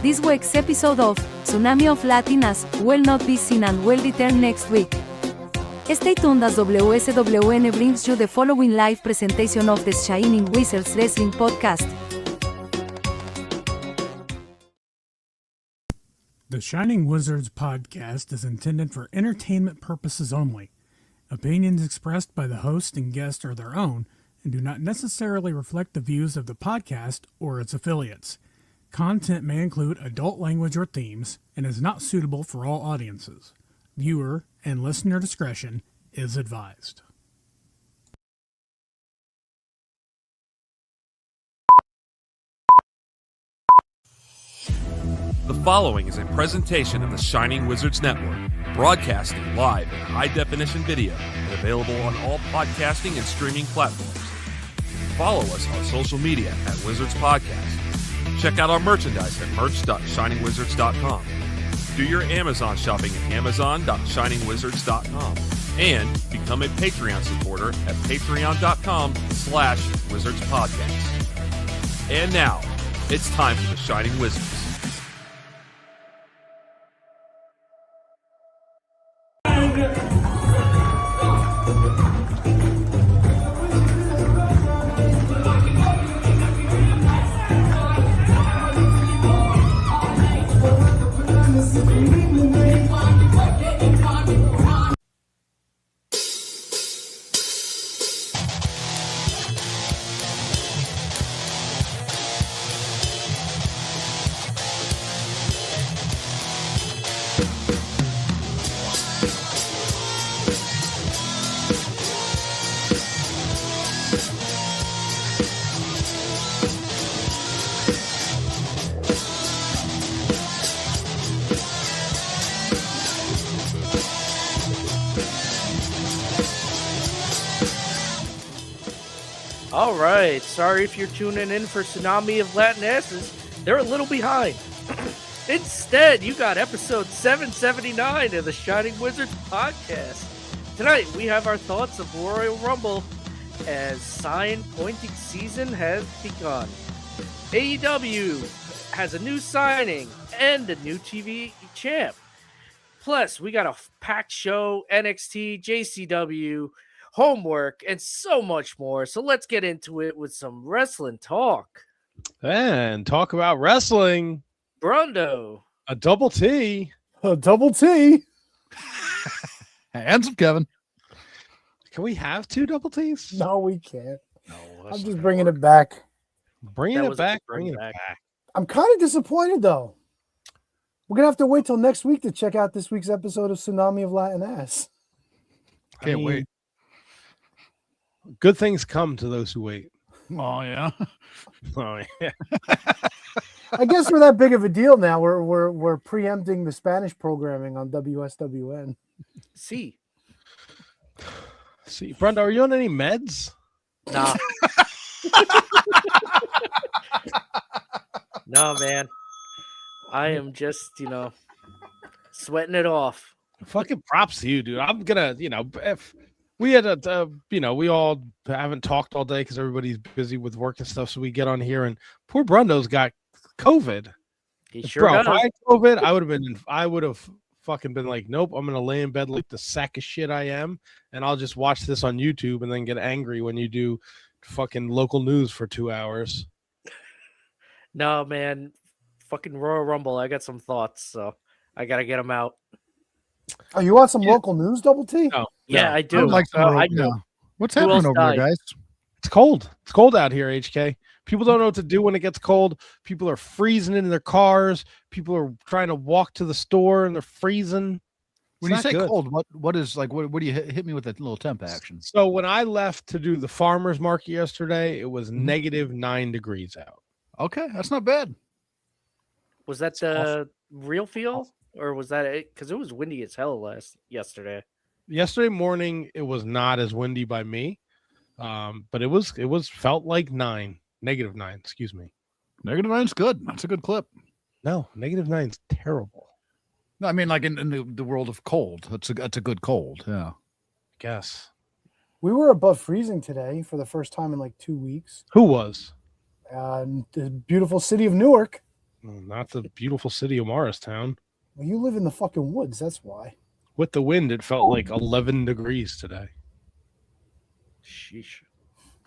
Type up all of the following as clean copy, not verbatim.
This week's episode of Tsunami of Latinas will not be seen and will return next week. Stay tuned as WSWN brings you the following live presentation of the Shining Wizards Wrestling Podcast. The Shining Wizards Podcast is intended for entertainment purposes only. Opinions expressed by the host and guest are their own and do not necessarily reflect the views of the podcast or its affiliates. Content may include adult language or themes and is not suitable for all audiences. Viewer and listener discretion is advised. The following is a presentation of the Shining Wizards Network, broadcasting live in high-definition video and available on all podcasting and streaming platforms. Follow us on social media at Wizards Podcast. Check out our merchandise at merch.shiningwizards.com. Do your Amazon shopping at amazon.shiningwizards.com. And become a Patreon supporter at patreon.com/wizardspodcast. And now, it's time for the Shining Wizards. All right, sorry if you're tuning in for Tsunami of Latin Asses. They're a little behind. Instead, you got episode 779 of the Shining Wizards Podcast. Tonight, we have our thoughts of Royal Rumble as sign-pointing season has begun. AEW has a new signing and a new TV champ. Plus, we got a packed show, NXT, JCW, homework, and so much more. So let's get into it with some wrestling talk. And talk about wrestling. Brundo. A double T. A double T. Hands up, Kevin. Can we have two double T's? No, we can't. No, I'm just bringing it back. Bringing it back. I'm kind of disappointed, though. We're going to have to wait till next week to check out this week's episode of Tsunami of Latin Ass. Can't wait. Good things come to those who wait. Oh, yeah. Oh, yeah. I guess we're that big of a deal now. We're preempting the Spanish programming on WSWN. See, Brenda, are you on any meds? nah. No, man. I am just, sweating it off. Fucking props to you, dude. I'm gonna, if we had we all haven't talked all day because everybody's busy with work and stuff, so we get on here and poor Brundo's got COVID. He sure does. If I had COVID, I would have fucking been like, nope, I'm gonna lay in bed like the sack of shit I am, and I'll just watch this on YouTube and then get angry when you do fucking local news for 2 hours. No, man. Fucking Royal Rumble. I got some thoughts, so I gotta get them out. Oh, you want some local news, Double T? No, Yeah, I do. I do. Yeah. What's Who happening else over there, died? guys? it's cold. It's cold out here, HK. People don't know what to do when it gets cold. People are freezing in their cars. People are trying to walk to the store and they're freezing. When you It's say not good. cold, what is like? What do you hit me with that little temp action? So when I left to do the farmer's market yesterday, it was Mhm. -9 degrees out. Okay, that's not bad. Was that the real feel? Or was that it? Because it was windy as hell yesterday. Yesterday morning, it was not as windy by me, but it was felt like -9. Excuse me. -9's good. That's a good clip. No, -9's terrible. No, I mean, like in the world of cold, that's a good cold. Yeah. I guess. We were above freezing today for the first time in like 2 weeks. Who was? The beautiful city of Newark. Not the beautiful city of Morristown. Well, you live in the fucking woods. That's why. With the wind, it felt like 11 degrees today. Sheesh.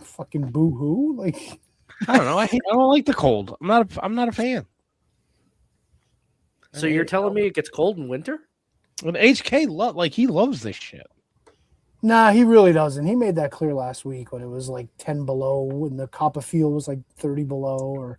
Fucking boo-hoo. Like, I don't know. I don't like the cold. I'm not a fan. So you're telling me it gets cold in winter? And HK he loves this shit. nah, he really doesn't. He made that clear last week when it was like 10 below and the Copperfield was like 30 below. Or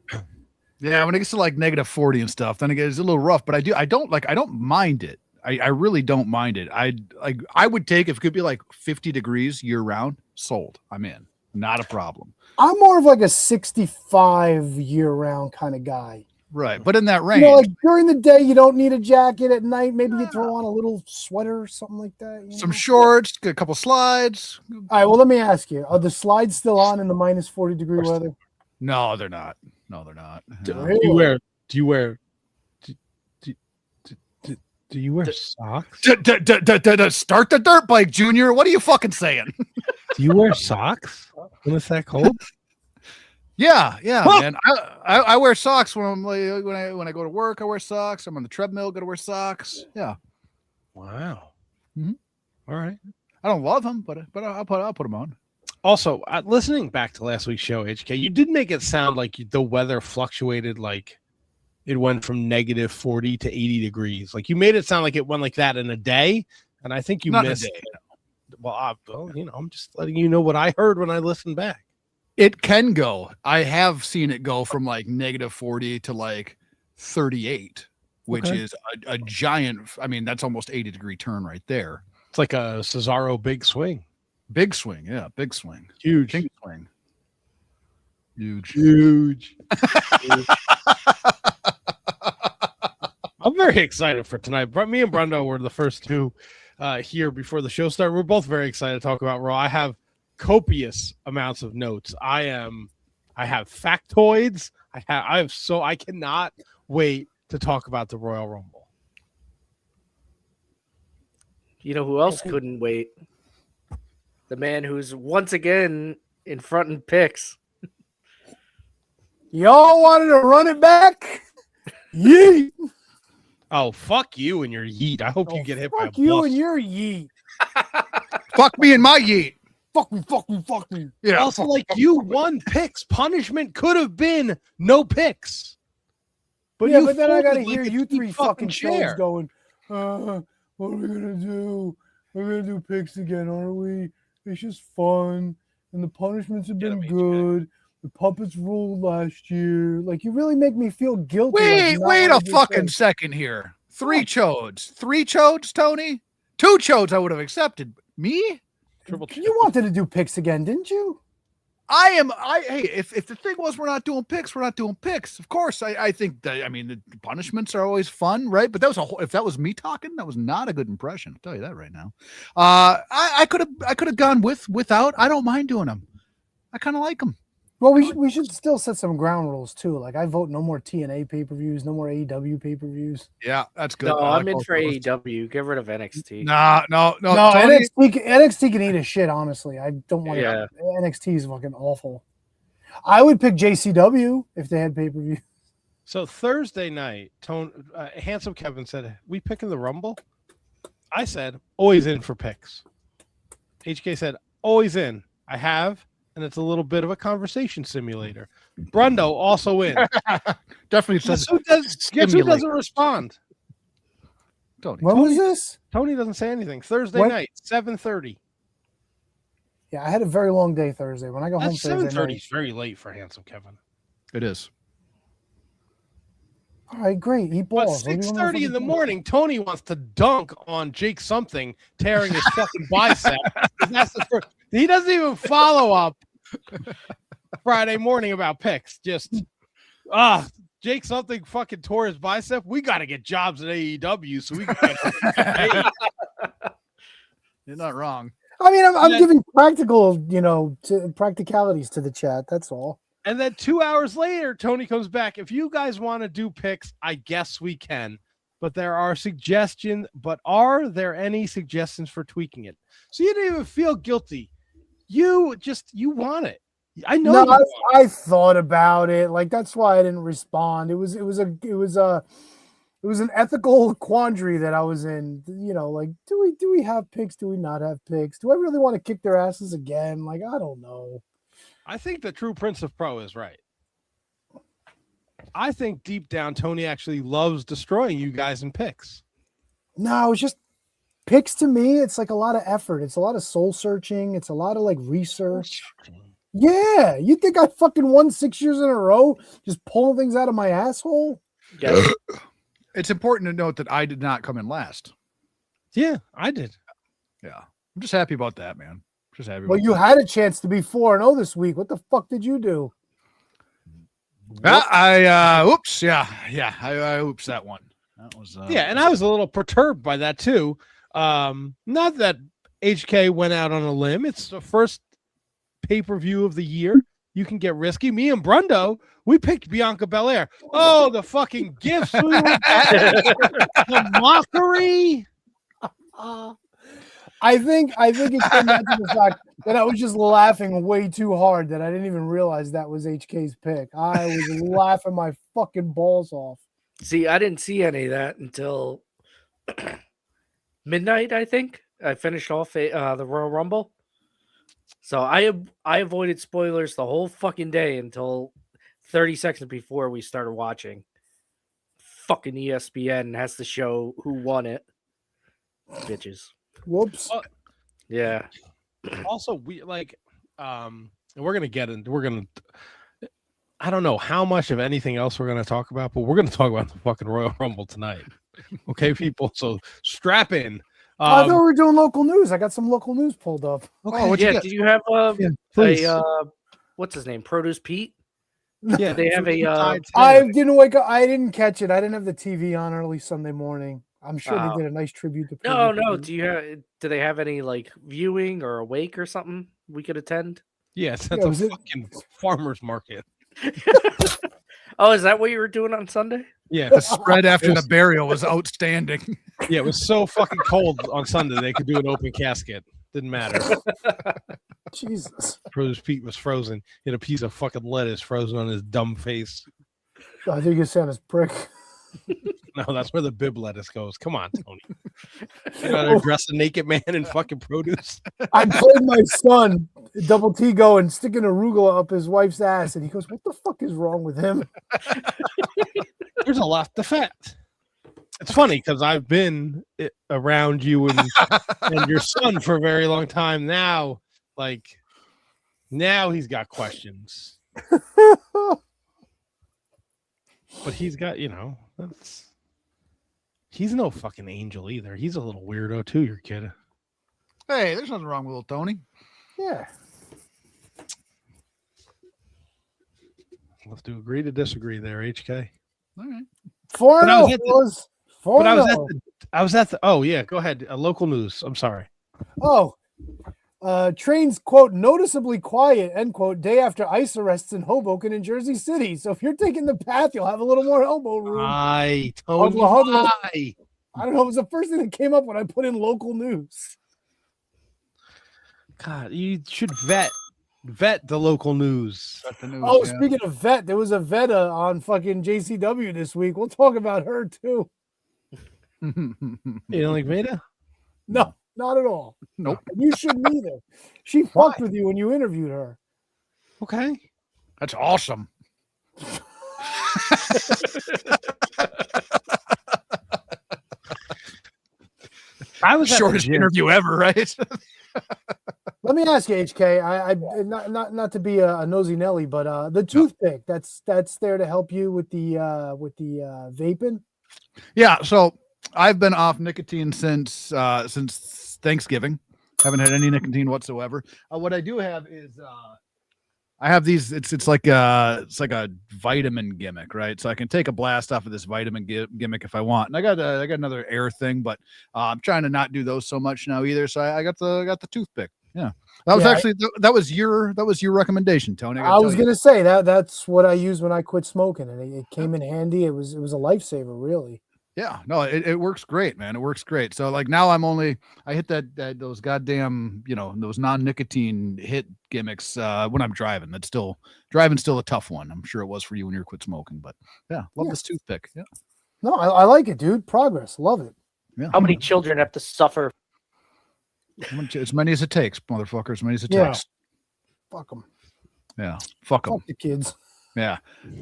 Yeah, when it gets to like -40 and stuff, then it gets a little rough. But I don't mind it. I really don't mind it. I would take if it could be like 50 degrees year round. Sold. I'm in. Not a problem. I'm more of like a 65 year-round kind of guy. Right, but in that range, You know, like during the day, you don't need a jacket. At night, maybe you throw on a little sweater or something like that. some shorts, a couple slides. All right, well, let me ask you: are the slides still on in the -40-degree weather? No, they're not. No, they're not. No. Do you wear socks? Start the dirt bike, Junior. What are you fucking saying? Do you wear socks when it's that cold? Yeah, man. I wear socks when when I go to work. I wear socks. I'm on the treadmill. Got to wear socks. Yeah. Wow. Mhm. All right. I don't love them, but I'll put them on. Also, listening back to last week's show, HK, you did make it sound like the weather fluctuated, like it went from -40 to 80 degrees. Like you made it sound like it went like that in a day, and I think you Not missed a day. it. Well, I'm just letting you know what I heard when I listened back. It can go. I have seen it go from like -40 to like 38, which Okay. is a giant. I mean, that's almost 80-degree turn right there. It's like a Cesaro big swing. Big swing. Yeah, big swing. Huge. King swing. Huge. Huge. I'm very excited for tonight. Me and Brendo were the first two here before the show started. We're both very excited to talk about Raw. I have copious amounts of notes. I have factoids. I cannot wait to talk about the Royal Rumble. You know who else couldn't wait? The man who's once again in front in picks. Y'all wanted to run it back? Yeet. Oh, fuck you and your yeet. I hope you get hit by a Fuck you bus. and your yeet. Fuck me and my yeet. Fuck me, fuck me, fuck me. Yeah. Also, like you won picks. Punishment could have been no picks. But you then I gotta folded hear like a you cheap three fucking shows chair. going, what are we gonna do? We're gonna do picks again, aren't we? It's just fun. And the punishments have been good. The puppets ruled last year. Like, you really make me feel guilty. like, not Wait a wanting to do fucking picks. second here. 3 chodes. 3 chodes, Tony? 2 chodes I would have accepted. Me? Triple You wanted to do picks again, didn't you? Hey, if the thing was we're not doing picks, we're not doing picks. Of course, I think that, I mean, the punishments are always fun, right? But that was if that was me talking, that was not a good impression. I'll tell you that right now. I could have gone without. I don't mind doing them. I kind of like them. Well, we should still set some ground rules too. Like, I vote no more TNA pay-per-views, no more AEW pay-per-views. Yeah, that's good. No, I I'm like in both for those. AEW. Get rid of NXT. No, No, Tony, NXT can eat a shit, honestly. I don't want Yeah. NXT is fucking awful. I would pick JCW if they had pay-per-view. So Thursday night, Handsome Kevin said, "We picking the Rumble?" I said, "Always in for picks." HK said, "Always in. I have, and it's a little bit of a conversation simulator." Brundo also in. definitely Guess says who doesn't respond? Tony. When was this? Tony doesn't say anything. Thursday What? night, 7:30. Yeah, I had a very long day Thursday. When I go home That's Thursday 7:30 night. is very late for Handsome Kevin. It is. All right, great. Eat But balls. What do you want me to 6:30 in the fucking do? morning, Tony wants to dunk on Jake something, tearing his fucking bicep. That's the first. He doesn't even follow up Friday morning about picks. Just Jake something fucking tore his bicep. We got to get jobs at AEW so we can get paid. You're not wrong. I mean, I'm then- giving practical, practicalities to the chat. That's all. And then 2 hours later, Tony comes back. If you guys want to do picks, I guess we can. But there are suggestions. But are there any suggestions for tweaking it? So you didn't even feel guilty. You want it. I know. No, I thought about it. Like that's why I didn't respond. It was an ethical quandary that I was in. You know, like do we have picks? Do we not have picks? Do I really want to kick their asses again? Like I don't know. I think the true Prince of Pro is right. I think deep down Tony actually loves destroying you guys in picks. No, it's just picks to me. It's like a lot of effort. It's a lot of soul searching. It's a lot of like research. Yeah, you think I fucking won 6 years in a row just pulling things out of my asshole? Yeah. It's important to note that I did not come in last. Yeah, I did. Yeah. I'm just happy about that, man. Just happy. Well, you had a chance to be 4-0 this week. What the fuck did you do? Oops. Yeah. I oops that one. That was Yeah, and I was a little perturbed by that too. Not that HK went out on a limb. It's the first pay-per-view of the year. You can get risky. Me and Brundo, we picked Bianca Belair. Oh, the fucking gifts. The mockery. I think it came down to the fact that I was just laughing way too hard that I didn't even realize that was HK's pick. I was laughing my fucking balls off. See, I didn't see any of that until midnight, I think. I finished off the Royal Rumble. So I avoided spoilers the whole fucking day until 30 seconds before we started watching. Fucking ESPN has to show who won it. Bitches. Whoops. Yeah. Also, we like and we're gonna I don't know how much of anything else we're gonna talk about, but we're gonna talk about the fucking Royal Rumble tonight. Okay, people. So strap in. I thought we were doing local news. I got some local news pulled up. Okay. Oh, yeah. Did you have what's his name? Produce Pete? Yeah. They have I didn't wake up. I didn't catch it. I didn't have the TV on early Sunday morning. I'm sure they did a nice tribute to. No. Do they have any like viewing or a wake or something we could attend? Yeah, it's at the fucking farmer's market. Oh, is that what you were doing on Sunday? Yeah. The spread after the burial was outstanding. Yeah, it was so fucking cold on Sunday they could do an open casket. Didn't matter. Jesus. Produce Pete was frozen. He had a piece of fucking lettuce frozen on his dumb face. I think you said his prick. No, that's where the bib lettuce goes. Come on, Tony. You gotta dress a naked man in fucking produce. I played my son, Double T, go and sticking arugula up his wife's ass, and he goes, "What the fuck is wrong with him?" There's a lot to fact. It's funny because I've been around you and your son for a very long time now. Like, now he's got questions. But he's got, he's no fucking angel either. He's a little weirdo too, your kid. Hey, there's nothing wrong with little Tony. Yeah. Let's do agree to disagree there, HK. All right. 4-0. But I was at the oh yeah, go ahead. Local news. I'm sorry. Oh. Trains, quote, noticeably quiet, end quote, day after ICE arrests in Hoboken and Jersey City. So if you're taking the path, you'll have a little more elbow room. Tony. I don't know. It was the first thing that came up when I put in local news. God, you should vet the local news. Speaking of vet, there was a Veta on fucking JCW this week. We'll talk about her too. You don't like Veta? No. Not at all. Nope. You shouldn't either. She fucked with you when you interviewed her. Okay. That's awesome. I was shortest interview ever, right? Let me ask you, HK. I not to be a nosy Nelly, but the toothpick that's there to help you with the vaping. Yeah. So I've been off nicotine since Thanksgiving. Haven't had any nicotine whatsoever. What I do have is I have these. It's like a vitamin gimmick, right? So I can take a blast off of this vitamin gimmick if I want. And I got another air thing, but I'm trying to not do those so much now either. So I got the toothpick. Yeah, that was that was your recommendation, Tony. I was gonna say that's what I used when I quit smoking, and it came in handy. It was a lifesaver, really. Yeah, no, it works great, man. It works great. So like now I hit that those goddamn, those non-nicotine hit gimmicks when I'm driving. Driving's still a tough one. I'm sure it was for you when you quit smoking, but love this toothpick. Yeah. No, I like it, dude. Progress. Love it. Yeah. How many children have to suffer? As many as it takes, motherfucker. As many as it Yeah. takes. Fuck them. Yeah. Fuck them. Fuck the kids. Yeah.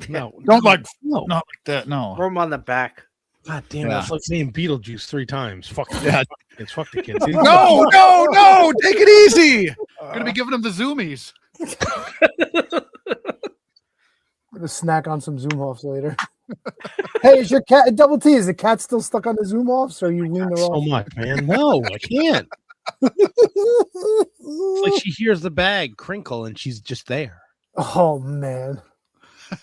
No, Don't no. not like that. No. Throw them on the back. God damn it. Yeah. That's like saying Beetlejuice 3 times. Fuck Yeah. kids. Fuck the kids. No. Take it easy. I'm gonna be giving them the zoomies. I'm gonna snack on some Zoom offs later. Hey, is your cat Double T? Is the cat still stuck on the Zoom offs, or you weaned her so off? much, man. No, I can't. It's like she hears the bag crinkle and she's just there. Oh man.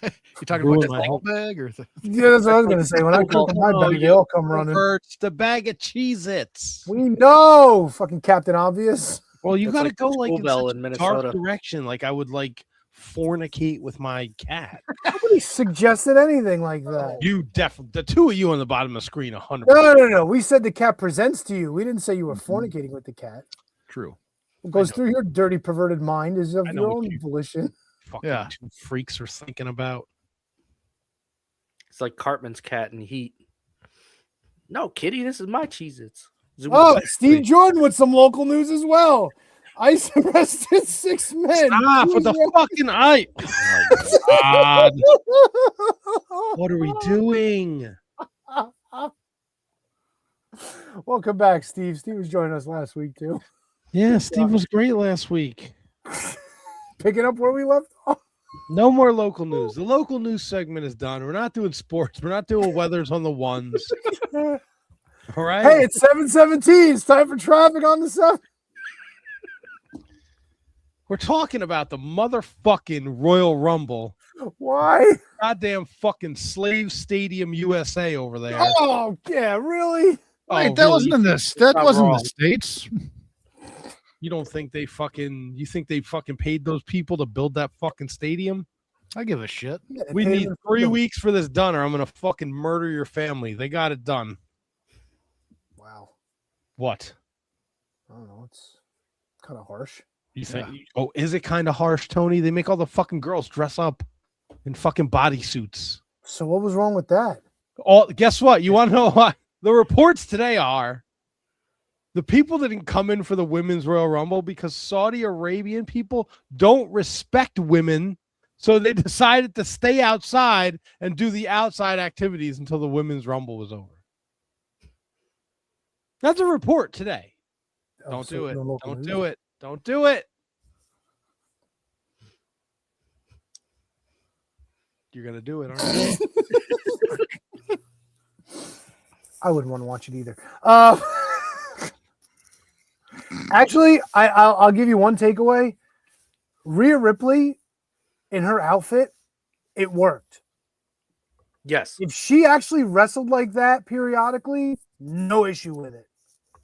You talking Ruined about my the whole- bag or Yeah, that's what I was gonna say. When I come to my bag, they all come running. It's the bag of Cheez-Its. We know, fucking Captain Obvious. Well, you That's got to like go the like school in bell such in a dark Minnesota. direction. Like I would like fornicate with my cat. Nobody suggested anything like that. You definitely, the two of you on the bottom of the screen, 100%. No. We said the cat presents to you. We didn't say you were fornicating with the cat. True. What goes through your dirty, perverted mind is of I know your what own you- volition. Fucking Yeah. two freaks are thinking about. It's like Cartman's cat in Heat. No, kitty, this is my Cheez-Its. Zoom Oh, back. Steve Jordan with some local news as well. ICE arrested 6 men. Stop with the fucking eye. Oh my God. What are we doing? Welcome back, Steve. Steve was joining us last week too. Yeah, Steve was great last week. Picking up where we left off. No more local news. The local news segment is done. We're not doing sports. We're not doing weathers on the ones. All right. Hey, it's 7:17. It's time for traffic on the 7. We're talking about the motherfucking Royal Rumble. Why? Goddamn fucking Slave Stadium, USA over there. Oh, yeah, really? Wait, Oh, that really? wasn't in this. That not wasn't in wrong. the States. You don't think they fucking, you think they fucking paid those people to build that fucking stadium? I give a shit. Yeah, they We paid need him 3 for- weeks for this done, or I'm gonna fucking murder your family. They got it done. Wow. What? I don't know. It's kind of harsh. You think? Oh, is it kind of harsh, Tony? They make all the fucking girls dress up in fucking bodysuits. So what was wrong with that? All guess what? You want to know what the reports today are? The people didn't come in for the women's Royal Rumble because Saudi Arabian people don't respect women, so they decided to stay outside and do the outside activities until the women's Rumble was over. That's a report today. Oh, Don't so do it. no local Don't news? do it. Don't do it. You're gonna do it, aren't you? I wouldn't want to watch it either. Actually, I'll give you one takeaway. Rhea Ripley, in her outfit, it worked. Yes. If she actually wrestled like that periodically, no issue with it.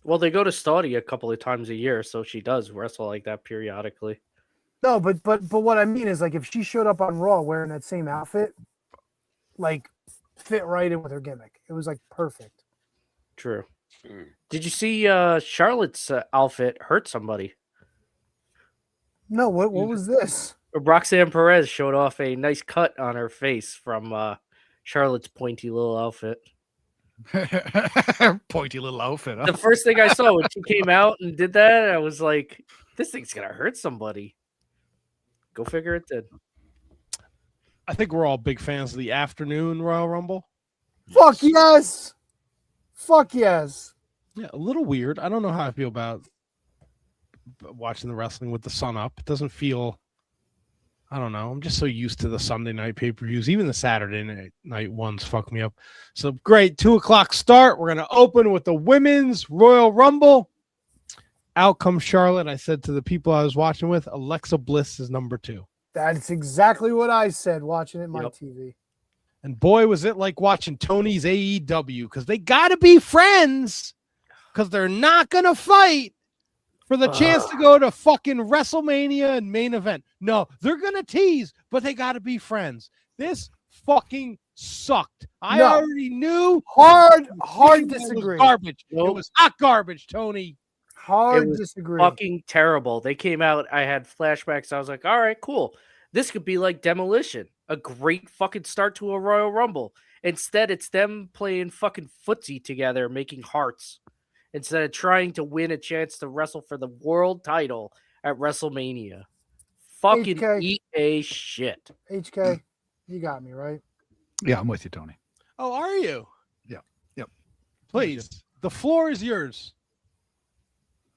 Well, they go to Saudi a couple of times a year, so she does wrestle like that periodically. No, but what I mean is, like, if she showed up on Raw wearing that same outfit, like, fit right in with her gimmick. It was like perfect. True. Did you see Charlotte's outfit hurt somebody? No, what was this? Roxanne Perez showed off a nice cut on her face from Charlotte's pointy little outfit. Pointy little outfit. Huh? The first thing I saw when she came out and did that, I was like, this thing's going to hurt somebody. Go figure it did. I think we're all big fans of the afternoon Royal Rumble. Fuck yes. Fuck yes. Yeah, a little weird. I don't know how I feel about watching the wrestling with the sun up. It doesn't feel, I don't know. I'm just so used to the Sunday night pay-per-views. Even the Saturday night ones fuck me up. So great, 2:00 start. We're going to open with the women's Royal Rumble. Out comes Charlotte. I said to the people I was watching with, Alexa Bliss is number 2. That's exactly what I said watching it on my Yep. TV. And boy, was it like watching Tony's AEW, because they got to be friends, because they're not going to fight for the chance to go to fucking WrestleMania and main event. No, they're going to tease, but they got to be friends. This fucking sucked. I No. already knew. Hard It was disagree. garbage. Nope. It was hot garbage, Tony. Hard was disagree. Fucking terrible. They came out. I had flashbacks. I was like, all right, cool. This could be like Demolition, a great fucking start to a Royal Rumble. Instead, it's them playing fucking footsie together, making hearts, instead of trying to win a chance to wrestle for the world title at WrestleMania. Fucking HK. eat a shit. HK, you got me, right? Yeah, I'm with you, Tony. Oh, are you? Yeah. Yep. Please. The floor is yours.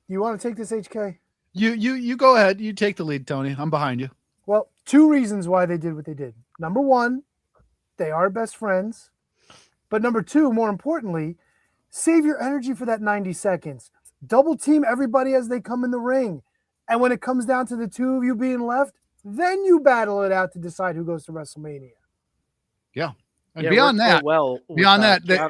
You want to take this, HK? You go ahead. You take the lead, Tony. I'm behind you. Well, 2 reasons why they did what they did. Number 1, they are best friends. But number 2, more importantly, save your energy for that 90 seconds. Double team everybody as they come in the ring. And when it comes down to the 2 of you being left, then you battle it out to decide who goes to WrestleMania. Yeah. And Yeah, beyond it worked that, so well with, beyond that, John-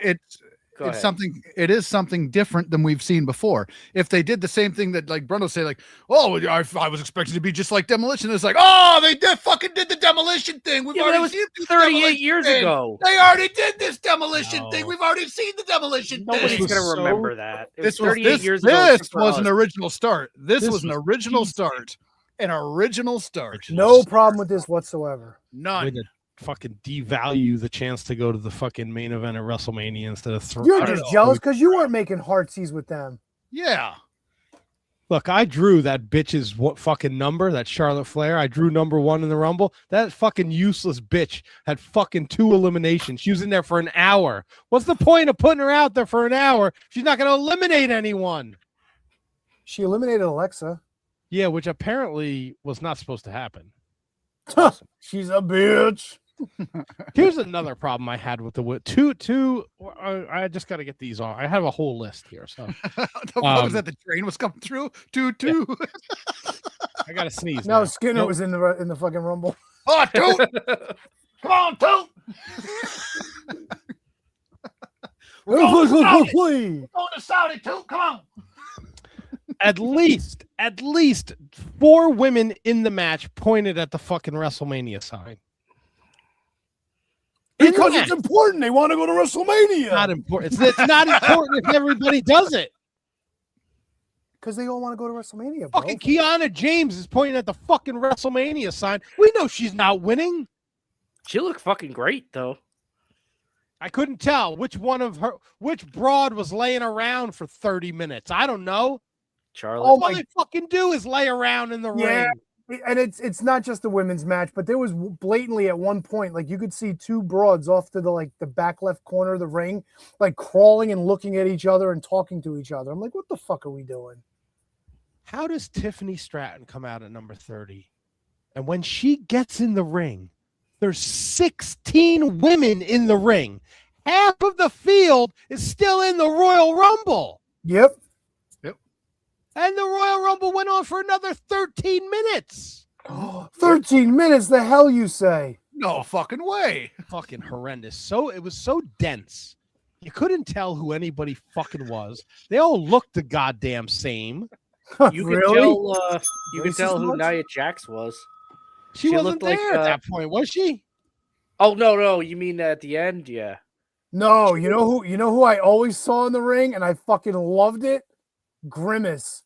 Go it's ahead. something. It is something different than we've seen before. If they did the same thing that, like Bruno say, like, oh, I was expecting to be just like Demolition. It's like, oh, they fucking did the Demolition thing. We've Yeah, but that already was seen this 38 Demolition years thing. ago. They already did this Demolition No. thing. We've already seen the Demolition Nobody's thing. was going to so- remember that. It was This was 38 years ago. This except for was us. an original start. This This was an was original cheesy. start. An original start. No problem with this whatsoever. Way None. to fucking devalue the chance to go to the fucking main event at WrestleMania instead of You're I don't just know. jealous because you weren't making heartsies with them. Yeah. Look, I drew that bitch's fucking number, that Charlotte Flair. I drew number 1 in the Rumble. That fucking useless bitch had fucking 2 eliminations. She was in there for an hour. What's the point of putting her out there for an hour? She's not going to eliminate anyone. She eliminated Alexa. Yeah, which apparently was not supposed to happen. She's a bitch. Here's another problem I had with the two. I just got to get these on. I have a whole list here, so What was that? The train was coming through. Two. I got to sneeze. No, now. Skinner Nope. was in the fucking Rumble. Oh, Toot! Come on, Toot! Please. Going to Saudi, Toot! Come on! At least 4 women in the match pointed at the fucking WrestleMania sign. Because it's important. They want to go to WrestleMania. Not important. It's not important if everybody does it. Because they all want to go to WrestleMania, bro. Fucking Kiana James is pointing at the fucking WrestleMania sign. We know she's not winning. She looked fucking great, though. I couldn't tell which broad was laying around for 30 minutes. I don't know. Charlotte. Oh All they fucking do is lay around in the Yeah. ring. And it's not just the women's match, but there was blatantly at one point, like you could see 2 broads off to the back left corner of the ring, like crawling and looking at each other and talking to each other. I'm like, what the fuck are we doing? How does Tiffany Stratton come out at number 30? And when she gets in the ring, there's 16 women in the ring. Half of the field is still in the Royal Rumble. Yep. And the Royal Rumble went on for another 13 minutes. 13 minutes, the hell you say? No fucking way. Fucking horrendous. It was so dense. You couldn't tell who anybody fucking was. They all looked the goddamn same. You Really? could tell. You could Racist tell who much? Nia Jax was. She She wasn't looked like, there at that point, was she? Oh no! You mean at the end? Yeah. No, you know who I always saw in the ring and I fucking loved it? Grimace.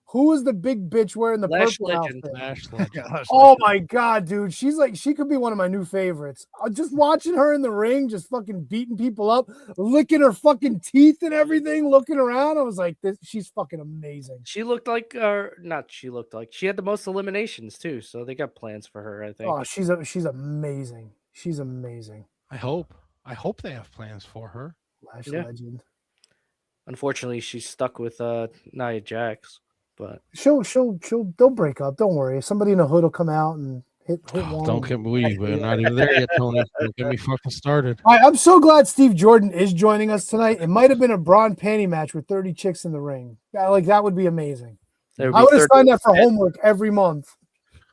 Who was the big bitch wearing the Lash purple Legend. outfit? Ashley. Oh my god, dude. She could be one of my new favorites. Just watching her in the ring, just fucking beating people up, licking her fucking teeth and everything, looking around. I was like, she's fucking amazing. She looked like, not she looked like. She had the most eliminations too, so they got plans for her. I think. Oh, she's amazing. She's amazing. I hope they have plans for her. Lash Yeah. Legend. Unfortunately, she's stuck with Nia Jax. But They'll break up. Don't worry. Somebody in the hood will come out and hit one. Don't get me. We're not even there yet, Tony. Don't get me fucking started. All right, I'm so glad Steve Jordan is joining us tonight. It might have been a bra and panty match with 30 chicks in the ring. That would be amazing. there I would have 30 signed that for homework every month.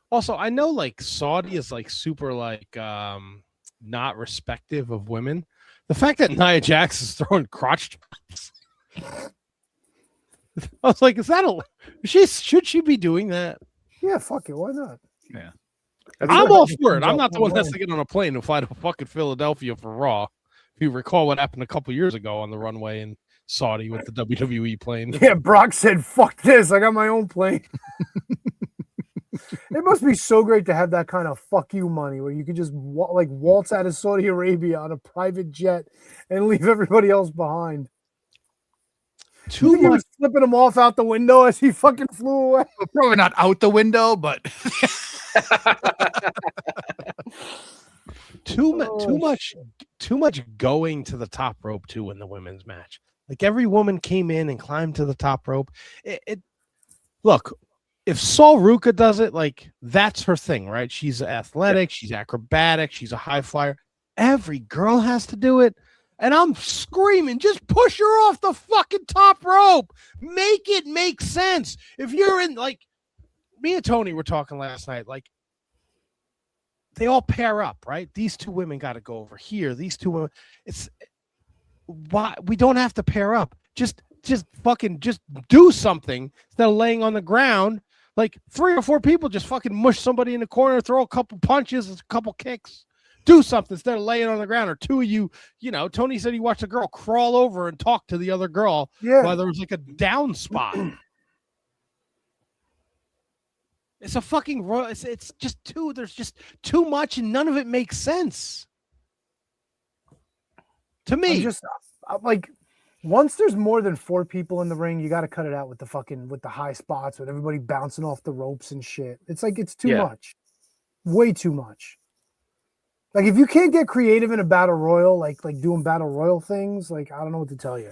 Also, I know like Saudi is like super like not respective of women. The fact that Nia Jax is throwing crotch chops. I was like, should she be doing that? Yeah, fuck it. Why not? I'm all for it. I'm not the one that's to get on a plane and fly to fucking Philadelphia for Raw. If you recall what happened a couple years ago on the runway in Saudi with the WWE plane. Yeah, Brock said, "Fuck this! I got my own plane." It must be so great to have that kind of fuck you money where you could just waltz out of Saudi Arabia on a private jet and leave everybody else behind. Too He much. was flipping him off out the window as he fucking flew away. Well, probably not out the window, but Too much going to the top rope too in the women's match. Like every woman came in and climbed to the top rope. Look, if Sol Ruka does it, like that's her thing, right? She's athletic, she's acrobatic, she's a high flyer. Every girl has to do it. And I'm screaming, just push her off the fucking top rope. Make it make sense. If you're in, like, me and Tony were talking last night, like, they all pair up, right? These two women got to go over here. These two women, it's why we don't have to pair up. Just do something instead of laying on the ground. Like 3 or 4 people just fucking mush somebody in the corner, throw a couple punches, a couple kicks. Do something instead of laying on the ground. Or 2 of you, Tony said he watched a girl crawl over and talk to the other girl while there was like a down spot. It's a fucking it's just there's just too much and none of it makes sense. To me. Like once there's more than 4 people in the ring, you got to cut it out with the high spots with everybody bouncing off the ropes and shit. It's like it's too much. Way too much. Like if you can't get creative in a battle royal, like doing battle royal things, like I don't know what to tell you.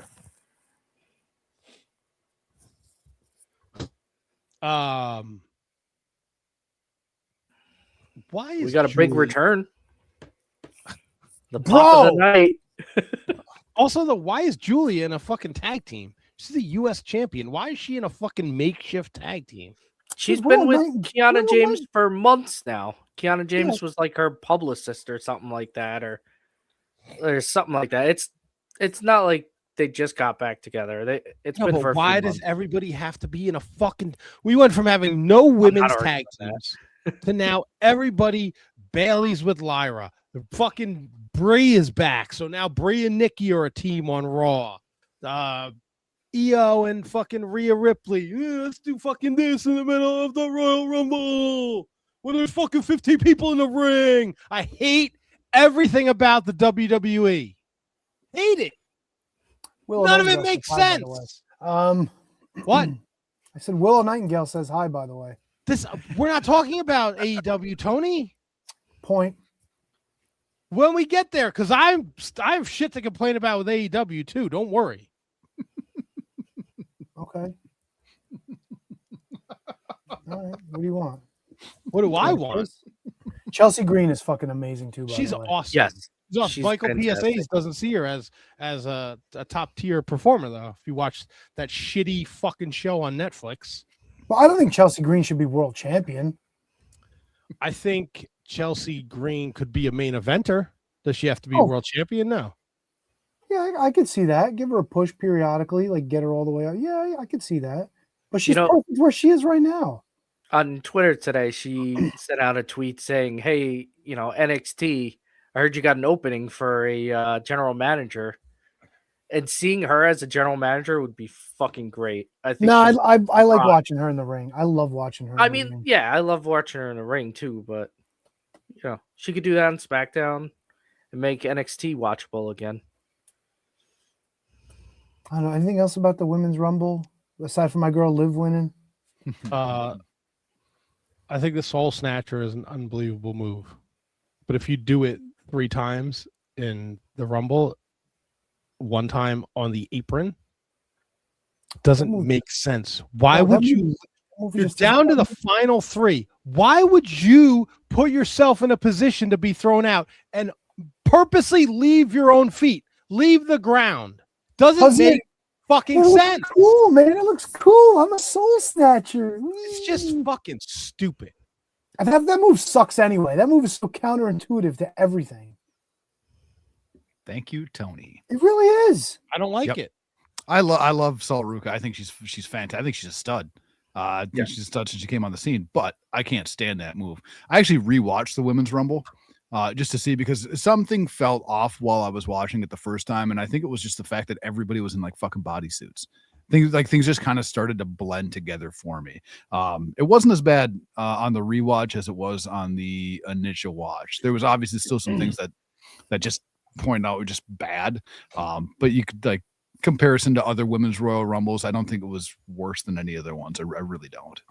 Why is we got a big return? The Bro! pop of the night. Also, why is Julia in a fucking tag team? She's the U.S. champion. Why is she in a fucking makeshift tag team? She's been with Kiana James for months now. Kiana James was like her publicist or something like that, or something like that. It's not like they just got back together. Why does everybody have to be in a fucking? We went from having no women's tag teams to now everybody. Bailey's with Lyra. The fucking Brie is back, so now Brie and Nikki are a team on Raw. Io and fucking Rhea Ripley. Let's do fucking this in the middle of the Royal Rumble. When there's fucking 15 people in the ring. I hate everything about the WWE. Hate it. None of it makes sense. What? I said Willow Nightingale says hi, by the way. We're not talking about AEW, Tony. Point. When we get there, because I have shit to complain about with AEW too. Don't worry. Okay. All right. What do you want? What do I want? Chelsea Green is fucking amazing too. She's awesome. Yes. Michael PSAs doesn't see her as a top tier performer though. If you watch that shitty fucking show on Netflix. Well, I don't think Chelsea Green should be world champion. I think Chelsea Green could be a main eventer. Does she have to be world champion? No. Yeah, I could see that. Give her a push periodically, like get her all the way out. Yeah, I could see that. But she's perfect where she is right now. On Twitter today, she sent out a tweet saying, "Hey, NXT, I heard you got an opening for a general manager, and seeing her as a general manager would be fucking great." I think. No, I like watching her in the ring. I love watching her. I mean, yeah, I love watching her in the ring too. But she could do that on SmackDown and make NXT watchable again. I don't know anything else about the Women's Rumble aside from my girl Liv winning. I think the Soul Snatcher is an unbelievable move, but if you do it 3 times in the Rumble, 1 time on the apron, doesn't make sense. Why would you? You're down to the final 3. Why would you put yourself in a position to be thrown out and purposely leave your own feet, leave the ground? Doesn't make fucking sense. Cool, man. It looks cool. I'm a soul snatcher. It's just fucking stupid. That move sucks anyway. That move is so counterintuitive to everything. Thank you, Tony. It really is. I don't like it. I love Sol Ruka. I think she's fantastic. I think she's a stud. Since she came on the scene, but I can't stand that move. I actually rewatched the Women's Rumble just to see, because something felt off while I was watching it the first time, and I think it was just the fact that everybody was in like fucking bodysuits. Things just kind of started to blend together for me. It wasn't as bad on the rewatch as it was on the initial watch. There was obviously still some things that just pointed out were just bad, but you could like comparison to other women's Royal Rumbles, I don't think it was worse than any other ones. I really don't.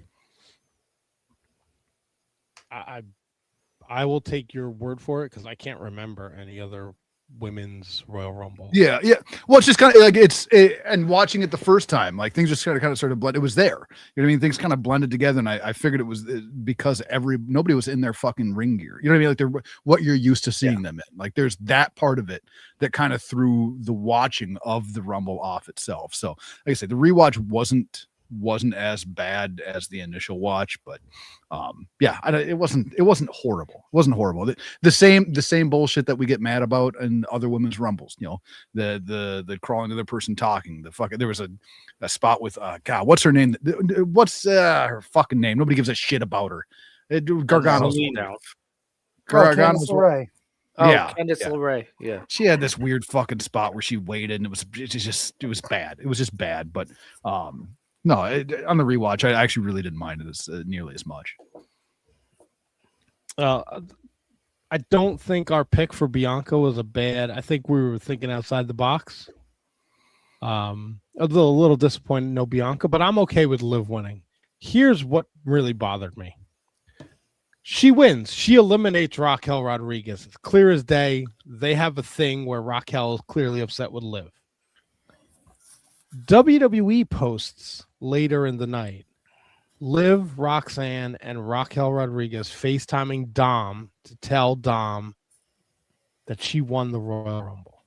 I will take your word for it because I can't remember any other women's Royal Rumble. Yeah. Well, it's just kind of like and watching it the first time, like things just kind of started blend. It was there. You know what I mean? Things kind of blended together, and I figured it was because nobody was in their fucking ring gear. You know what I mean? Like they're what you're used to seeing them in. Like there's that part of it that kind of threw the watching of the Rumble off itself. So, like I said, the rewatch wasn't as bad as the initial watch, but it wasn't horrible. It wasn't horrible. The same bullshit that we get mad about in other women's rumbles, you know, the crawling to the person talking, there was a spot with God, what's her name? What's her fucking name? Nobody gives a shit about her. Gargano's Candice LeRae. Oh, yeah, Candice LeRae. Yeah, she had this weird fucking spot where she waited, and it was bad. It was just bad, but no, on the rewatch, I actually really didn't mind it as nearly as much. I don't think our pick for Bianca was a bad. I think we were thinking outside the box. A little disappointed, no Bianca, but I'm okay with Liv winning. Here's what really bothered me. She wins. She eliminates Raquel Rodriguez. It's clear as day. They have a thing where Raquel is clearly upset with Liv. WWE posts later in the night Liv, Roxanne, and Raquel Rodriguez FaceTiming Dom to tell Dom that she won the Royal Rumble.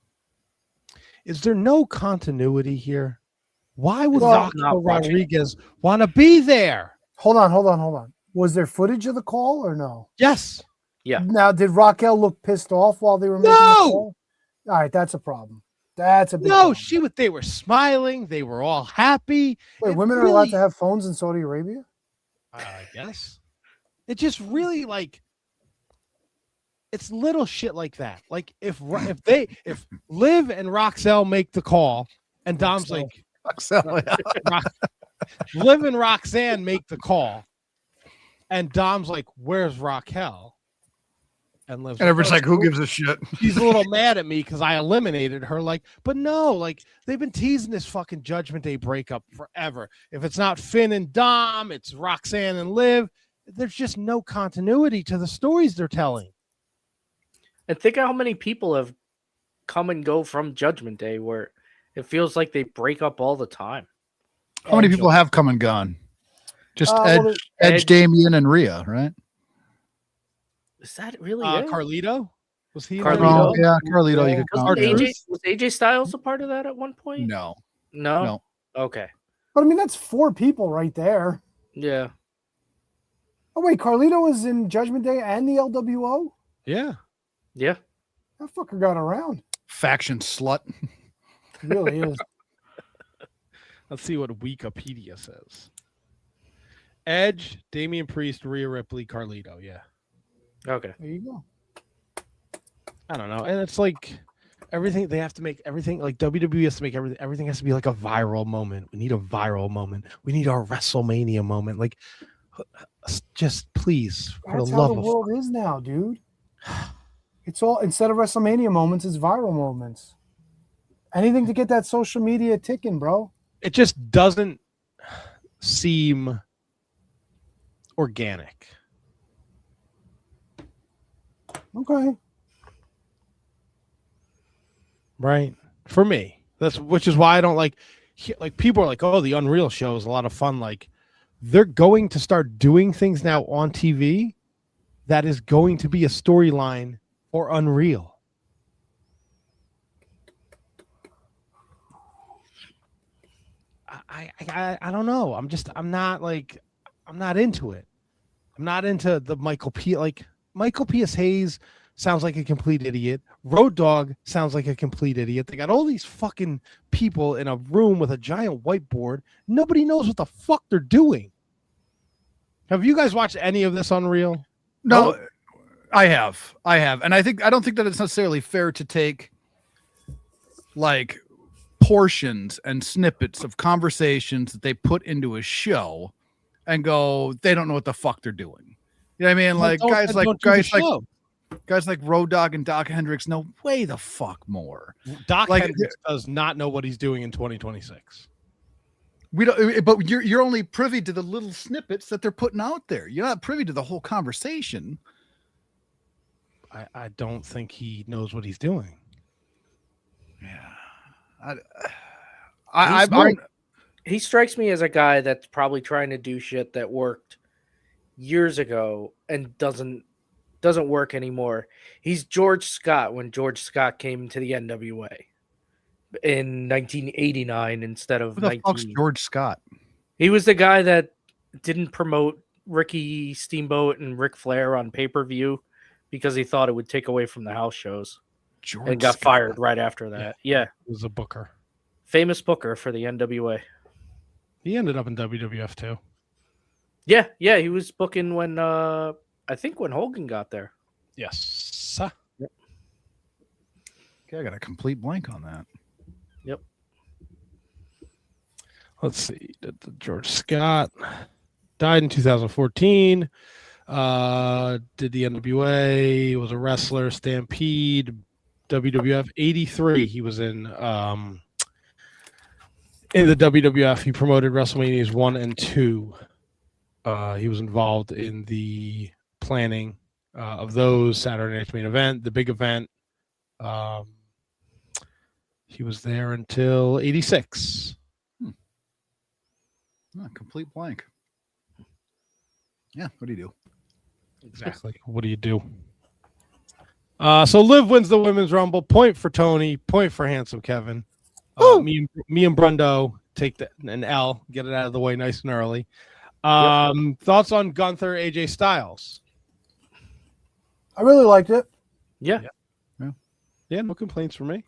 Is there no continuity here? Why would Raquel Rodriguez want to be there? Hold on. Was there footage of the call or no? Yes. Yeah. Now, did Raquel look pissed off while they were making the call? All right, that's a problem. That's a big problem. They were smiling. They were all happy. Wait, women are allowed to have phones in Saudi Arabia? I guess. It just really it's little shit like that. Like if Liv and Roxelle make the call and Dom's like, Liv and Roxanne make the call and Dom's like, where's Raquel? And everyone's like, who gives a shit? She's a little mad at me because I eliminated her. Like, but no, like they've been teasing this fucking Judgment Day breakup forever. If it's not Finn and Dom, it's Roxanne and Liv. There's just no continuity to the stories they're telling. And think how many people have come and go from Judgment Day where it feels like they break up all the time. How many people have come and gone? Just Edge, Damian, and Rhea, right? Is that really it? Carlito? Was he? Carlito? Yeah, Carlito. You could was AJ Styles a part of that at one point? No. Okay. But I mean, that's 4 people right there. Yeah. Oh wait, Carlito was in Judgment Day and the LWO? Yeah. Yeah. That fucker got around. Faction slut. He really is. Let's see what Wikipedia says. Edge, Damian Priest, Rhea Ripley, Carlito. Yeah. Okay. There you go. I don't know. And it's like everything they have to make everything like WWE has to make everything has to be like a viral moment. We need a viral moment. We need our WrestleMania moment. Like just please, for That's the how love the of world is now, dude. It's all instead of WrestleMania moments, it's viral moments. Anything to get that social media ticking, bro. It just doesn't seem organic. Okay. Right. For me. Which is why I don't like people are like, oh, the Unreal show is a lot of fun. Like they're going to start doing things now on TV that is going to be a storyline for Unreal. I don't know. I'm not into it. I'm not into the Michael P.S. Hayes sounds like a complete idiot. Road Dogg sounds like a complete idiot. They got all these fucking people in a room with a giant whiteboard. Nobody knows what the fuck they're doing. Have you guys watched any of this Unreal? No, I have, and I don't think that it's necessarily fair to take like portions and snippets of conversations that they put into a show and go, they don't know what the fuck they're doing. You know what I mean? Like guys like Road Dogg and Doc Hendricks know way the fuck more. Doc Hendricks does not know what he's doing in 2026. We don't, but you're only privy to the little snippets that they're putting out there. You're not privy to the whole conversation. I don't think he knows what he's doing. Yeah, he strikes me as a guy that's probably trying to do shit that worked years ago and doesn't work anymore. He's George Scott when George Scott came to the NWA in 1989 instead of who the fuck's George Scott? He was the guy that didn't promote Ricky Steamboat and Ric Flair on pay-per-view because he thought it would take away from the house shows. And got fired right after that. Yeah. He was a booker. Famous booker for the NWA. He ended up in WWF too. Yeah, he was booking when I think when Hogan got there. Yes. Yep. Okay, I got a complete blank on that. Yep. Let's see. George Scott died in 2014. Did the NWA, was a wrestler, Stampede, WWF 83. He was in the WWF. He promoted WrestleManias 1 and 2. He was involved in the planning of those, Saturday Night's Main Event, the big event. He was there until 86. Complete blank. Yeah, what do you do? Exactly. What do you do? So Liv wins the Women's Rumble. Point for Tony. Point for Handsome Kevin. Me and Brundo take an L. Get it out of the way nice and early. Thoughts on Gunther, AJ Styles? I really liked it. Yeah. No complaints from me.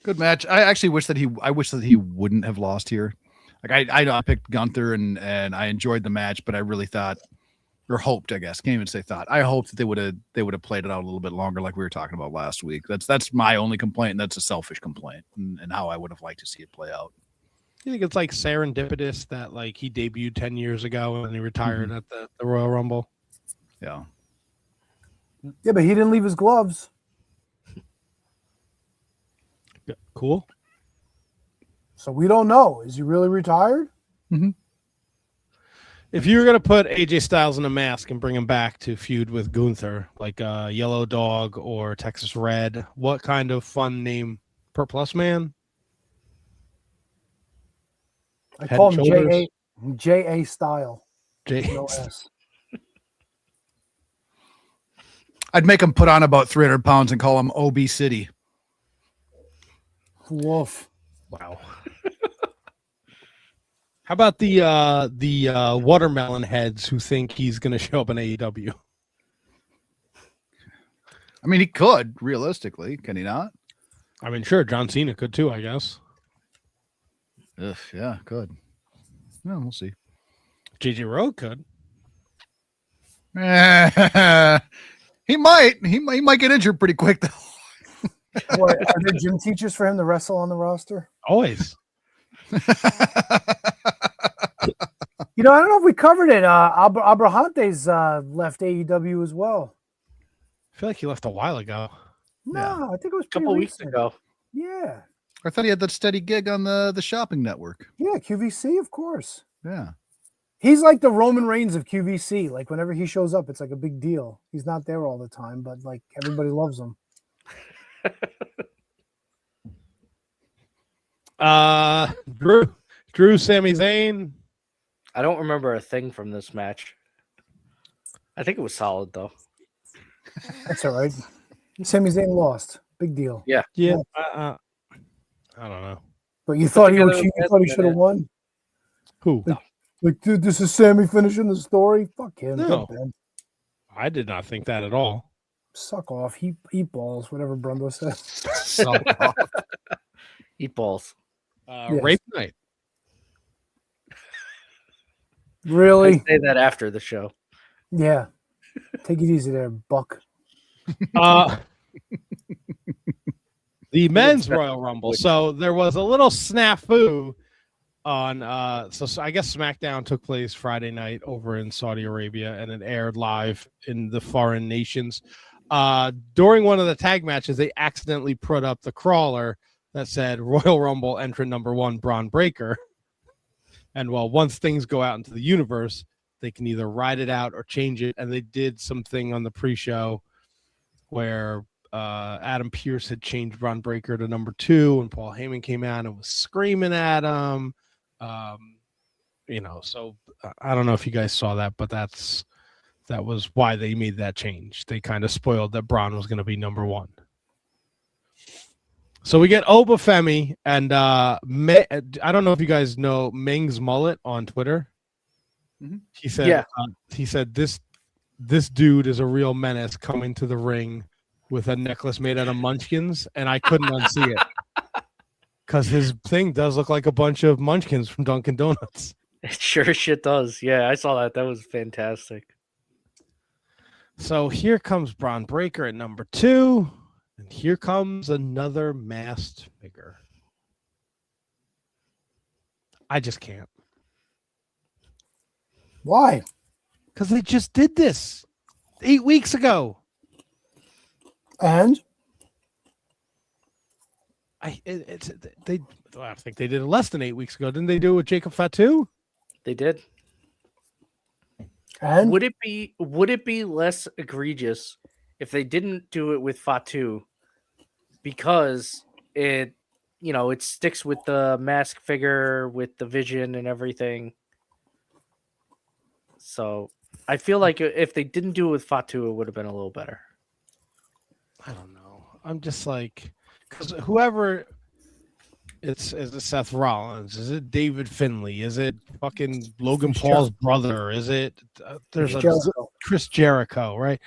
Good match. I actually wish that he wouldn't have lost here. Like I picked Gunther and I enjoyed the match, but I really thought, or hoped, I guess, can't even say thought. I hoped that they would have played it out a little bit longer, like we were talking about last week. That's my only complaint. And that's a selfish complaint, and how I would have liked to see it play out. You think it's like serendipitous that like he debuted 10 years ago and he retired at the Royal Rumble? Yeah. Yeah, but he didn't leave his gloves. Yeah, cool. So we don't know. Is he really retired? Mm-hmm. If you were going to put AJ Styles in a mask and bring him back to feud with Gunther, like Yellow Dog or Texas Red, what kind of fun name? Per Plus Man? I call him J.A. Style. No S. I'd make him put on about 300 pounds and call him OB City. Woof. Wow. How about the watermelon heads who think he's going to show up in AEW? I mean, he could, realistically. Can he not? I mean, sure, John Cena could too, I guess. Yeah, could. No, we'll see. JJ Rowe could. He might get injured pretty quick though. What, are there gym teachers for him to wrestle on the roster? Always. You know, I don't know if we covered it. Abrahante's left AEW as well. I feel like he left a while ago. No, Yeah. I think it was A couple weeks ago. Yeah. I thought he had that steady gig on the shopping network. Yeah, QVC, of course. Yeah. He's like the Roman Reigns of QVC. Like whenever he shows up, it's like a big deal. He's not there all the time, but like everybody loves him. Drew, Sami Zayn. I don't remember a thing from this match. I think it was solid though. That's all right. Sami Zayn lost. Big deal. Yeah. I don't know. But you thought he together should have won? Who? Like, dude, this is Sammy finishing the story? Fuck him. No. Get bent. I did not think that at all. Suck off. Eat balls, whatever Brundo says. Suck off. Eat balls. Yes. Rape night. Really? I say that after the show. Yeah. Take it easy there, Buck. The men's Royal Rumble. So there was a little snafu on so I guess SmackDown took place Friday night over in Saudi Arabia, and it aired live in the foreign nations. During one of the tag matches, they accidentally put up the crawler that said Royal Rumble entrant number 1 Braun Breaker. And well, once things go out into the universe, they can either ride it out or change it. And they did something on the pre-show where Adam Pearce had changed Braun Breaker to number 2, and Paul Heyman came out and was screaming at him. So I don't know if you guys saw that, but that was why they made that change. They kind of spoiled that Braun was going to be number 1. So we get Obafemi, and I don't know if you guys know Ming's mullet on Twitter. Mm-hmm. He said this dude is a real menace coming to the ring with a necklace made out of munchkins, and I couldn't unsee it because his thing does look like a bunch of munchkins from Dunkin' Donuts. It sure shit does. Yeah, I saw that. That was fantastic. So here comes Braun Breaker at number 2, and here comes another masked figure. I just can't. Why? Because they just did this 8 weeks ago. And I think they did it less than 8 weeks ago. Didn't they do it with Jacob Fatu? They did. And Would it be less egregious if they didn't do it with Fatu, because it sticks with the mask figure, with the vision and everything? So I feel like if they didn't do it with Fatu, it would have been a little better. I don't know. I'm just like, because whoever is it Seth Rollins? Is it David Finlay? Is it fucking Logan Paul's brother? Is it Chris Jericho? Right?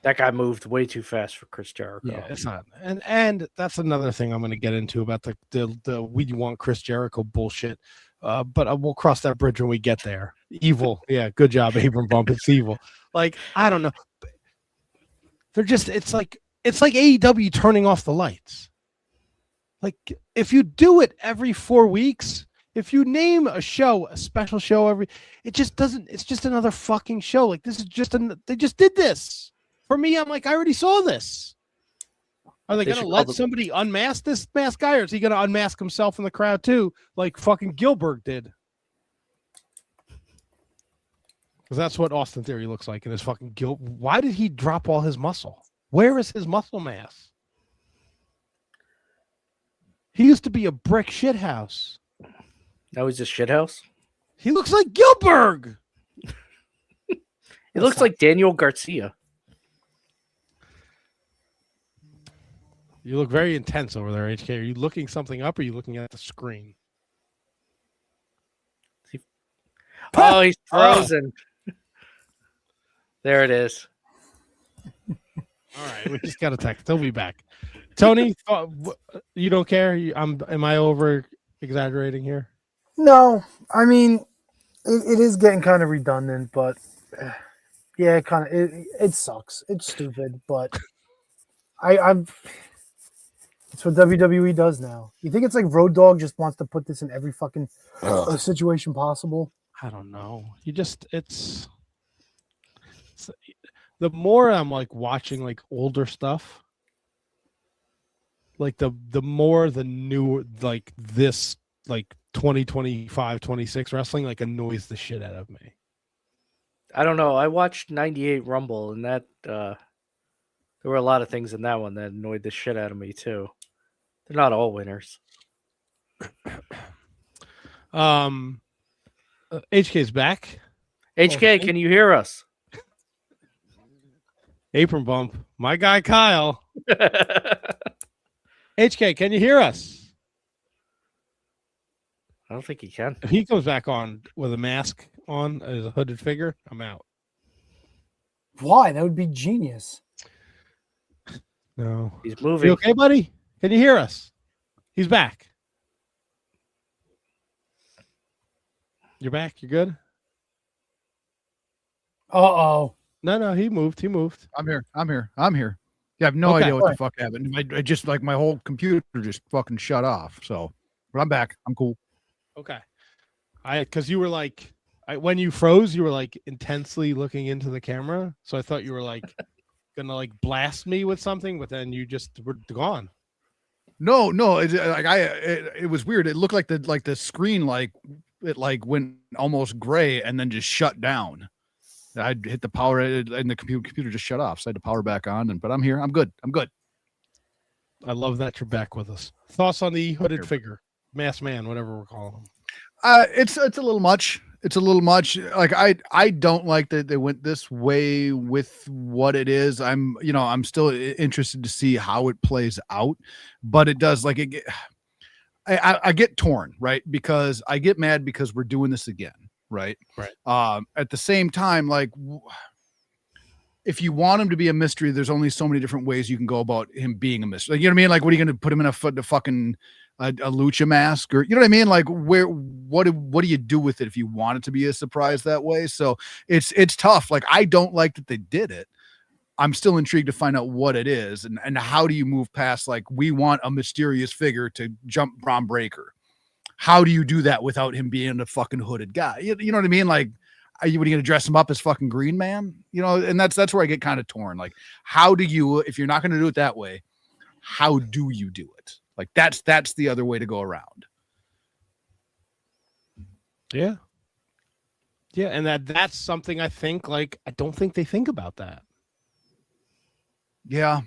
That guy moved way too fast for Chris Jericho. Yeah, it's not. And that's another thing I'm going to get into about the we want Chris Jericho bullshit. But we'll cross that bridge when we get there. Evil. Yeah, good job, Abram Bump. It's evil. Like, I don't know. They're just, it's like AEW turning off the lights. Like, if you do it every 4 weeks, if you name a show, a special show it just doesn't, it's just another fucking show. Like, this is just, they just did this. For me, I'm like, I already saw this. Are they going to let somebody unmask this mask guy, or is he going to unmask himself in the crowd too, like fucking Gilbert did? Because that's what Austin Theory looks like in his fucking Why did he drop all his muscle? Where is his muscle mass? He used to be a brick shithouse. Now he's a shithouse? He looks like Gilbert. He looks like Daniel Garcia. You look very intense over there, HK. Are you looking something up, or are you looking at the screen? Oh, he's frozen. There it is. All right, we just got a text. He'll be back. Tony, you don't care? Am I over exaggerating here? no, I mean, it is getting kind of redundant, but yeah, it sucks. It's stupid, but I'm. It's what WWE does now. You think it's like Road Dogg just wants to put this in every fucking situation possible? I don't know. It's the more I'm like watching like older stuff, like the more the newer, like this, like 2025, 26 wrestling like annoys the shit out of me. I don't know. I watched 98 Rumble, and that there were a lot of things in that one that annoyed the shit out of me too. They're not all winners. HK's back. HK, can you hear us? Apron bump. My guy Kyle. HK, can you hear us? I don't think he can. If he comes back on with a mask on as a hooded figure, I'm out. Why? That would be genius. No. He's moving. You okay, buddy? Can you hear us? He's back. You're back. You're good. Uh-oh. No, he moved. I'm here. Yeah, I have no Okay. idea what the fuck happened. I just like my whole computer just fucking shut off. So, but I'm back. I'm cool. Okay. Because you were like, when you froze, you were like intensely looking into the camera. So I thought you were like gonna like blast me with something, but then you just were gone. No, it was weird. It looked like the screen it went almost gray and then just shut down. I hit the power and the computer just shut off. So I had to power back on. But I'm here. I'm good. I love that you're back with us. Thoughts on the hooded figure, masked man, whatever we're calling him. It's a little much. It's a little much. Like I don't like that they went this way with what it is. I'm still interested to see how it plays out, but it does I get torn, right? Because I get mad because we're doing this again, right? At the same time, like if you want him to be a mystery, there's only so many different ways you can go about him being a mystery. Like, you know what I mean? Like, what are you going to put him in a fucking a lucha mask, or you know what I mean? Like, what do you do with it if you want it to be a surprise that way? So it's tough. Like, I don't like that they did it. I'm still intrigued to find out what it is, and how do you move past, like, we want a mysterious figure to jump Braun Breaker. How do you do that without him being a fucking hooded guy? You know what I mean? Like, what are you going to dress him up as fucking Green Man? You know, and that's where I get kind of torn. Like, how do you, if you're not going to do it that way, how do you do it? Like, that's the other way to go around. Yeah. Yeah, and that's something I think, like, I don't think they think about that. Yeah.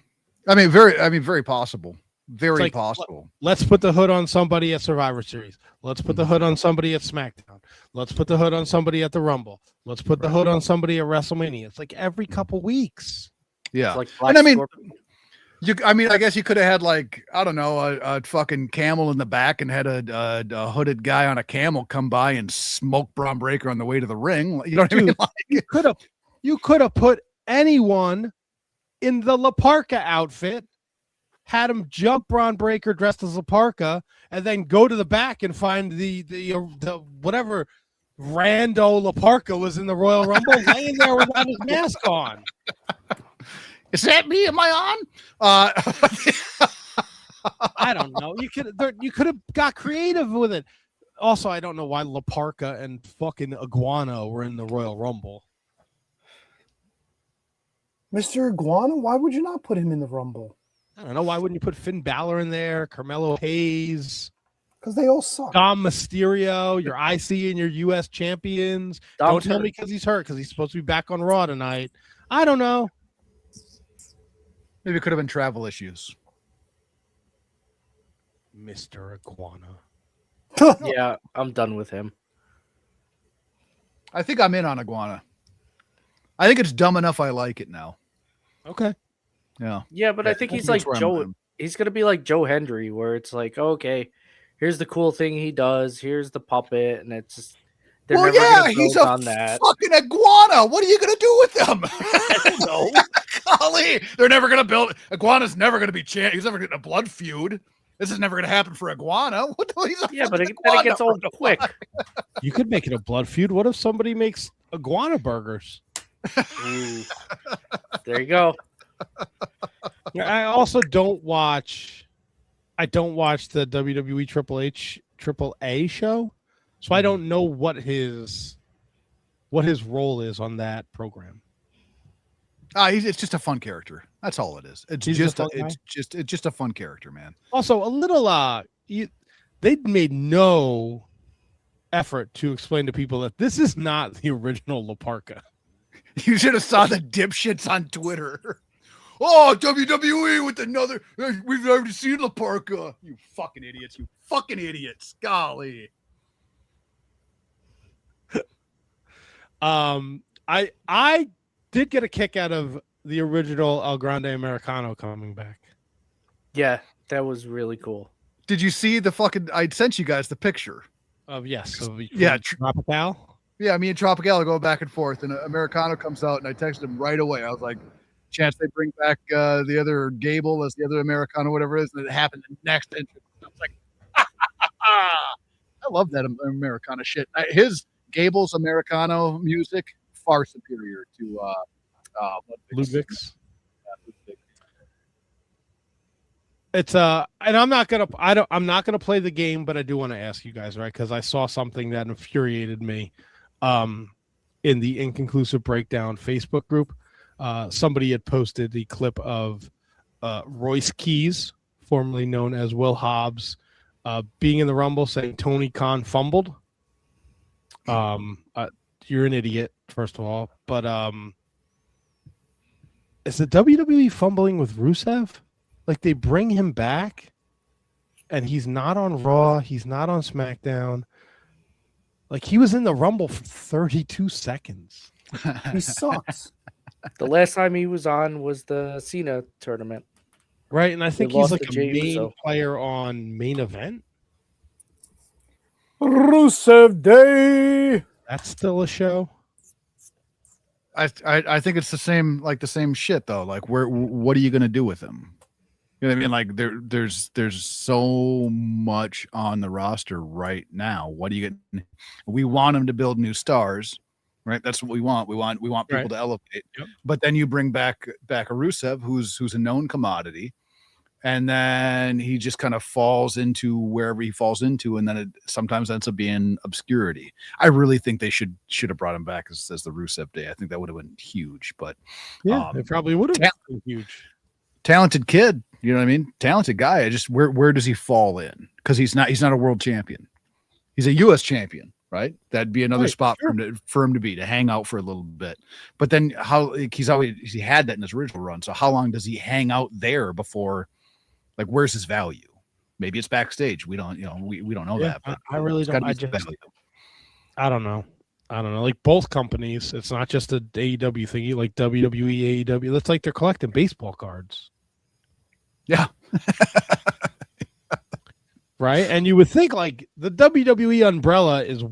Very possible. Very like, possible. Let's put the hood on somebody at Survivor Series. Let's put the hood on somebody at SmackDown. Let's put the hood on somebody at the Rumble. Let's put the hood on somebody at WrestleMania. It's like every couple weeks. Yeah. Like and I guess you could have had, like, I don't know, a fucking camel in the back and had a hooded guy on a camel come by and smoke Braun Breaker on the way to the ring. You know what I mean? Like, you could have put anyone in the La Parka outfit, had him jump Braun Breaker dressed as La Parka, and then go to the back and find the whatever rando La Parka was in the Royal Rumble laying there without his mask on. Is that me? Am I on? I don't know. You could have got creative with it. Also, I don't know why La Parka and fucking Iguana were in the Royal Rumble. Mr. Iguana, why would you not put him in the Rumble? I don't know. Why wouldn't you put Finn Balor in there? Carmelo Hayes. Because they all suck. Dom Mysterio, your IC and your US champions. Don't tell me because he's hurt, because he's supposed to be back on Raw tonight. I don't know. Maybe it could have been travel issues. Mr. Iguana. Yeah, I'm done with him. I think I'm in on Iguana. I think it's dumb enough I like it now. Okay. Yeah. Yeah, but I think he's like Joe. He's gonna be like Joe Hendry, where it's like, okay, here's the cool thing he does. Here's the puppet, and it's just they're never gonna he's build a on that. fucking iguana. What are you gonna do with them? I don't know. Golly, they're never gonna build. Iguana's never gonna be champ. He's never getting a blood feud. This is never gonna happen for Iguana. What the hell? Yeah, but then it gets old quick. You could make it a blood feud. What if somebody makes iguana burgers? Ooh. There you go. I also don't watch the WWE Triple A show, so I don't know what his role is on that program. It's just a fun character. That's all it is. It's just a fun character, man. Also, a little they made no effort to explain to people that this is not the original La Parka. You should have saw the dipshits on Twitter. Oh, WWE with another. We've already seen La Parka. You fucking idiots. You fucking idiots. Golly. I did get a kick out of the original El Grande Americano coming back. Yeah, that was really cool. Did you see the fucking? I sent you guys the picture. Yeah, Tropical. Yeah, me and Tropical are going back and forth, and Americano comes out, and I texted him right away. I was like, chance they bring back the other Gable as the other Americano, whatever it is, and it happened the next entrance. I was like, I love that Americana shit. His Gable's Americano music far superior to Ludwig's. It's and I'm not gonna play the game, but I do want to ask you guys, right? Because I saw something that infuriated me in the Inconclusive Breakdown Facebook group. Somebody had posted the clip of Royce Keys, formerly known as Will Hobbs, being in the Rumble, saying Tony Khan fumbled. You're an idiot, first of all, but is the WWE fumbling with Rusev? Like, they bring him back, and he's not on Raw. He's not on SmackDown. Like, he was in the Rumble for 32 seconds. He sucks. The last time he was on was the Cena tournament. Right, and I think They he's lost like to a Jey main Uso. player on Main Event. Rusev Day. That's still a show. I think it's the same shit though. Like, what are you gonna do with him? You know what I mean? Like, there's so much on the roster right now. What do you get? We want him to build new stars, right? That's what we want. We want people Right. to elevate. Yep. But then you bring back a Rusev, who's a known commodity, and then he just kind of falls into wherever he falls into, and then it sometimes ends up being obscurity. I really think they should have brought him back as the Rusev Day. I think that would have been huge. But Yeah, it probably would have been huge. talented kid, you know what I mean? Talented guy. I just where does he fall in? Because he's not a world champion. He's a U.S. champion, right? That'd be another Right, spot sure. for him to hang out for a little bit. But then he had that in his original run. So how long does he hang out there before? Like, where's his value? Maybe it's backstage. We don't know Yeah, that. But I really it's gotta don't. be some value. I don't know. Like, both companies, it's not just a AEW thingy, like WWE, AEW. That's like they're collecting baseball cards. Yeah. Right. And you would think, like, the WWE umbrella is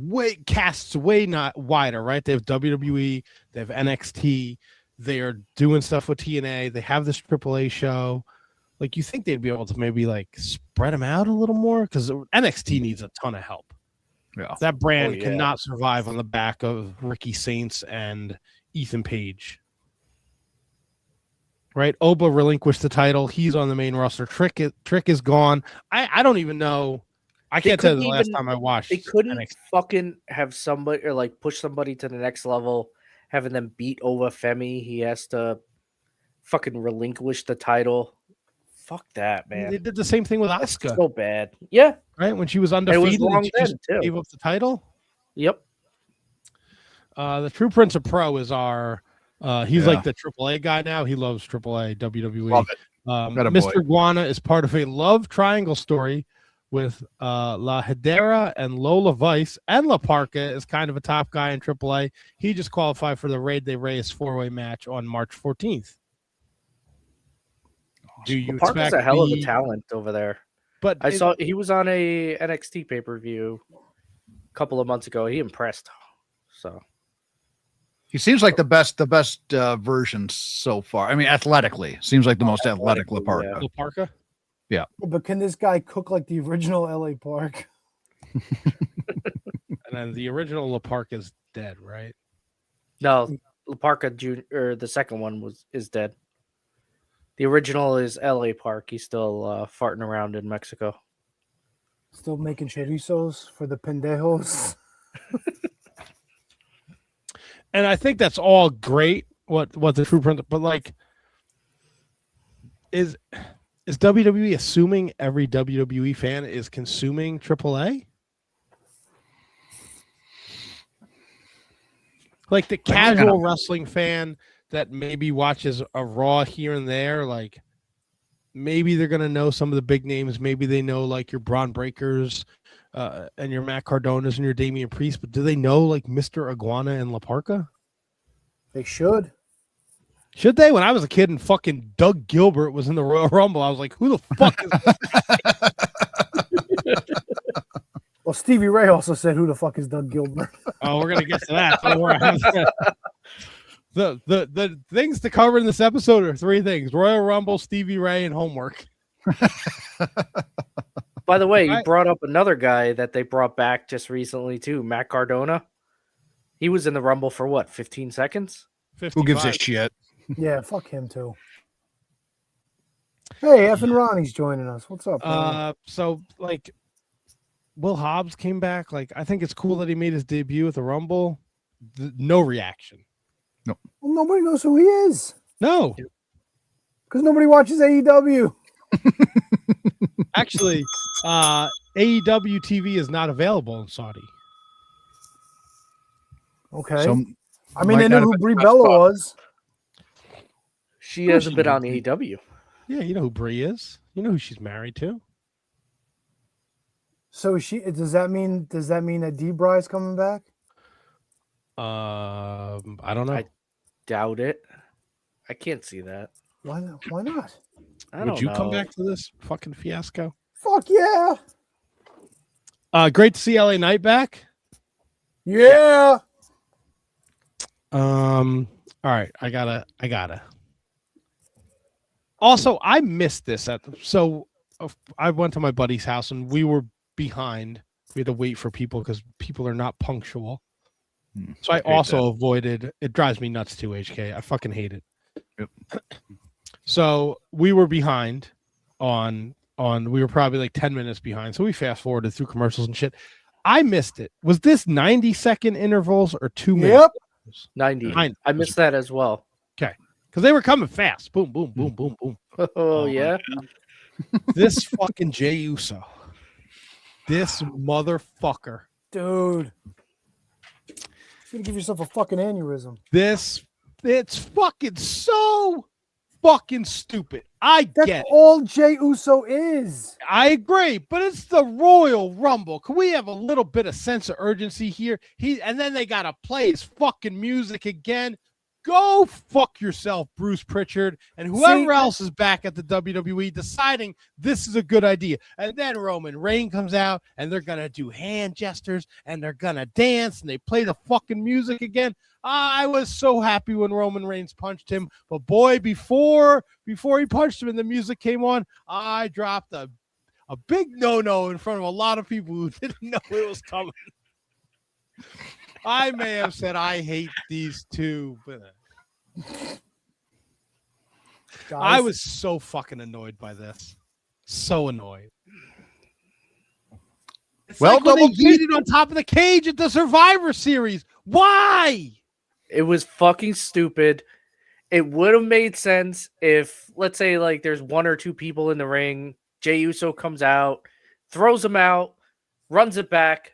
casts way not wider, right? They have WWE, they have NXT, they are doing stuff with TNA, they have this AAA show. Like, you think they'd be able to maybe like spread them out a little more, because NXT needs a ton of help. Yeah. That brand Oh, yeah. cannot survive on the back of Ricky Saints and Ethan Page. Right? Oba relinquished the title. He's on the main roster. Trick is gone. I don't even know. I can't tell you the last time I watched. They couldn't NXT. fucking have somebody or like push somebody to the next level, having them beat over Femi. He has to fucking relinquish the title. Fuck that, They man. did the same thing with That's Asuka, so bad. Yeah. right? When she was It undefeated, was wrong and she then, just too. gave up the title. Yep. The True Prince of Pro is our. He's Yeah. like the AAA guy now. He loves AAA, WWE. Love it. Atta Mr. boy. Iguana is part of a love triangle story with La Hedera and Lola Vice, and La Parca is kind of a top guy in AAA. He just qualified for the Raid They Reyes 4-way match on March 14th. Do you Parker's expect a hell of a the- talent over there. But I saw he was on a NXT pay-per-view a couple of months ago. He impressed. So He seems like the best version so far. I mean, athletically, seems like the most athletic athletically, Laparca. La Parca? But can this guy cook like the original LA Park? And then the original La Parca is dead, right? no, Parker Jr. or the second one is dead. The original is L.A. Park. He's still farting around in Mexico. Still making chorizos for the pendejos. And I think that's all great. What the True Prince, but like, is WWE assuming every WWE fan is consuming AAA? Like the casual wrestling fan that maybe watches a Raw here and there, like maybe they're gonna know some of the big names. Maybe they know like your Braun Breakers and your Matt Cardonas and your Damian Priest, but do they know like Mr. Iguana and La Parca? They should. Should they? When I was a kid and fucking Doug Gilbert was in the Royal Rumble, I was like, who the fuck is this? Well, Stevie Ray also said, "Who the fuck is Doug Gilbert?" Oh, we're gonna get to that. Don't worry. The things to cover in this episode are three things: Royal Rumble, Stevie Ray, and homework. By the way, you Right. brought up another guy that they brought back just recently too, Matt Cardona. He was in the Rumble for what, 15 seconds? Who gives a 55. shit? Yeah, fuck him too. Hey, F and Ronnie's joining us. What's up? Ronnie? So like Will Hobbs came back. Like, I think it's cool that he made his debut at the Rumble. No reaction. Well, nobody knows who he is No. because nobody watches AEW. Actually, AEW TV is not available in Saudi. Okay. So I mean, might they not knew who have Brie been Bella spot. was. She hasn't been on AEW. Yeah, you know who Brie is. You know who she's married to. So does that mean that D-Bry's coming back? I don't know. I doubt it. I can't see that. Why not? Why not? I Would don't you know. come back to this fucking fiasco? Fuck yeah. Great to see LA Knight back. Yeah. All right, I gotta. Also, I missed this I went to my buddy's house and we were behind. We had to wait for people because people are not punctual. So I hate also avoided. It drives me nuts too, HK. I fucking hate it. Yep. So we were behind on. We were probably like 10 minutes behind. So we fast forwarded through commercials and shit. I missed it. Was this 90-second intervals or 2 minutes? Yep. 90. I missed that as well. Because they were coming fast. Boom, boom, boom, boom, boom. Oh, yeah. This fucking Jey Uso. This motherfucker. Dude. You're gonna give yourself a fucking aneurysm. It's fucking so fucking stupid. I That's get it. all Jey Uso is. I agree, but it's the Royal Rumble. Can we have a little bit of sense of urgency here? And then they gotta play his fucking music again. Go fuck yourself, Bruce Pritchard, and whoever else is back at the WWE deciding this is a good idea. And then Roman Reigns comes out and they're gonna do hand gestures and they're gonna dance and they play the fucking music again. I was so happy when Roman Reigns punched him, but boy, before he punched him and the music came on, I dropped a big no-no in front of a lot of people who didn't know it was coming. I may have said I hate these two, but I was so fucking annoyed by this. So annoyed. It's Well, like when they Double T- beat it on top of the cage at the Survivor Series. Why? It was fucking stupid. It would have made sense if, let's say, like there's one or two people in the ring. Jey Uso comes out, throws him out, runs it back.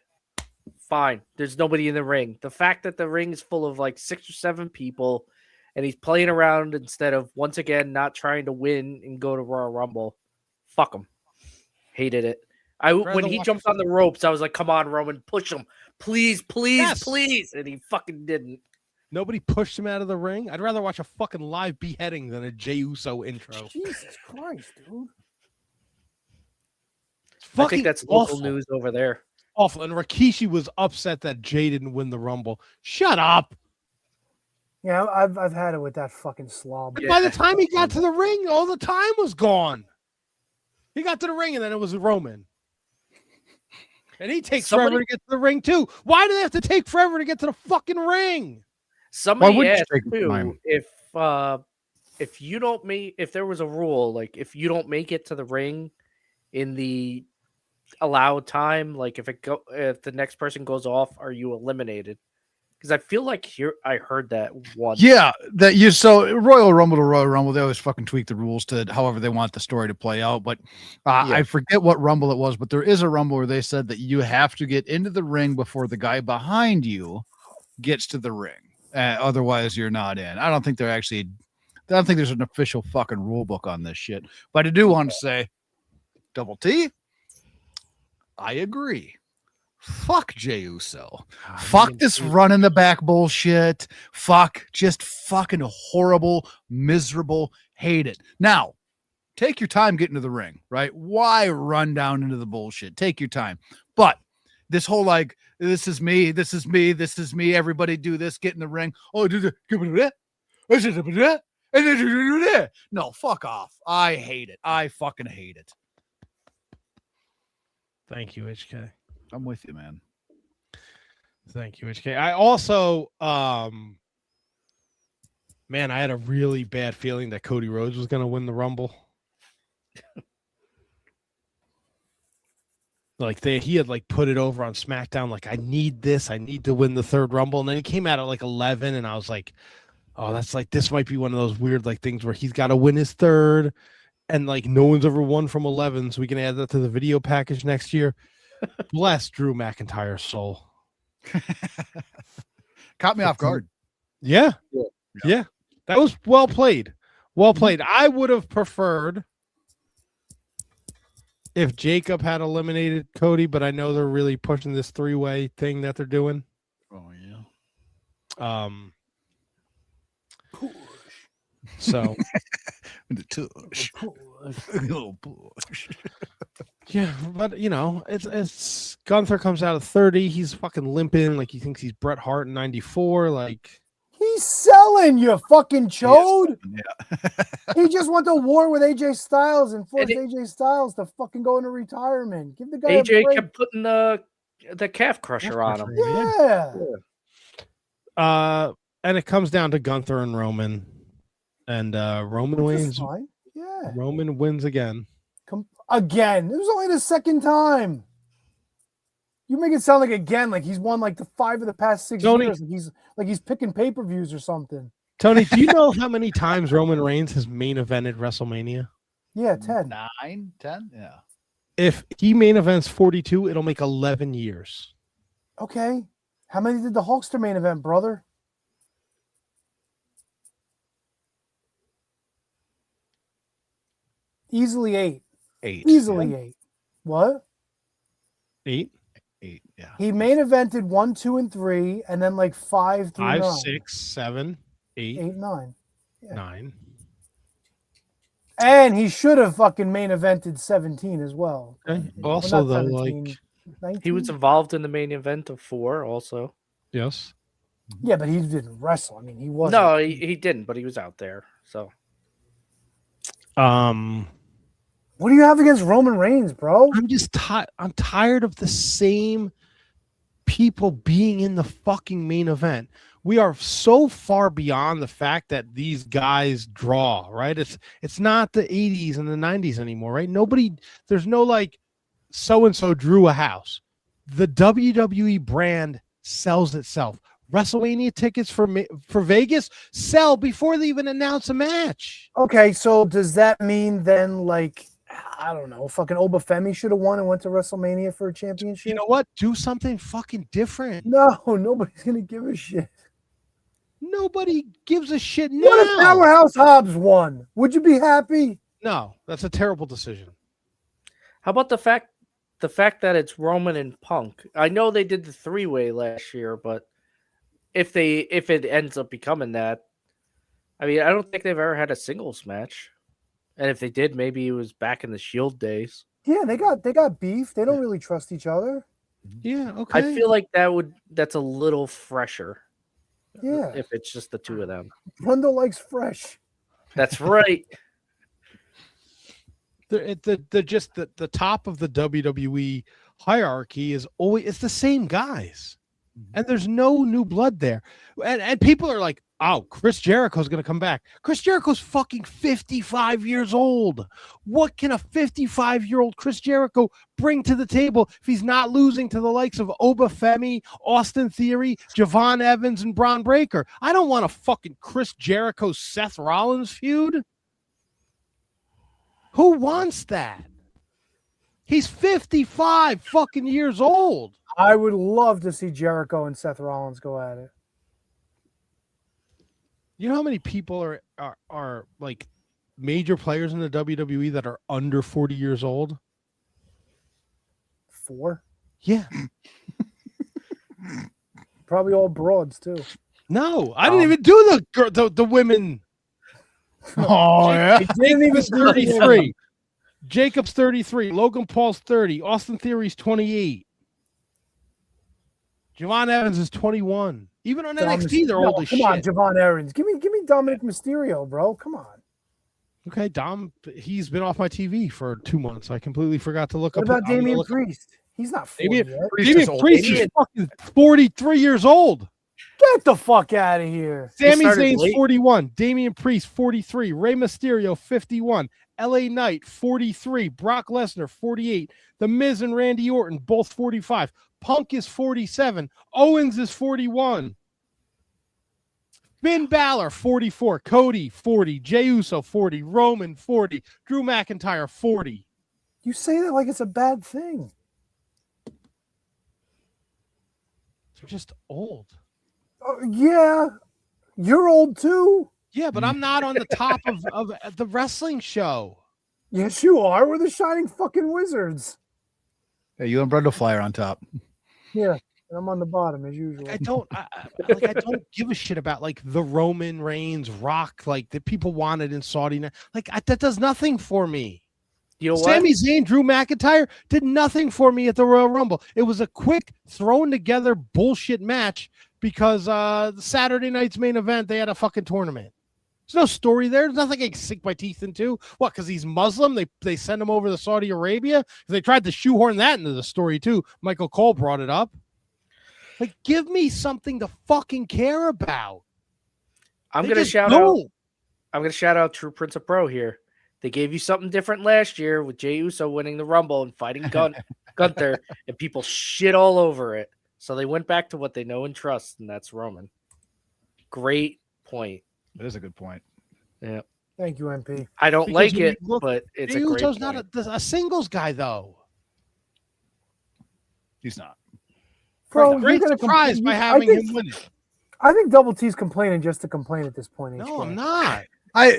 Fine. There's nobody in the ring. The fact that the ring is full of like 6 or 7 people and he's playing around instead of, once again, not trying to win and go to Royal Rumble. Fuck him. Hated it. When he jumped on the ropes, I was like, come on, Roman, push him. Please, please, Yes. please. And he fucking didn't. Nobody pushed him out of the ring. I'd rather watch a fucking live beheading than a Jey Uso intro. Jesus Christ, dude. It's I think that's local awful. news over there. Awful. And Rikishi was upset that Jay didn't win the Rumble. Shut up. Yeah, I've had it with that fucking slob. Yeah. By the time he got to the ring, all the time was gone. He got to the ring and then it was Roman. And he takes forever to get to the ring too. Why do they have to take forever to get to the fucking ring? Somebody would you asked take the too time? if you don't make, if there was a rule like if you don't make it to the ring in the allowed time, like if the next person goes off, are you eliminated? Because I feel like I heard that once. Yeah, so Royal Rumble to Royal Rumble, they always fucking tweak the rules to however they want the story to play out. But I forget what Rumble it was, but there is a Rumble where they said that you have to get into the ring before the guy behind you gets to the ring. Otherwise, you're not in. I don't think there's an official fucking rule book on this shit. But I do want to say, Double T, I agree. Fuck Jey Uso. Fuck this run in the back bullshit. Fuck just fucking horrible, miserable, hate it. Now, take your time getting to the ring, right? Why run down into the bullshit? Take your time. But this whole like, this is me, everybody do this, get in the ring. Oh, do that. No, fuck off. I hate it. I fucking hate it. Thank you, HK. I'm with you, man. Thank you, HK. I also, man, I had a really bad feeling that Cody Rhodes was going to win the Rumble. Like he had like put it over on SmackDown. Like, I need this. I need to win the third Rumble. And then he came out at like 11, and I was like, oh, that's like, this might be one of those weird like things where he's got to win his third, and like no one's ever won from 11, so we can add that to the video package next year. Bless Drew McIntyre's soul. Caught me off guard. Yeah. That was well played. Well played. I would have preferred if Jacob had eliminated Cody, but I know they're really pushing this 3-way thing that they're doing. Oh yeah. So the tush. A little push. Yeah, but you know, it's Gunther comes out at 30. He's fucking limping, like he thinks he's Bret Hart in '94. Like, He's selling, you fucking chode. Yeah. He just went to war with AJ Styles and forced AJ Styles to fucking go into retirement. Give the guy a AJ break. kept putting the calf crusher on him. Yeah. And it comes down to Gunther and Roman, and Roman Which is wins. fine. Yeah. Roman wins again. Again. It was only the second time. You make it sound like again, like he's won like the 5 of the past 6 Tony- years. Like he's picking pay-per-views or something. Tony, do you know how many times Roman Reigns has main evented WrestleMania? Yeah, 10. 9, 10? Yeah. If he main events 42, it'll make 11 years. Okay. How many did the Hulkster main event, brother? Easily 8. 8. Easily 8. What? 8, 8. Yeah. He main evented 1, 2, and 3, and then like 5 through 5, 9. 6, 7, 8, 8, 9. Yeah. 9. And he should have fucking main evented 17 as well. Okay. Well, Also, not though, 17, like, 19? He was involved in the main event of 4 also. yes. Yeah, but he didn't wrestle. I mean, he wasn't. No, he didn't, but he was out there. So What do you have against Roman Reigns, bro? I'm just I'm tired of the same people being in the fucking main event. We are so far beyond the fact that these guys draw, right? It's not the 80s and the 90s anymore, right? There's no like so-and-so drew a house. The WWE brand sells itself. WrestleMania tickets for Vegas sell before they even announce a match. Okay, so does that mean then, like, I don't know, fucking Obafemi should have won and went to WrestleMania for a championship? You know what? Do something fucking different. No, nobody's gonna give a shit. Nobody gives a shit now. What if Powerhouse Hobbs won? Would you be happy? No, that's a terrible decision. how about the fact that it's Roman and Punk? I know they did the 3-way last year, but if it ends up becoming that, I mean, I don't think they've ever had a singles match. And if they did, maybe it was back in the Shield days. Yeah, they got beef. They don't really trust each other. Yeah, okay. I feel like that's a little fresher. Yeah. If it's just the two of them. Brundle likes fresh. That's right. The top of the WWE hierarchy is always it's the same guys, and there's no new blood there. And people are like, "Oh, Chris Jericho's going to come back." Chris Jericho's fucking 55 years old. What can a 55-year-old Chris Jericho bring to the table if he's not losing to the likes of Obafemi, Austin Theory, Javon Evans, and Braun Breaker? I don't want a fucking Chris Jericho Seth Rollins feud. Who wants that? He's 55 fucking years old. I would love to see Jericho and Seth Rollins go at it. You know how many people are like major players in the WWE that are under 40 years old? 4? Yeah. Probably all broads too. No, I didn't even do the women. Oh, yeah. Jacob's 33. Jacob's 33. Logan Paul's 30. Austin Theory's 28. Javon Evans is 21. Even on NXT, they're old as shit. Come on, Javon Evans. Give me Dominic Mysterio, bro. Come on. Okay, Dom, he's been off my TV for 2 months. I completely forgot to look What up. about Damian Priest? He's not 40 yet. Damian Priest is fucking 43 years old. Get the fuck out of here. Sami Zayn's 41. Damian Priest, 43. Rey Mysterio, 51. LA Knight, 43. Brock Lesnar, 48. The Miz and Randy Orton, both 45. Punk is 47. Owens is 41. Finn Balor, 44. Cody, 40. Jey Uso, 40. Roman, 40. Drew McIntyre, 40. You say that like it's a bad thing. They're just old. Yeah, you're old too. Yeah, but I'm not on the top of the wrestling show. Yes, you are. We're the Shining fucking Wizards. Hey, you and Brenda Flyer on top. Yeah, and I'm on the bottom as usual. I don't give a shit about like the Roman Reigns Rock like that people wanted in Saudi. That does nothing for me. You know what? Sami Zayn, Drew McIntyre did nothing for me at the Royal Rumble. It was a quick thrown together bullshit match because the Saturday night's main event, they had a fucking tournament. There's no story there. There's nothing I can sink my teeth into. What? Because he's Muslim? They send him over to Saudi Arabia? They tried to shoehorn that into the story too. Michael Cole brought it up. Like, give me something to fucking care about. I'm gonna shout out True Prince of Pro here. They gave you something different last year with Jey Uso winning the Rumble and fighting Gunther, and people shit all over it. So they went back to what they know and trust, and that's Roman. Great point. That is a good point. Yeah. Thank you, MP. I don't like it, but it's a great point. Not a singles guy, though. He's not. Bro, Great surprise by having him win it. I think Double T's complaining just to complain at this point. No, I'm not. I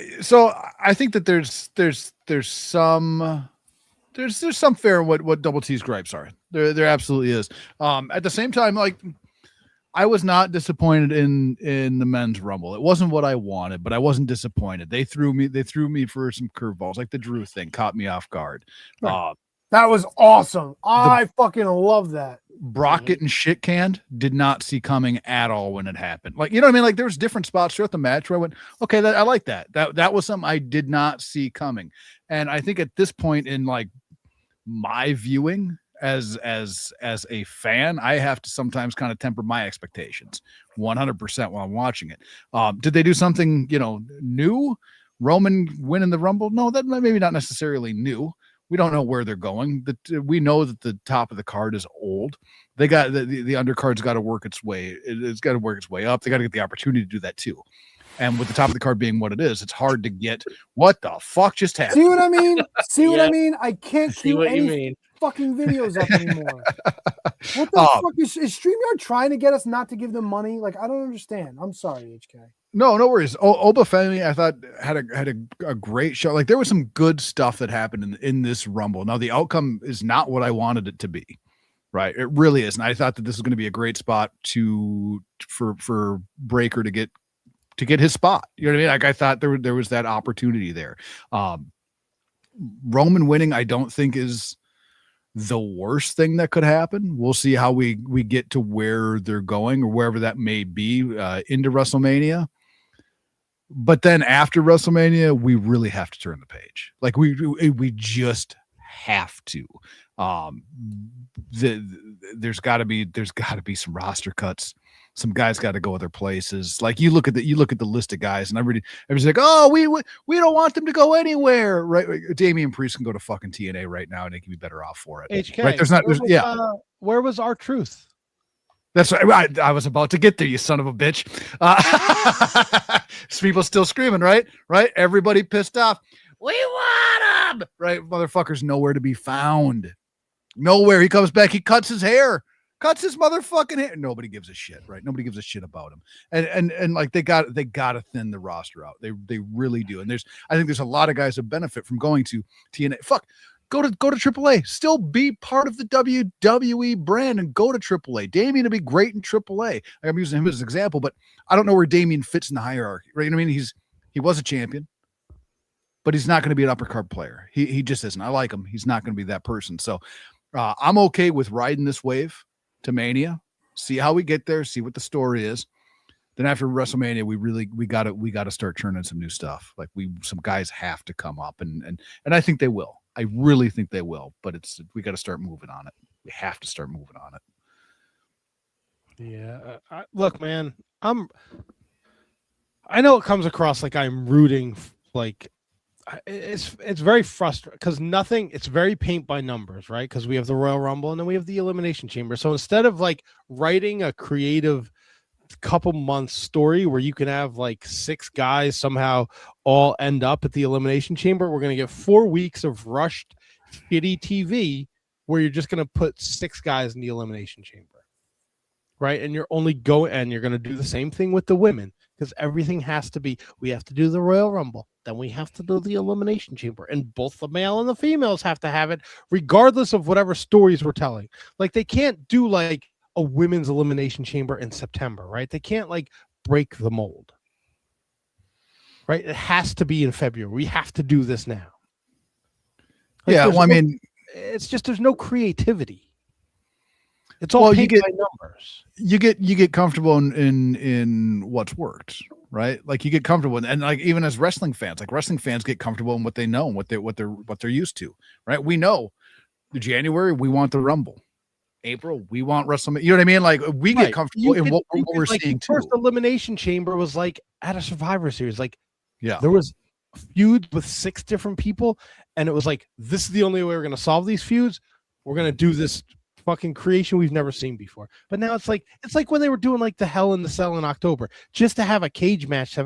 think that there's some fair in what Double T's gripes are. There absolutely is. At the same time, like, I was not disappointed in the men's rumble. It wasn't what I wanted, but I wasn't disappointed. They threw me for some curveballs, like the Drew thing caught me off guard. Right. That was awesome. I fucking love that. Brock getting shit canned did not see coming at all when it happened. Like, you know what I mean? Like, there was different spots throughout the match where I went, okay, I like that. That was something I did not see coming. And I think at this point in like my viewing as a fan, I have to sometimes kind of temper my expectations 100% while I'm watching it. Did they do something, new? Roman winning the Rumble? No, that maybe not necessarily new. We don't know where they're going. We know that the top of the card is old. They got the undercard's got to work its way. It's got to work its way up. They got to get the opportunity to do that too. And with the top of the card being what it is, it's hard to get. What the fuck just happened? See what I mean? What I mean? I can't see what you mean. Fucking videos up anymore. What the fuck is StreamYard trying to get us not to give them money? Like, I don't understand. I'm sorry, HK. No worries. Oba Femi, I thought had a great show. Like, there was some good stuff that happened in this Rumble. Now the outcome is not what I wanted it to be, right? It really is. And I thought that this was going to be a great spot for Breaker to get his spot. You know what I mean? Like, I thought there was that opportunity there. Roman winning, I don't think is the worst thing that could happen. We'll see how we get to where they're going or wherever that may be into WrestleMania. But then after WrestleMania, we really have to turn the page. Like, we just have to. There's got to be some roster cuts. Some guys got to go other places. Like, you look at the list of guys, and everybody's like, oh, we don't want them to go anywhere, right? Damian Priest can go to fucking TNA right now, and they can be better off for it. HK, right? Where was R-Truth? That's right. I was about to get there, you son of a bitch. People still screaming, right? Everybody pissed off. We want him, right? Motherfucker's nowhere to be found. Nowhere. He comes back. He cuts his hair. Cuts his motherfucking hair. Nobody gives a shit, right? Nobody gives a shit about him. And like, they got to thin the roster out. They really do. And I think there's a lot of guys that benefit from going to TNA. Fuck. Go to AAA. Still be part of the WWE brand and go to AAA. Damian would be great in AAA. I'm using him as an example, but I don't know where Damian fits in the hierarchy, right? You know what I mean? He was a champion, but he's not going to be an upper card player. He just isn't. I like him. He's not going to be that person. So I'm okay with riding this wave to Mania, see how we get there, see what the story is. Then after WrestleMania, we got to start churning some new stuff. Like, some guys have to come up, and I think they will. I really think they will, but we got to start moving on it. We have to start moving on it. Yeah. Look, man, I know it comes across like I'm rooting, like it's very frustrating because it's very paint by numbers, right? Because we have the Royal Rumble and then we have the Elimination Chamber. So instead of like writing a creative couple months story where you can have like 6 guys somehow all end up at the Elimination Chamber, we're going to get 4 weeks of rushed shitty TV where you're just going to put 6 guys in the Elimination Chamber, right? And you're going to do the same thing with the women, because everything has to be, we have to do the Royal Rumble, then we have to do the Elimination Chamber, and both the male and the females have to have it regardless of whatever stories we're telling. Like, they can't do like a women's Elimination Chamber in September, right? They can't like break the mold, right? It has to be in February. We have to do this now. Like, yeah, well, I mean, it's just there's no creativity. It's all paint by numbers. You get comfortable in what's worked, right? Like, you get comfortable, and like even as wrestling fans get comfortable in what they know and what they're used to, right? We know January we want the Rumble, April we want WrestleMania. You know what I mean? Like, we get comfortable in what we're seeing too. First Elimination Chamber was like at a Survivor Series, like there was feuds with 6 different people, and it was like, this is the only way we're going to solve these feuds. We're going to do this fucking creation we've never seen before. But now it's like when they were doing like the Hell in the Cell in October, just to have a cage match,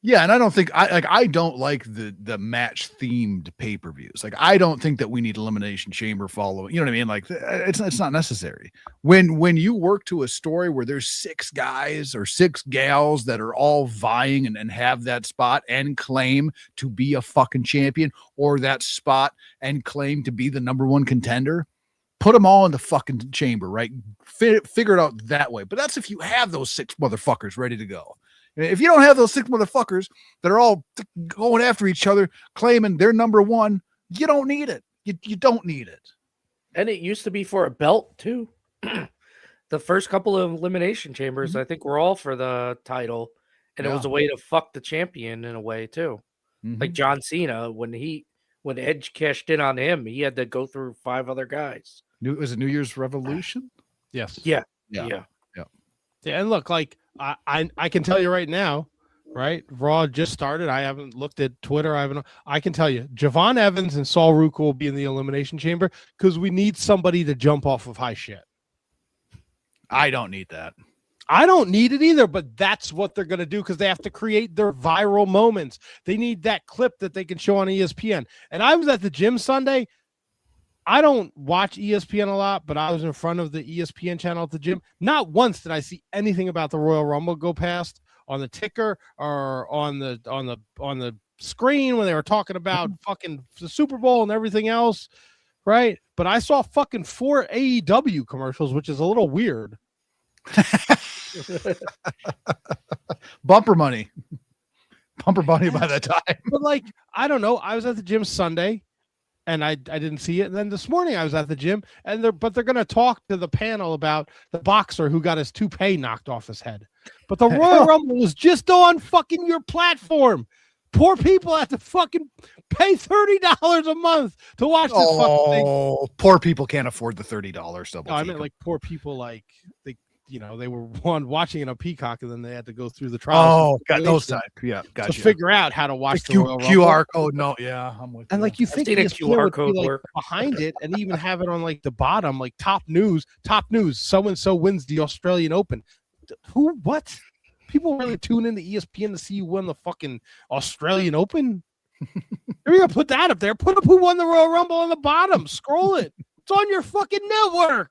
Yeah, and I don't think I don't like the match themed pay-per-views. Like, I don't think that we need Elimination Chamber following. You know what I mean? Like, it's not necessary. When you work to a story where there's 6 guys or 6 gals that are all vying and have that spot and claim to be a fucking champion, or that spot and claim to be the number 1 contender, put them all in the fucking chamber, right? Figure it out that way. But that's if you have those 6 motherfuckers ready to go. If you don't have those 6 motherfuckers that are all going after each other, claiming they're number 1, you don't need it. You don't need it. And it used to be for a belt too. The first couple of Elimination Chambers, I think, were all for the title, and it was a way to fuck the champion in a way too. Like John Cena, when Edge cashed in on him, he had to go through 5 other guys. Was it New Year's Revolution? Yes. Yeah. And look, like, I can tell you right now, right? Raw just started. I haven't looked at Twitter. I can tell you, Javon Evans and Saul Ruka will be in the Elimination Chamber because we need somebody to jump off of high shit. I don't need that. I don't need it either, but that's what they're going to do because they have to create their viral moments. They need that clip that they can show on ESPN. And I was at the gym Sunday. I don't watch ESPN a lot, but I was in front of the ESPN channel at the gym. Not once did I see anything about the Royal Rumble go past on the ticker or on the screen when they were talking about fucking the Super Bowl and everything else, right? But I saw fucking 4 AEW commercials, which is a little weird. Bumper money by that time. But like, I don't know. I was at the gym Sunday. And I didn't see it. And then this morning I was at the gym, and they're going to talk to the panel about the boxer who got his toupee knocked off his head. But the Royal Rumble was just on fucking your platform. Poor people have to fucking pay $30 a month to watch this fucking thing. Oh, poor people can't afford the $30 double. No, I meant like poor people, like they were watching it on Peacock, and then they had to go through the trials. Oh, got those type. Yeah, gotcha. To figure out how to watch the Royal Rumble. QR code. No, yeah, I'm with you. And like, you think a QR code like work behind it, and even have it on like the bottom, like top news. So and so wins the Australian Open. Who? What? People really tune into ESPN to see you win the fucking Australian Open? You're gonna put that up there. Put up who won the Royal Rumble on the bottom. Scroll it. It's on your fucking network.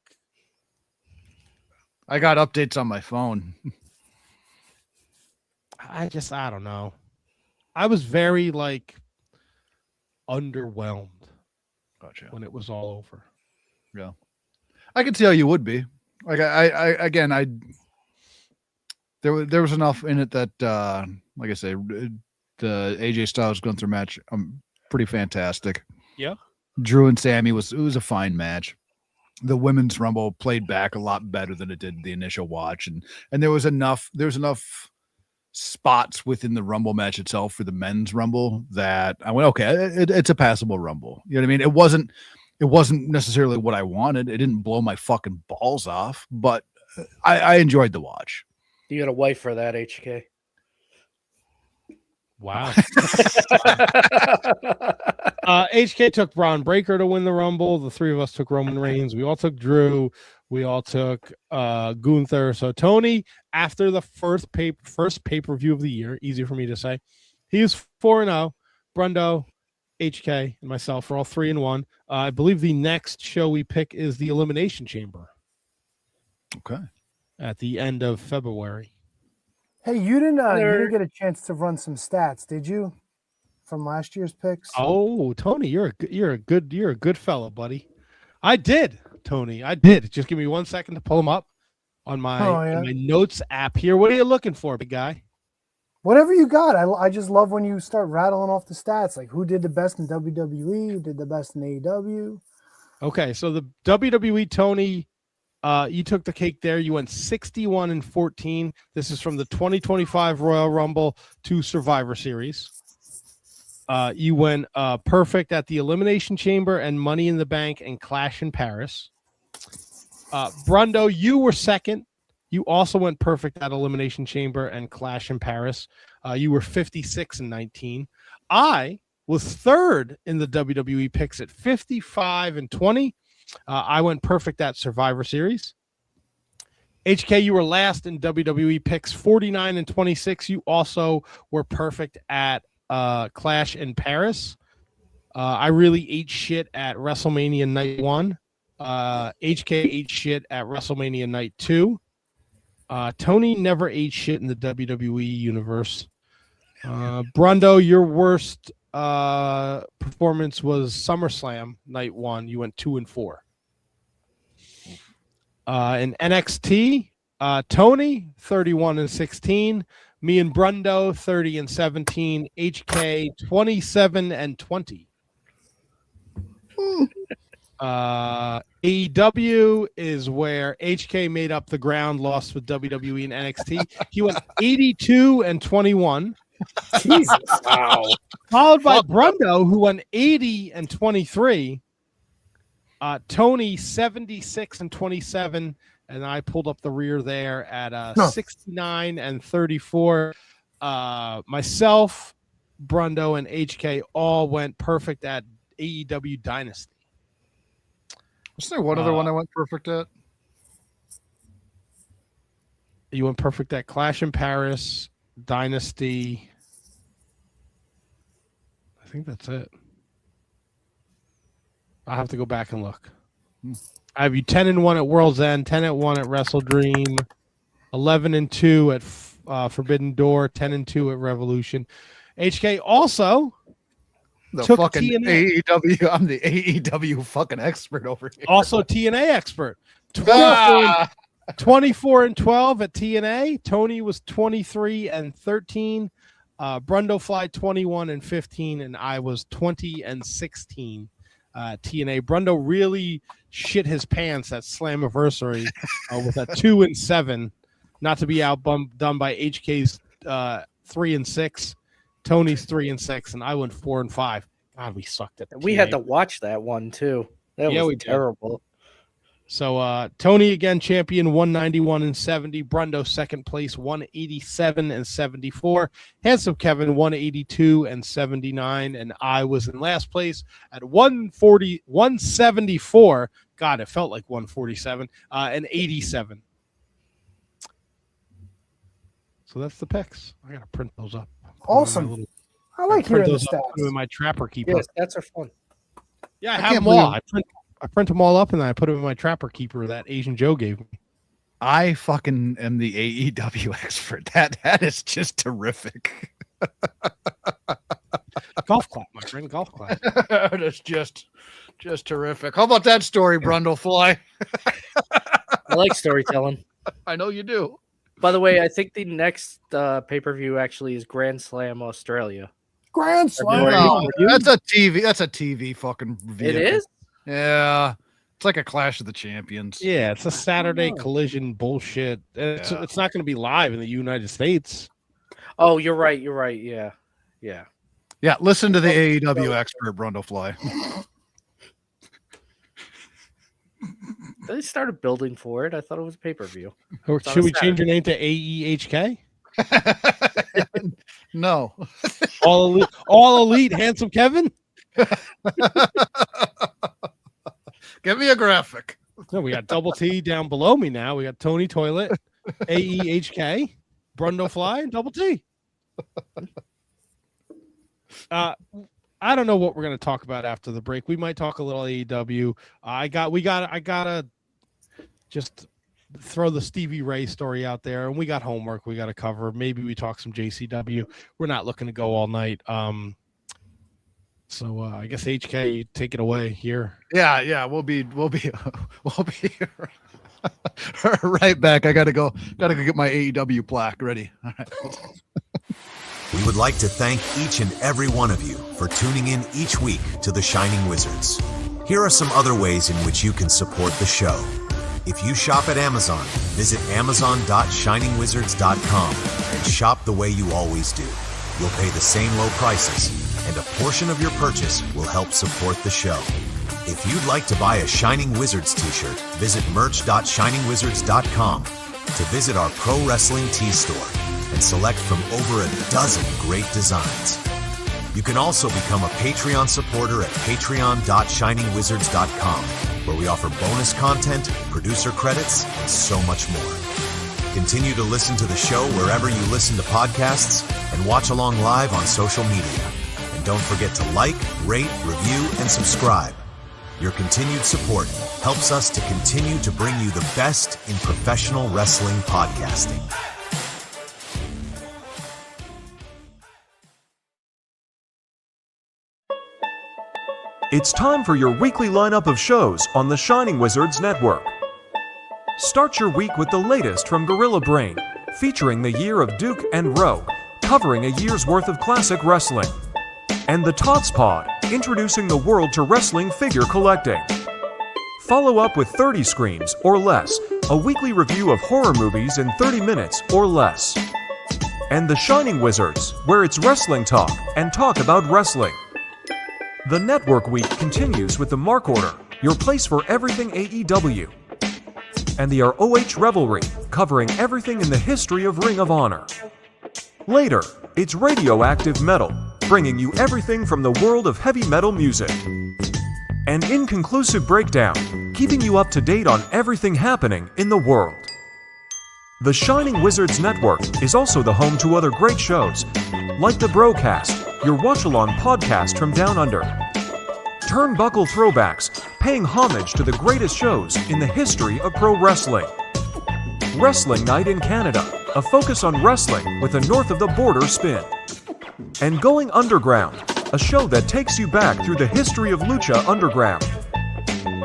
I got updates on my phone. I don't know. I was very like underwhelmed. Gotcha. When it was all over. Yeah. I could see how you would be. Like there was enough in it that like I say, the AJ Styles Gunther match pretty fantastic. Yeah. Drew and Sammy was a fine match. The women's Rumble played back a lot better than it did the initial watch, and there's enough spots within the Rumble match itself for the men's Rumble that I went, okay, it's a passable Rumble. You know what I mean? It wasn't necessarily what I wanted. It didn't blow my fucking balls off, but I enjoyed the watch. You got a wife for that, HK. Wow. HK took Braun Breaker to win the Rumble. The three of us took Roman Reigns. We all took Drew. We all took Gunther. So Tony, after the first pay-per-view of the year, easy for me to say, he was 4-0. Brundo, HK, and myself are all 3-1. I believe the next show we pick is the Elimination Chamber. Okay. At the end of February. Hey, you didn't get a chance to run some stats, did you? From last year's picks? Oh, Tony, you're a good fellow, buddy. I did, Tony. I did. Just give me 1 second to pull them up on my notes app here. What are you looking for, big guy? Whatever you got. I just love when you start rattling off the stats, like who did the best in WWE, who did the best in AEW. Okay, so the WWE, Tony, you took the cake there. You went 61-14. This is from the 2025 Royal Rumble to Survivor Series. You went perfect at the Elimination Chamber and Money in the Bank and Clash in Paris. Brundo, you were second. You also went perfect at Elimination Chamber and Clash in Paris. You were 56-19. I was third in the WWE picks at 55-20. I went perfect at Survivor Series. HK, you were last in WWE picks, 49-26. You also were perfect at Clash in Paris. I really ate shit at WrestleMania Night 1. HK ate shit at WrestleMania Night 2. Tony never ate shit in the WWE universe. Brundo, your worst performance was SummerSlam Night 1. You went 2-4. In NXT, Tony 31-16. Me and Brundo 30-17. HK 27-20. AEW is where HK made up the ground, lost with WWE and NXT. He went 82-21. Jesus. Wow. Followed by Brundo, who went 80-23. Tony 76-27, and I pulled up the rear there at 69-34. Myself, Brundo, and HK all went perfect at AEW Dynasty. Was there one other one I went perfect at? You went perfect at Clash in Paris, Dynasty. I think that's it. I'll have to go back and look. I have you 10-1 at World's End, 10-1 at Wrestle Dream, 11-2 at Forbidden Door, 10-2 at Revolution. HK also the took fucking TNA. AEW. I'm the AEW fucking expert over here. Also TNA expert. 24-12 at TNA. Tony was 23-13. Brundo Fly 21-15, and I was 20-16. TNA. Brundo really shit his pants at Slammiversary with a 2-7, not to be outdone by HK's 3-6, Tony's 3-6, and I went 4-5. God, we sucked at that. We had to watch that one too. That was terrible. So Tony again champion 191-70. Brundo second place 187-74. Handsome Kevin 182-79, and I was in last place at 174. God, it felt like 147 and 87. So that's the picks. I gotta print those up. Awesome. I like hearing the stats. Put them in my Trapper Keeper. Yes, stats are fun. Yeah, I have them all. I print them all up and then I put them in my Trapper Keeper that Asian Joe gave me. I fucking am the AEW expert. That is just terrific. Golf clap, my friend. Golf clap. That is just terrific. How about that story, Brundlefly? I like storytelling. I know you do. By the way, I think the next pay-per-view actually is Grand Slam Australia. Grand Slam. No, that's a TV. That's a TV fucking vehicle. It is? Yeah. It's like a Clash of the Champions. Yeah, it's a Saturday collision bullshit. It's not going to be live in the United States. Oh, you're right. You're right. Yeah. Yeah. Yeah. Listen to the AEW expert, Brundlefly. They started building for it. I thought it was pay-per-view. Or It's on should a we change your name to AEHK? No. All elite, handsome Kevin. Give me a graphic. No, we got Double T down below me now. We got Tony Toilet, AEHK, Brundo Fly, and Double T. I don't know what we're going to talk about after the break. We might talk a little AEW. I gotta just throw the Stevie Ray story out there, and we got homework we got to cover. Maybe we talk some JCW. We're not looking to go all night. So I guess HK, you take it away here. Yeah, we'll be right back. I gotta go get my AEW plaque ready. All right. We would like to thank each and every one of you for tuning in each week to The Shining Wizards. Here are some other ways in which you can support the show. If you shop at Amazon, visit amazon.shiningwizards.com and shop the way you always do. You'll pay the same low prices, and a portion of your purchase will help support the show. If you'd like to buy a Shining Wizards t-shirt, visit merch.shiningwizards.com to visit our pro wrestling tee store and select from over a dozen great designs. You can also become a Patreon supporter at patreon.shiningwizards.com, where we offer bonus content, producer credits, and so much more. Continue to listen to the show wherever you listen to podcasts and watch along live on social media. And don't forget to like, rate, review, and subscribe. Your continued support helps us to continue to bring you the best in professional wrestling podcasting. It's time for your weekly lineup of shows on the Shining Wizards Network. Start your week with the latest from Gorilla Brain, featuring the year of Duke and Rogue, covering a year's worth of classic wrestling. And the Tots Pod, introducing the world to wrestling figure collecting. Follow up with 30 Screams or Less, a weekly review of horror movies in 30 minutes or less. And the Shining Wizards, where it's wrestling talk and talk about wrestling. The Network Week continues with the Mark Order, your place for everything AEW. And the ROH Revelry, covering everything in the history of Ring of Honor. Later, it's Radioactive Metal, bringing you everything from the world of heavy metal music. And Inconclusive Breakdown, keeping you up to date on everything happening in the world. The Shining Wizards Network is also the home to other great shows, like the Broadcast, your watch-along podcast from Down Under. Turnbuckle Throwbacks, paying homage to the greatest shows in the history of pro wrestling. Wrestling Night in Canada, a focus on wrestling with a north-of-the-border spin. And Going Underground, a show that takes you back through the history of Lucha Underground.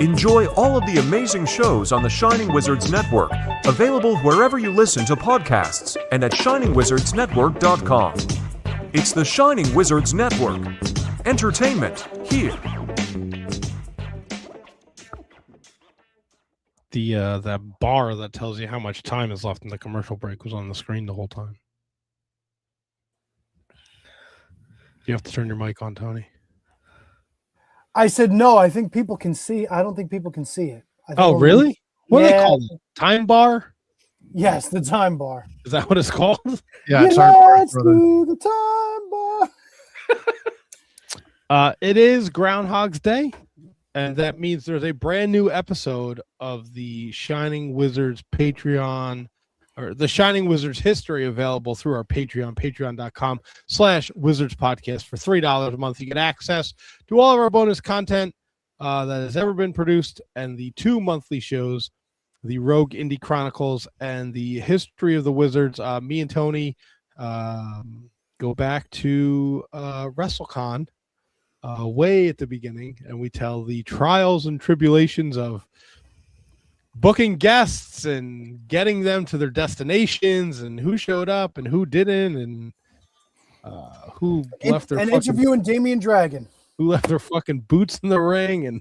Enjoy all of the amazing shows on the Shining Wizards Network, available wherever you listen to podcasts and at shiningwizardsnetwork.com. It's the Shining Wizards Network. Entertainment here. That bar that tells you how much time is left in the commercial break was on the screen the whole time. You have to turn your mic on, Tony. I said no. I think people can see. I don't think people can see it. Oh, really? What do they call it? Time bar? Yes, the time bar. Is that what it's called? Yeah, Let's do the time bar. It is Groundhog's Day, and that means there's a brand new episode of the Shining Wizards Patreon, or the Shining Wizards history, available through our Patreon, patreon.com/Wizards Podcast. For $3 a month, you get access to all of our bonus content that has ever been produced, and the 2 monthly shows, the Rogue Indie Chronicles and the History of the Wizards. Me and Tony go back to WrestleCon way at the beginning, and we tell the trials and tribulations of booking guests and getting them to their destinations, and who showed up and who didn't, and who left their interviewing Damian Dragon, who left their fucking boots in the ring, and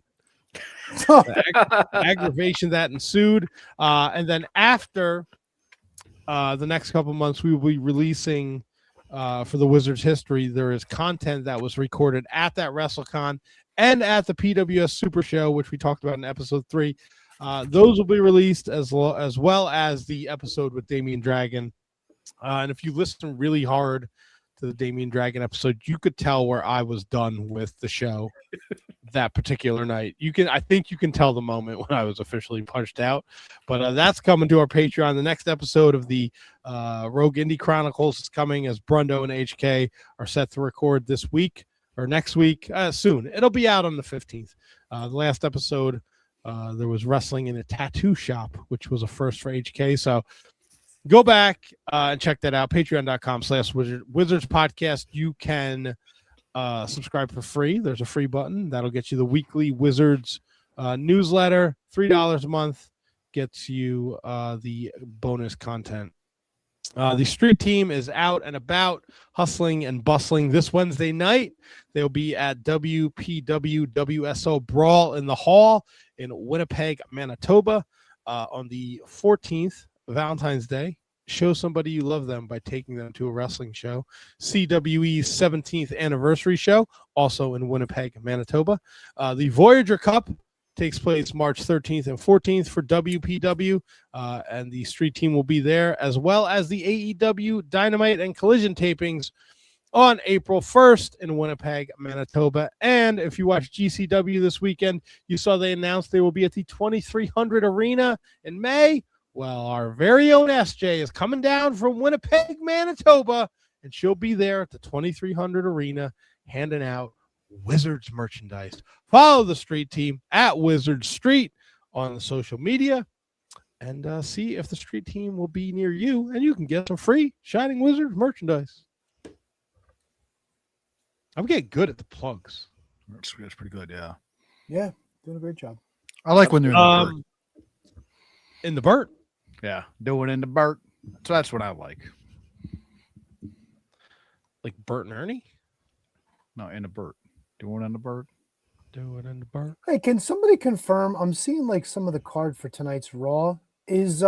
the aggravation that ensued. And then after the next couple months, we will be releasing for the Wizards history. There is content that was recorded at that WrestleCon and at the PWS Super Show, which we talked about in episode 3. Those will be released as well as the episode with Damien Dragon. And if you listen really hard to the Damien Dragon episode, you could tell where I was done with the show that particular night. I think you can tell the moment when I was officially punched out. But that's coming to our Patreon. The next episode of the Rogue Indie Chronicles is coming, as Brundo and HK are set to record this week or next week soon. It'll be out on the 15th. The last episode, there was wrestling in a tattoo shop, which was a first for HK. So go back and check that out. Patreon.com/Wizards Podcast. You can subscribe for free. There's a free button that'll get you the weekly Wizards newsletter. $3 a month gets you the bonus content. The street team is out and about, hustling and bustling this Wednesday night. They'll be at WPW WSO Brawl in the Hall in Winnipeg, Manitoba on the 14th. Valentine's Day. Show somebody you love them by taking them to a wrestling show. CWE's 17th anniversary show, also in Winnipeg, Manitoba. The Voyager Cup takes place March 13th and 14th for WPW, and the street team will be there, as well as the AEW Dynamite and Collision tapings on April 1st in Winnipeg, Manitoba. And if you watch GCW this weekend, you saw they announced they will be at the 2300 Arena in May. Well, our very own SJ is coming down from Winnipeg, Manitoba, and she'll be there at the 2300 Arena handing out Wizards merchandise. Follow the street team at Wizard Street on the social media and see if the street team will be near you, and you can get some free Shining Wizards merchandise. I'm getting good at the plugs. That's pretty good, yeah. Yeah, doing a great job. I like when they're in the Burt. Yeah, doing in the Burt. So that's what I like. Like Bert and Ernie? No, in the Burt. Doing in the Burt. Do it in the Burt. Hey, can somebody confirm? I'm seeing like some of the card for tonight's Raw. Is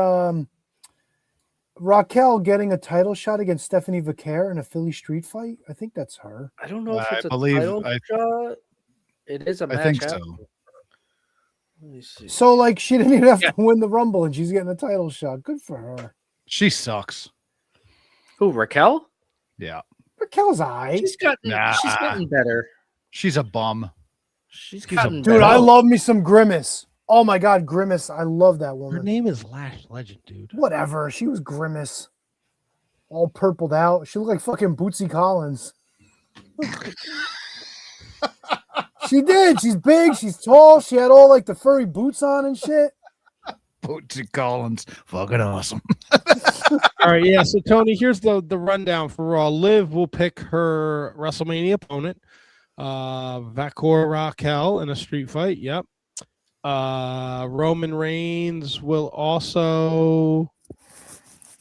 Raquel getting a title shot against Stephanie Vaquer in a Philly street fight? I think that's her. I don't know if it's a believe- title shot. It is a match. I think after. so. Let me see. So like she didn't even have to win the Rumble and she's getting a title shot. Good for her. She sucks. Who, Raquel? Yeah. Raquel's eye. She's getting better. She's a bum. She's a gotten Dude, better. I love me some Grimace. Oh my God, Grimace. I love that Her woman. name is Lash Legend, dude. Whatever. She was Grimace. All purpled out. She looked like fucking Bootsy Collins. She did. She's big. She's tall. She had all like the furry boots on and shit. Bootsy Collins. Fucking awesome. All right, yeah. So Tony, here's the rundown for Raw. Liv will pick her WrestleMania opponent, Vaquer Raquel, in a street fight. Yep. Roman Reigns will also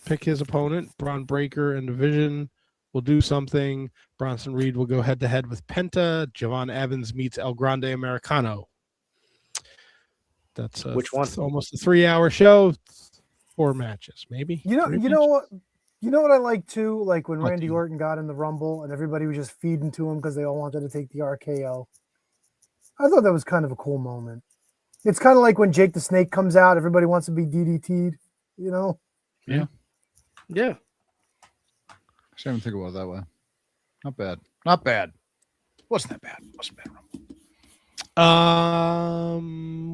pick his opponent. Braun Breaker and Division will do something. Bronson Reed will go head to head with Penta. Javon Evans meets El Grande Americano. That's Which one? Almost a 3-hour show. 4 matches, maybe. You know what I like too? Like when What Randy do you- Orton got in the Rumble and everybody was just feeding to him because they all wanted to take the RKO. I thought that was kind of a cool moment. It's kind of like when Jake the Snake comes out, everybody wants to be DDT'd, you know? Yeah. I didn't think about it that way. Not bad. Not bad. Wasn't that bad. Wasn't bad.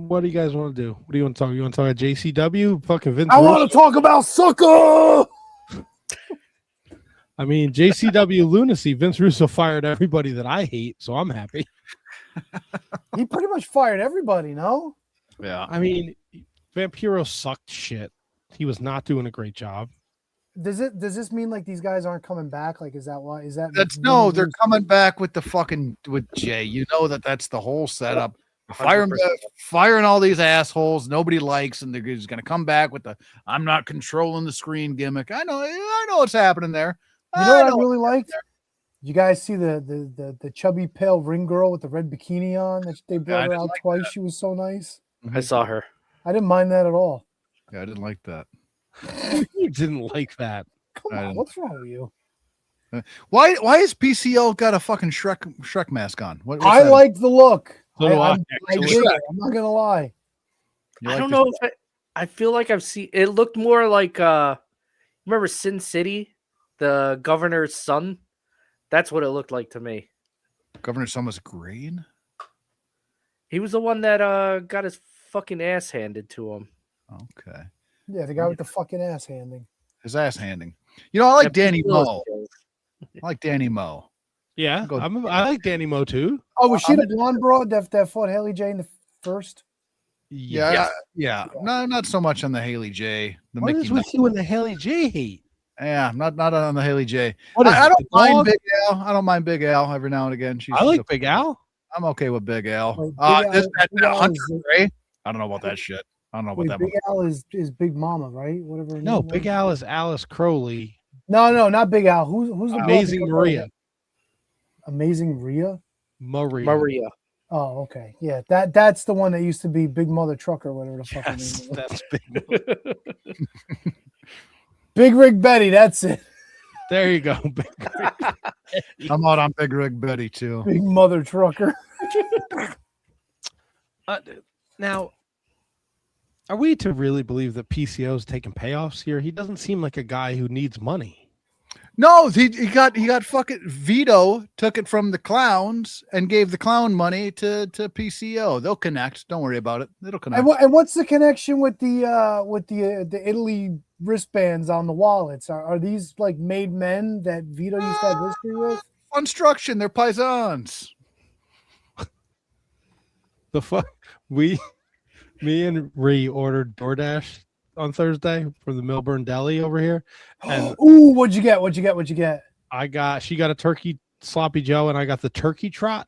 What do you guys want to do? What do you want to talk? You want to talk about JCW? Fucking Vince. I want to talk about Sucker! I mean, JCW Lunacy. Vince Russo fired everybody that I hate, so I'm happy. He pretty much fired everybody, no? Yeah. I mean, Vampiro sucked shit. He was not doing a great job. Does this mean like these guys aren't coming back? Like, is that why? Is that That's no, they're coming back with the fucking with Jay. You know that's the whole setup. 100%. Firing all these assholes nobody likes, and they're just gonna come back with the I'm not controlling the screen gimmick. I know what's happening there. You know what I really liked? You guys see the chubby pale ring girl with the red bikini on that they brought her out twice? She was so nice. I saw her. I didn't mind that at all. Yeah, I didn't like that. You didn't like that. Come on, what's wrong with you? Why has PCO got a fucking Shrek mask on? What's I that? liked the look. So do I, I actually. did it. I'm not gonna lie. I don't know if I feel like I've seen it. Looked more like remember Sin City, the governor's son? That's what it looked like to me. Governor's son was green? He was the one that got his fucking ass handed to him. Okay. Yeah, the guy with the fucking ass handing. His ass handing. You know, I like Yeah, Danny Pete Moe. Willis. I like Danny Moe. Yeah, I like Danny Moe too. Oh, was she the blonde broad that fought Haley J in the first? Yeah. No, not so much on the Haley J. The What Mickey is with you and the Haley J hate? Yeah, not on the Haley J. What is I it, don't the mind dog? Big Al. I don't mind Big Al every now and again. I like Big Al. I'm okay with Big Al. Wait, Big That Al Hunter is- Gray. I don't know about that shit. I don't know about Wait, that. Big Al is Big Mama, right? Whatever. her No, name Big was. Al is Alice Crowley. No, not Big Al. Who's the brother Amazing that- Maria. Amazing Rhea. Maria. Oh, okay. Yeah, that's the one that used to be Big Mother Trucker, or whatever the fuck her Yes, name was. that's Big. Big Rig Betty. That's it. There you go. I'm out on Big Rig Betty too. Big Mother Trucker. Now, are we to really believe that PCO is taking payoffs here? He doesn't seem like a guy who needs money. No, he got fucking Vito took it from the clowns and gave the clown money to PCO. They'll connect. Don't worry about it. It'll connect. And what's the connection with the Italy wristbands on the wallets? Are these like made men that Vito used to have history with? Construction. They're paisans. The fuck? Me and Ree ordered DoorDash on Thursday from the Milburn Deli over here. And Ooh, what'd you get? she got a turkey sloppy Joe and I got the turkey trot.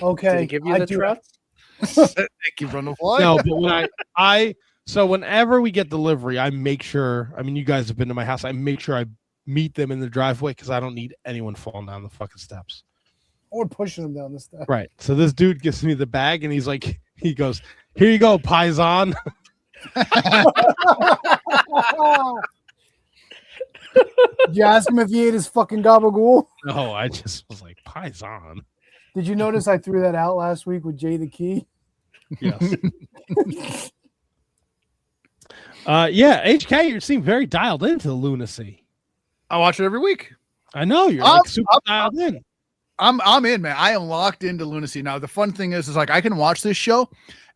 Okay. Did he give you the trots? Thank you from the fly. No, but when so whenever we get delivery, I make sure, I mean, you guys have been to my house. I make sure I meet them in the driveway because I don't need anyone falling down the fucking steps. Or pushing them down the steps. Right. So this dude gives me the bag and he goes, "Here you go, paisan." Did you ask him if he ate his fucking gabagool? No, I just was like, paisan. Did you notice I threw that out last week with Jay the Key? Yes. Yeah, HK, you seem very dialed into the lunacy. I watch it every week. I know you're like super dialed in. I'm in, man. I am locked into lunacy. Now, the fun thing is like I can watch this show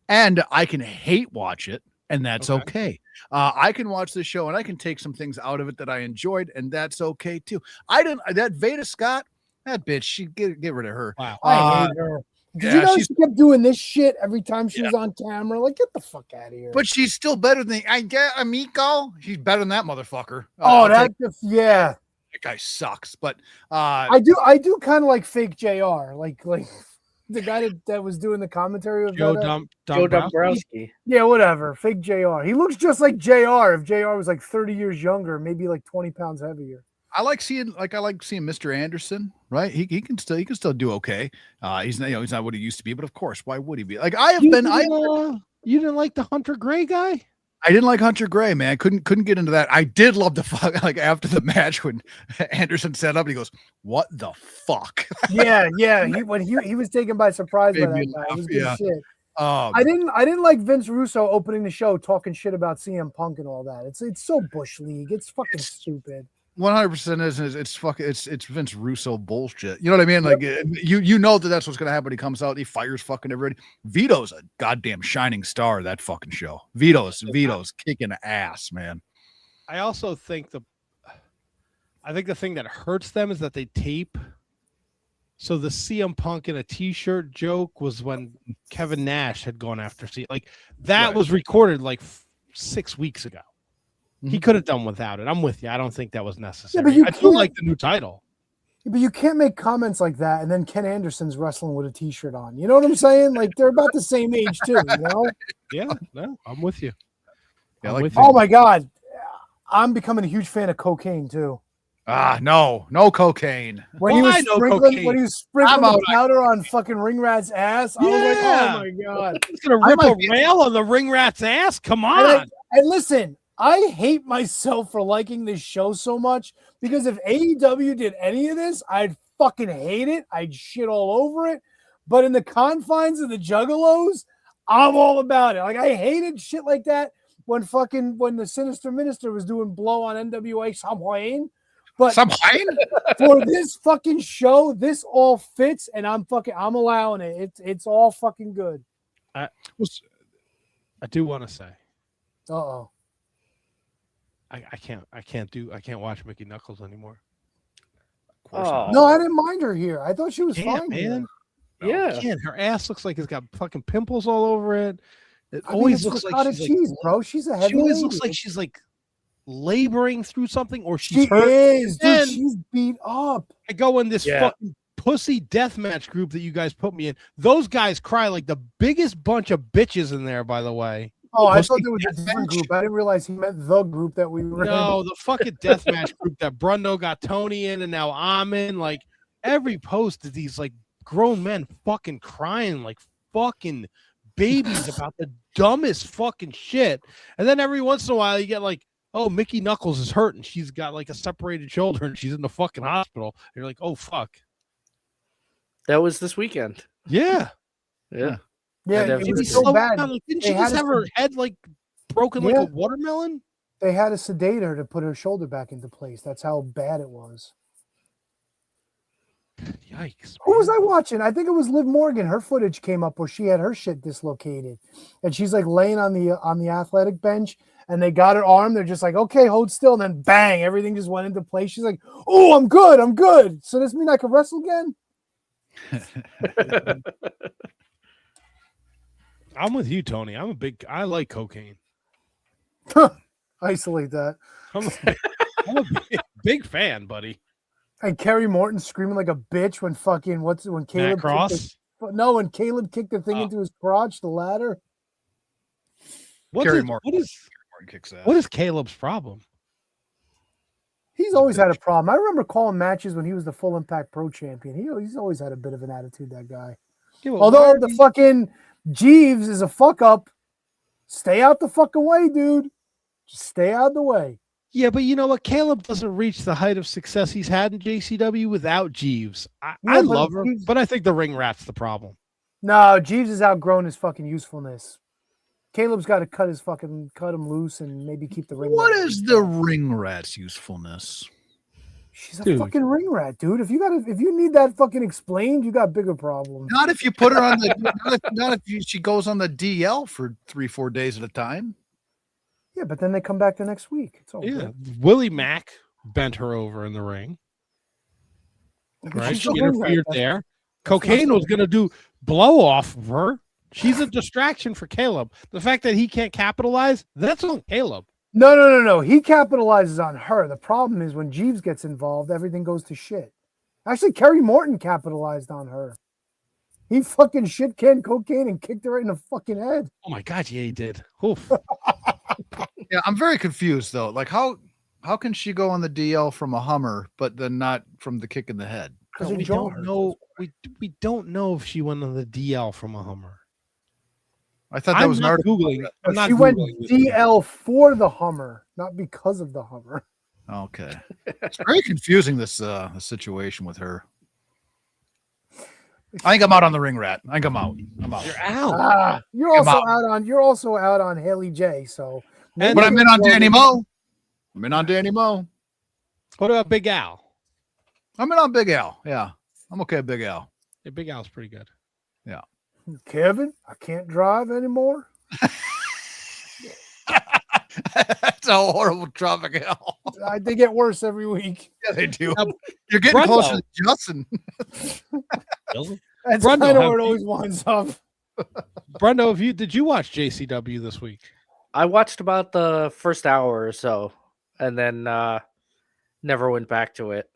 and I can hate watch it, and that's okay. I can watch this show and I can take some things out of it that I enjoyed, and that's okay too. That Veda Scott, that bitch, she get rid of her. Wow. I hate her. Did you know she kept doing this shit every time she was on camera? Like, get the fuck out of here. But she's still better than I get Amico. She's better than that motherfucker. Yeah. That guy sucks. But I do kind of like fake JR, like the guy that was doing the commentary with Joe Veda. Dombrowski. Yeah, whatever. Fake JR. He looks just like JR. If JR was like 30 years younger, maybe like 20 pounds heavier. I like seeing Mr. Anderson, right? He can still do okay. He's not what he used to be, but of course, why would he be? Like you didn't like the Hunter Gray guy? I didn't like Hunter Gray, man. Couldn't get into that. I did love the fuck like after the match when Anderson set up and he goes, "What the fuck?" Yeah. He was taken by surprise by that guy. It was good shit. I didn't like Vince Russo opening the show talking shit about CM Punk and all that. It's so Bush League. It's fucking stupid. 100% it's Vince Russo bullshit. You know what I mean? Like you know that's what's gonna happen when he comes out. He fires fucking everybody. Vito's a goddamn shining star of that fucking show. Vito's kicking ass, man. I also think the thing that hurts them is that they tape. So the CM Punk in a t-shirt joke was when Kevin Nash had gone after like that was recorded like 6 weeks ago. He could have done without it. I'm with you. I don't think that was necessary. I do like the new title. But you can't make comments like that and then Ken Anderson's wrestling with a t-shirt on. You know what I'm saying? Like they're about the same age too, you know? Yeah, no, I'm with you. Oh my God. I'm becoming a huge fan of cocaine too. No cocaine. When he was sprinkling the powder on fucking Ring Rat's ass, I was like, oh my God. He's gonna rip a rail on the Ring Rat's ass. Come on. And listen, I hate myself for liking this show so much because if AEW did any of this, I'd fucking hate it. I'd shit all over it. But in the confines of the Juggalos, I'm all about it. Like I hated shit like that when the Sinister Minister was doing blow on NWA Samhain. But for this fucking show, this all fits, and I'm allowing it. It's all fucking good. I do want to say. Uh-oh. I can't watch Mickey Knuckles anymore. Oh. No, I didn't mind her here. I thought she was Damn, fine, man. Yeah. Man, her ass looks like it's got fucking pimples all over it. It I always mean, looks like ricotta she's cheese, like, bro. She's a heavy she always lady. looks like she's like laboring through something, or she's She hurt. is, dude. And She's beat up. I go in this Yeah. fucking pussy deathmatch group that you guys put me in. Those guys cry like the biggest bunch of bitches in there. By the way. Oh, I Pussy thought there was a different deathmatch? group. I didn't realize he meant the group that we were in. No, the fucking deathmatch group that Brundo got Tony in, and now I'm in. Like every post is these like grown men fucking crying like fucking babies about the dumbest fucking shit. And then every once in a while you get like, oh, Mickey Knuckles is hurt and she's got like a separated shoulder and she's in the fucking hospital. And you're like, oh fuck. That was this weekend. Yeah. Yeah. Yeah, I'd it was Slow so bad. down. Like, didn't she They had just us- have her head like broken like Yeah. a watermelon? They had to sedate her to put her shoulder back into place. That's how bad it was. Yikes. Who was man. I watching? I think it was Liv Morgan. Her footage came up where she had her shit dislocated, and she's like laying on the athletic bench, and they got her arm. They're just like, okay, hold still, and then bang, everything just went into place. She's like, oh, I'm good. So this mean I can wrestle again? I'm with you, Tony. I like cocaine. Isolate that. I'm a big fan, buddy. And Kerry Morton screaming like a bitch when when Caleb Matt Cross. when Caleb kicked the thing into his crotch, the ladder. What Kerry is, Morton. what is Morton kicks ass. what is Caleb's problem? He's always had a problem. I remember calling matches when he was the Full Impact Pro champion. He's always had a bit of an attitude, that guy. Yeah, well, Although the fucking Jeeves is a fuck up. Stay out the fucking way, dude. Just stay out of the way. yeah, but you know what? Caleb doesn't reach the height of success he's had in JCW without Jeeves. I Yeah, but love her, Jeeves- but I think the ring rat's the problem. No, Jeeves has outgrown his fucking usefulness. Caleb's got to cut him loose and maybe keep the ring. What rat. is the ring rat's usefulness? She's a Dude. fucking ring rat, dude. If you need that fucking explained, you got bigger problems. Not if you put her on the. not if she goes on the DL for 3-4 days at a time. Yeah, but then they come back the next week. It's all Yeah, good. Willie Mack bent her over in the ring. But Right, she's she a ring rat. interfered That's- there. Cocaine was going to do blow off of her. She's a distraction for Caleb. The fact that he can't capitalize, that's on Caleb. No. He capitalizes on her. The problem is when Jeeves gets involved, everything goes to shit. Actually, Kerry Morton capitalized on her. He fucking shit canned cocaine and kicked her right in the fucking head. Oh my God, yeah, he did. Oof. Yeah, I'm very confused though. Like how can she go on the DL from a Hummer, but then not from the kick in the head? Because No, her we jaw don't hurts. know. We don't know if she went on the DL from a Hummer. I thought that I'm was an not article. googling. I'm not She went Googling this. DL for the Hummer, not because of the Hummer. Okay, it's very confusing this situation with her. I think I'm out on the ring rat. I think I'm out. I'm out. You're out. Ah, you're I'm also out on Haley J. So, And But I'm in on Danny Moe. I'm in on Danny Moe. What about Big Al? I'm in on Big Al. Yeah, I'm okay with Big Al. Yeah, Big Al's pretty good. Kevin, I can't drive anymore. That's a horrible traffic hell. They get worse every week. Yeah, they do. Now, You're getting Brendo. closer to Justin. That's Brundle, kind of have where it you- always winds up. Brendo, did you watch JCW this week? I watched about the first hour or so and then never went back to it.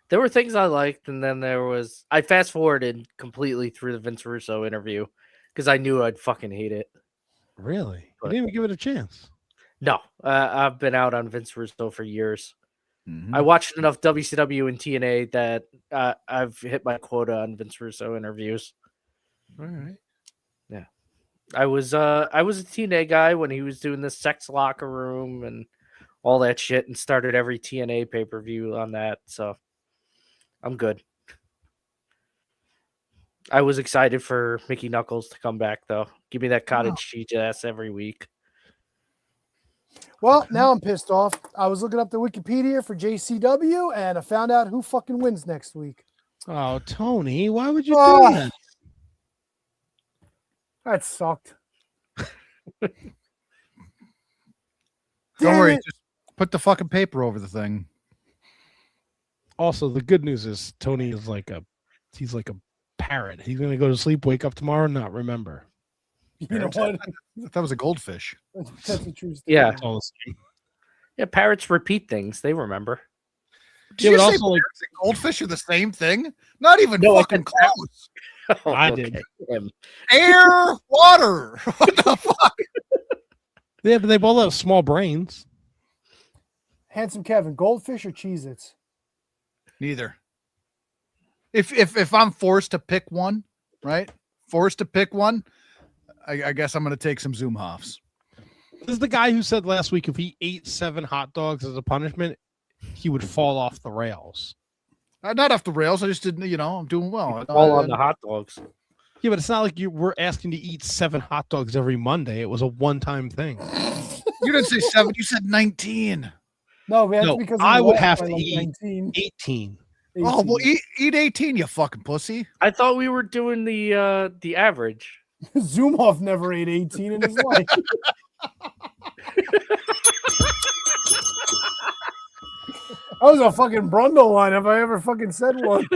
There were things I liked, and then I fast forwarded completely through the Vince Russo interview because I knew I'd fucking hate it. Really? You But- didn't even give it a chance. No, I've been out on Vince Russo for years. Mhm. I watched enough WCW and TNA that I've hit my quota on Vince Russo interviews. All right. I was a TNA guy when he was doing the sex locker room and all that shit, and started every TNA pay-per-view on that. So I'm good. I was excited for Mickey Knuckles to come back, though. Give me that cottage cheese ass every week. Well, now I'm pissed off. I was looking up the Wikipedia for JCW, and I found out who fucking wins next week. Oh, Tony, why would you do that? That sucked. Don't Damn worry, it. just put the fucking paper over the thing. Also, the good news is Tony is he's like a parrot. He's gonna go to sleep, wake up tomorrow, and not remember. You know what? That was a goldfish. That's the truth. Yeah. It's all the same. Yeah, parrots repeat things. They remember. Did Yeah, you but say also, like- parrots and goldfish are the same thing? Not even No, I fucking said close. Oh, I did. Him. Air, water. What the fuck? Yeah, but they both have small brains. Handsome Kevin, goldfish or Cheez-Its? Neither. If I'm forced to pick one, right? Forced to pick one, I guess I'm going to take some Zoom Hoffs. This is the guy who said last week if he ate 7 hot dogs as a punishment, he would fall off the rails. Not off the rails. I just didn't, I'm doing well. All on the hot dogs. Yeah, but it's not like you were asking to eat 7 hot dogs every Monday. It was a one-time thing. You didn't say 7. You said 19. No, man, No, because I would lost have by to like eat 19, 18. Oh, well, 18. eat 18, you fucking pussy. I thought we were doing the average. Zoomoff never ate 18 in his life. That was a fucking Brundle line if I ever fucking said one.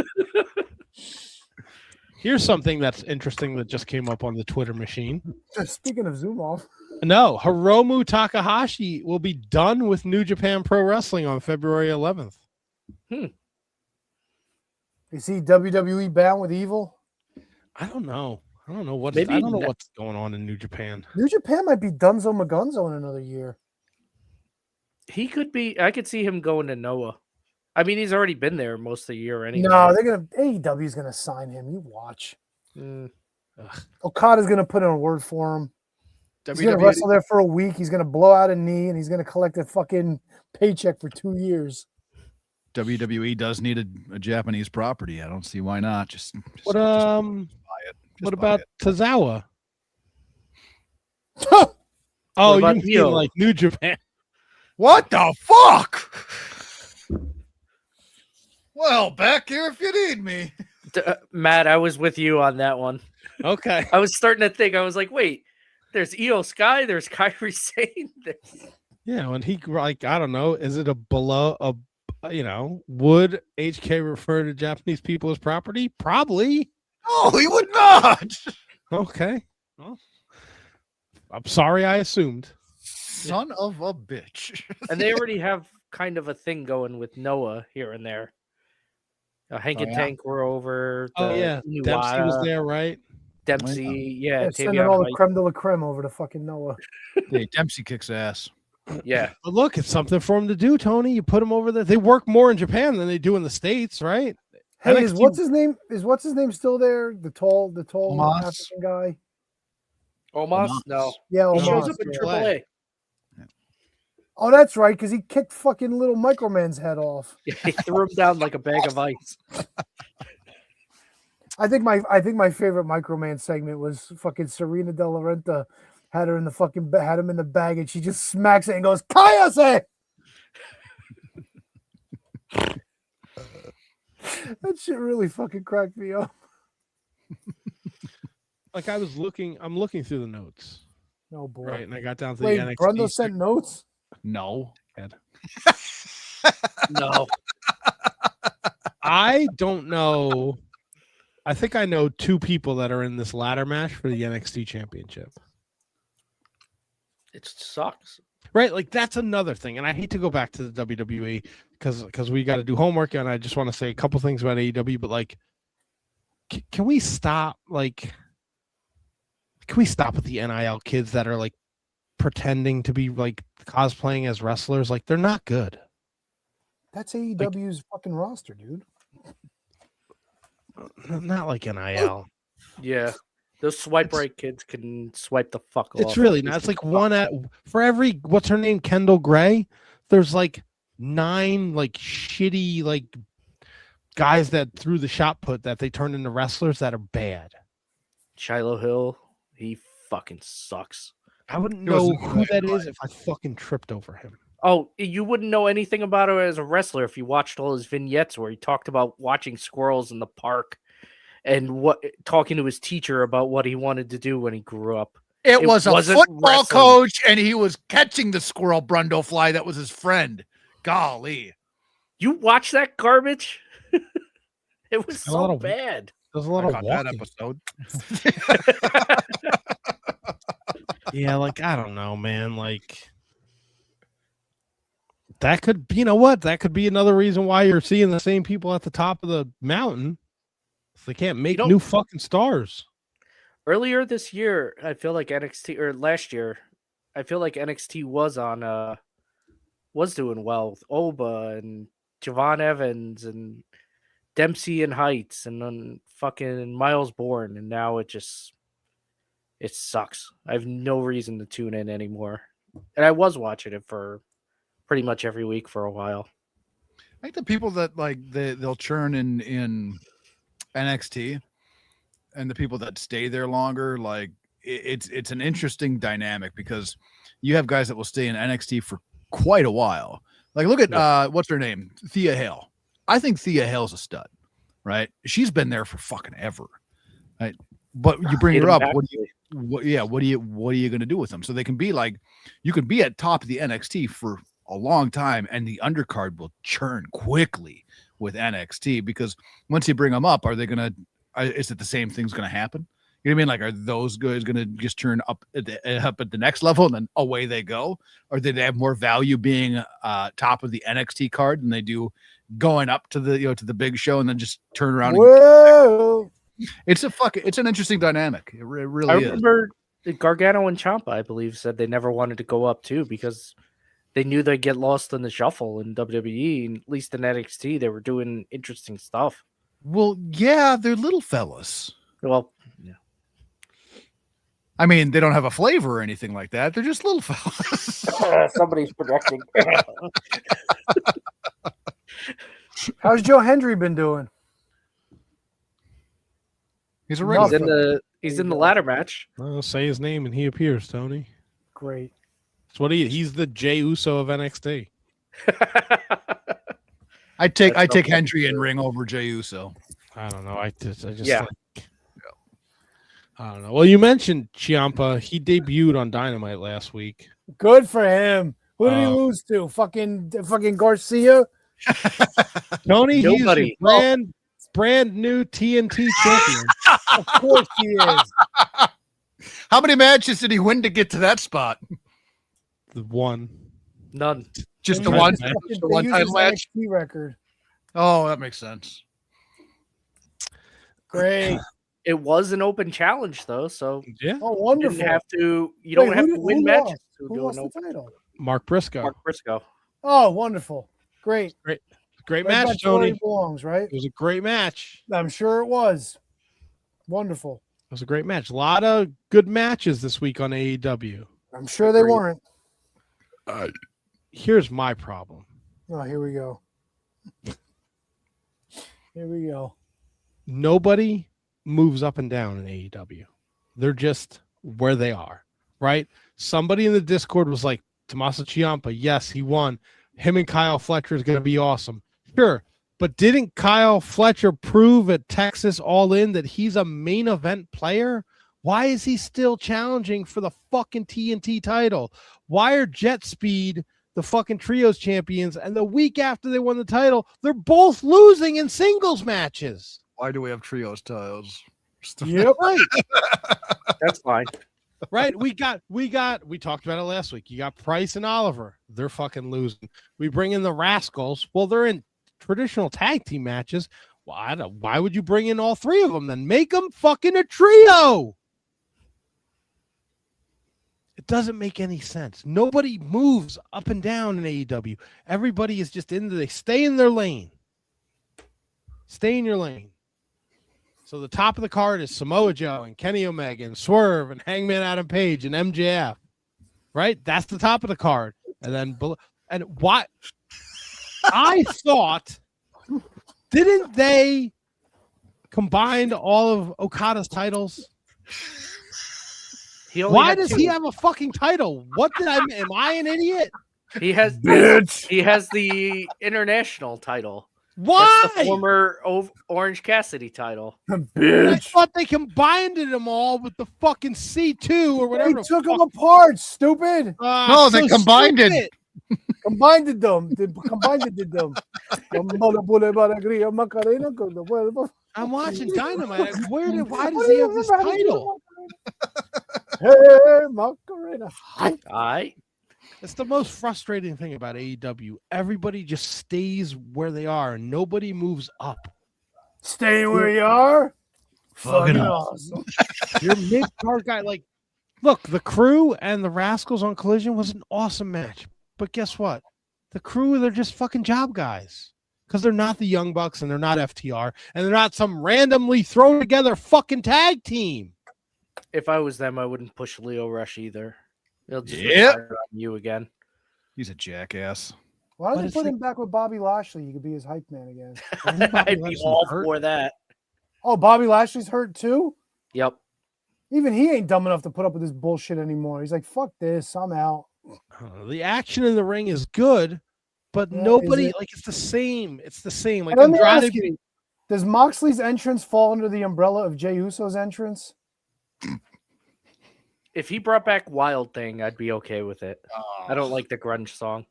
Here's something that's interesting that just came up on the Twitter machine. Speaking of Zoomoff, No, Hiromu Takahashi will be done with New Japan Pro Wrestling on February 11th. is he WWE bound with Evil? I don't know. I don't know Maybe what's going on in New Japan. New Japan might be Dunzo Magunzo in another year. He could be. I could see him going to Noah. I mean, he's already been there most of the year anyway. No, they're gonna AEW's gonna sign him. You watch. Mm. Okada's gonna put in a word for him. He's gonna WWE wrestle there for a week. He's gonna blow out a knee, and he's gonna collect a fucking paycheck for 2 years. WWE does need a Japanese property. I don't see why not. Just What buy it. Just what buy about it. Tozawa? Oh, about you mean Io? like New Japan? What the fuck? Well, back here if you need me. Matt, I was with you on that one. Okay. I was starting to think. I was like, wait, there's Io Sky, there's Kairi Sane. Yeah, when he I don't know, is it would HK refer to Japanese people as property? Probably. No, he would not. Okay. Well, I'm sorry I assumed. Son of a bitch. And they already have kind of a thing going with Noah here and there. Hank and yeah? Tank were over. Oh yeah. Dempsey was there, right? Dempsey, yeah. They're sending Tavion all the White. creme de la creme over to fucking Noah. Hey, Dempsey kicks ass. Yeah. But look, it's something for him to do, Tony. You put him over there. They work more in Japan than they do in the States, right? Hey, is NXT what's his name? Is what's his name still there? The tall Omos? African guy. Omos? Omos. No. Yeah, He Omos, shows up in yeah. AAA. Oh, that's right, because he kicked fucking little Microman's head off. Yeah, he threw him down like a bag of ice. I think my favorite Microman segment was fucking Serena De La Renta had him in the bag, and she just smacks it and goes, "Cállate!" That shit really fucking cracked me up. Like I'm looking through the notes, Oh boy! right? And I got down to Wait, the NXT. Brundo sent notes. No. No. I don't know. I think I know 2 people that are in this ladder match for the NXT championship. It sucks. Right? Like that's another thing. And I hate to go back to the WWE because we got to do homework, and I just want to say a couple things about AEW, but like can we stop with the NIL kids that are like pretending to be like cosplaying as wrestlers? Like they're not good. That's AEW's fucking roster, dude. Not like NIL. Yeah. Those swipe right kids can swipe the fuck off. It's really not. It's like for every what's her name, Kendall Gray. There's like 9 like shitty like guys that threw the shot put that they turned into wrestlers that are bad. Shiloh Hill, he fucking sucks. I wouldn't know who that is if I fucking tripped over him. Oh, you wouldn't know anything about him as a wrestler if you watched all his vignettes where he talked about watching squirrels in the park and talking to his teacher about what he wanted to do when he grew up. It was a wasn't football wrestling. coach, and he was catching the squirrel brundlefly that was his friend. Golly. You watch that garbage? It was A lot so of- bad. There's a lot I of caught that walking. episode. Yeah, like I don't know, man. Like that could, you know what? That could be another reason why you're seeing the same people at the top of the mountain. They can't make new fucking stars. Earlier this year, I feel like NXT, or last year, I feel like NXT was doing well with Oba and Javon Evans and Dempsey and Heights and then fucking Miles Bourne, and now it sucks. I have no reason to tune in anymore. And I was watching it for pretty much every week for a while. I think the people that like they'll churn in NXT and the people that stay there longer, like it's an interesting dynamic because you have guys that will stay in NXT for quite a while. Like look at what's her name? Thea Hale. I think Thea Hale's a stud, right? She's been there for fucking ever. Right? But you bring her up, what are you going to do with them? So they can be like, you can be at top of the NXT for a long time and the undercard will churn quickly with NXT because once you bring them up, are they going to, is it the same thing's going to happen? You know what I mean? Like, are those guys going to just turn up at the next level and then away they go? Or do they have more value being top of the NXT card than they do going up to the, to the big show and then just turn around? Whoa. It's an interesting dynamic. It really I is. remember Gargano and Ciampa, I believe, said they never wanted to go up too because they knew they'd get lost in the shuffle in WWE. And at least in NXT, they were doing interesting stuff. Well, yeah, they're little fellas. Well, yeah. I mean, they don't have a flavor or anything like that. They're just little fellas. Somebody's projecting. How's Joe Hendry been doing? He's a regular. He's in the ladder match. I'll say his name and he appears, Tony. Great. That's what he's the Jey Uso of NXT. I take Hendry and Ring over Jey Uso. I don't know. I just Yeah. I don't know. Well, you mentioned Ciampa. He debuted on Dynamite last week. Good for him. Who did he lose to? Fucking Garcia? Tony, Nobody. he's the brand new TNT champion. Of course he is. How many matches did he win to get to that spot? The one. None. Just They the one. used his Just the one NXT title match. record. Oh, that makes sense. Great. It was an open challenge though, so Yeah. Oh, you wonderful. didn't have to. You don't Wait, have who to did- win who matches lost? to Who do lost an the open. title? Mark Briscoe. Mark Briscoe. Oh, wonderful. Great. Great Right match, back to where Tony. he belongs, right? It was a great match. I'm sure it was. Wonderful. It was a great match. A lot of good matches this week on AEW. I'm sure they weren't. Here's my problem. Oh, here we go. Here we go. Nobody moves up and down in AEW. They're just where they are, right? Somebody in the Discord was like, Tommaso Ciampa, yes, he won. Him and Kyle Fletcher is going to be awesome. Sure, but didn't Kyle Fletcher prove at Texas All In that he's a main event player? Why is he still challenging for the fucking TNT title? Why are Jet Speed the fucking trios champions, and the week after they won the title, they're both losing in singles matches? Why do we have trios titles? Yep. Right. That's fine. Right. We talked about it last week. You got Price and Oliver. They're fucking losing. We bring in the Rascals. Well, they're in traditional tag team matches. Why would you bring in all three of them then? Make them fucking a trio. It doesn't make any sense. Nobody moves up and down in AEW. Everybody is just they stay in their lane. Stay in your lane. So the top of the card is Samoa Joe and Kenny Omega and Swerve and Hangman Adam Page and MJF. Right? That's the top of the card. And then what I thought Didn't they combine all of Okada's titles? Why does he have a fucking title? What did am I an idiot? He has Bitch. he has the international title. Why? That's the former Orange Cassidy title. I Bitch. thought they combined them all with the fucking C2 or whatever. They took them apart, stupid. No, they combined it. Combined them. They combined them. I'm watching Dynamite. Why does he have this title? Hey, Macarena. All right. It's the most frustrating thing about AEW. Everybody just stays where they are and nobody moves up. Staying where you are? Fucking awesome. Your mid-card guy, like, look, the Crew and the Rascals on Collision was an awesome match. But guess what? The Crew, they're just fucking job guys. Because they're not the Young Bucks and they're not FTR and they're not some randomly thrown together fucking tag team. If I was them, I wouldn't push Leo Rush either. They'll just Yep. retire on you again. He's a jackass. Why don't But they it's put like- him back with Bobby Lashley? You could be his hype man again. I'd be all for that. Oh, Bobby Lashley's hurt too? Yep. Even he ain't dumb enough to put up with this bullshit anymore. He's like, fuck this, I'm out. The action in the ring is good, but Yeah, nobody, is it? like, it's the same. It's the same. Like, Let me ask Andrade, you, does Moxley's entrance fall under the umbrella of Jey Uso's entrance? If he brought back Wild Thing, I'd be okay with it. I don't like the grunge song.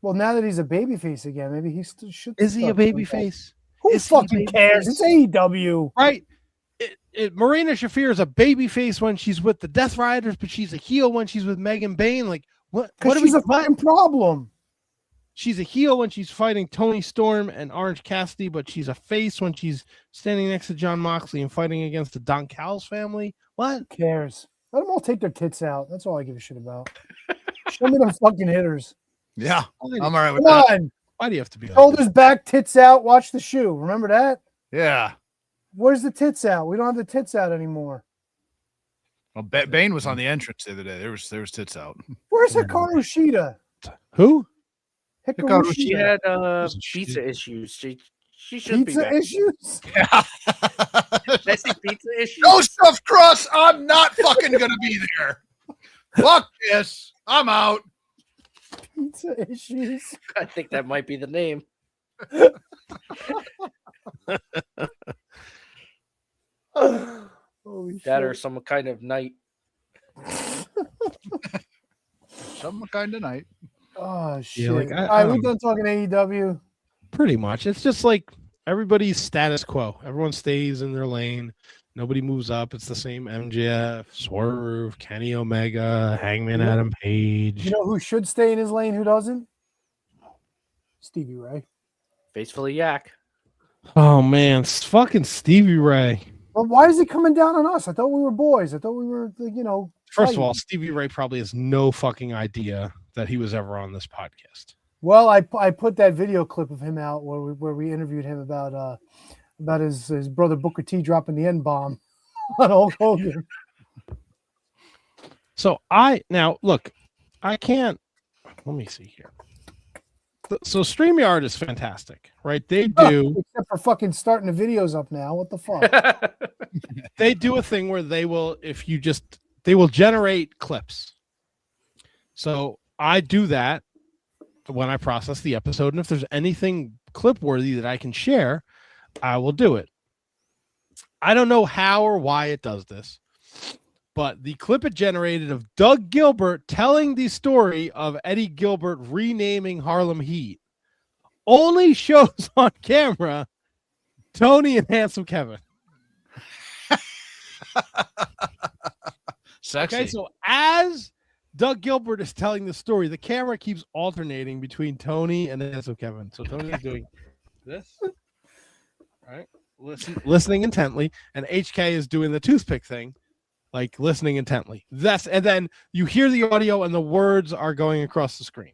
Well, now that he's a babyface again, maybe he should. is he a start doing baby that. face? Who Is he a fucking babyface? cares? It's AEW. Right. Marina Shafir is a baby face when she's with the Death Riders, but she's a heel when she's with Megan Bain. Like, what Because are she's we a fucking problem. She's a heel when she's fighting Tony Storm and Orange Cassidy, but she's a face when she's standing next to John Moxley and fighting against the Don Callis family. What? Who cares? Let them all take their tits out. That's all I give a shit about. Show me them fucking hitters. Yeah, Why I'm all right with Come that. on. do you have to be like Shoulders back, tits out, watch the shoe. Remember that? Yeah. Where's the tits out? We don't have the tits out anymore. Well, Bane was on the entrance the other day. There was tits out. Where's Hikaru Shida? that? Who? Hikaru Hikaru She Shida. had Isn't pizza she- issues. She should be Pizza back. issues? Yeah. Did I say pizza issues? No stuffed crust. I'm not fucking gonna be there. Fuck this. I'm out. Pizza issues. I think that might be the name. Holy That or shit. some kind of night. Some kind of night. Oh shit. like, I All right, don't we know. done talking AEW. Pretty much. It's just like everybody's status quo. Everyone stays in their lane. Nobody moves up. It's the same MJF, Swerve, Kenny Omega, Hangman Yeah. Adam Page. You know who should stay in his lane, who doesn't? Stevie Ray. Facefully Yak. Oh man, it's fucking Stevie Ray. Well, why is he coming down on us? I thought we were boys. I thought we were, like, you know. First of fighting. all, Stevie Ray probably has no fucking idea that he was ever on this podcast. Well, I put that video clip of him out where we interviewed him about his brother Booker T dropping the N bomb on Hulk Hogan. So look, I can't. Let me see here. So StreamYard is fantastic, right? They do Except for fucking starting the videos up now. What the fuck? they do a thing where they will generate clips. So I do that when I process the episode, and if there's anything clip worthy that I can share, I will do it. I don't know how or why it does this, but the clip it generated of Doug Gilbert telling the story of Eddie Gilbert renaming Harlem Heat only shows on camera Tony and Handsome Kevin. Sexy. Okay, so as Doug Gilbert is telling the story, the camera keeps alternating between Tony and Handsome Kevin. So Tony's doing this, right? Listening intently, and HK is doing the toothpick thing, like listening intently. And then you hear the audio and the words are going across the screen.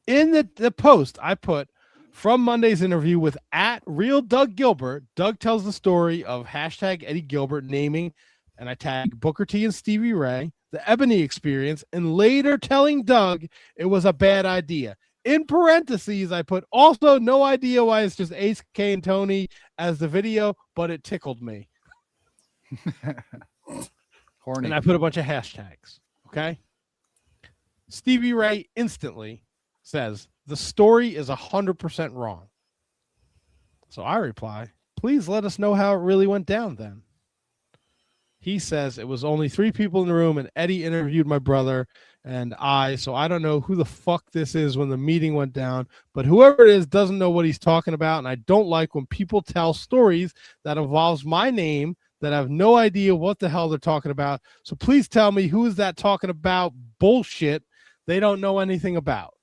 In the post, I put from Monday's interview with @real Doug Gilbert. Doug tells the story of hashtag Eddie Gilbert naming, and I tag Booker T and Stevie Ray, the Ebony experience, and later telling Doug it was a bad idea. In parentheses, I put also no idea why it's just Ace, K, and Tony as the video, but it tickled me. Horny. And I put a bunch of hashtags. Okay. Stevie Ray instantly says the story is 100% wrong. So I reply, please let us know how it really went down then. He says it was only 3 people in the room and Eddie interviewed my brother and I, so I don't know who the fuck this is when the meeting went down, but whoever it is doesn't know what he's talking about, and I don't like when people tell stories that involves my name that I have no idea what the hell they're talking about. So please tell me who is that talking about bullshit they don't know anything about.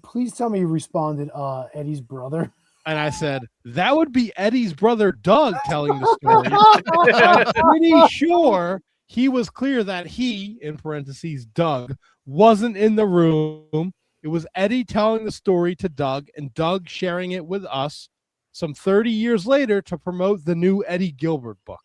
Please tell me you responded, Eddie's brother. And I said, that would be Eddie's brother, Doug, telling the story. I'm pretty sure he was clear that he, in parentheses, Doug, wasn't in the room. It was Eddie telling the story to Doug and Doug sharing it with us some 30 years later to promote the new Eddie Gilbert book.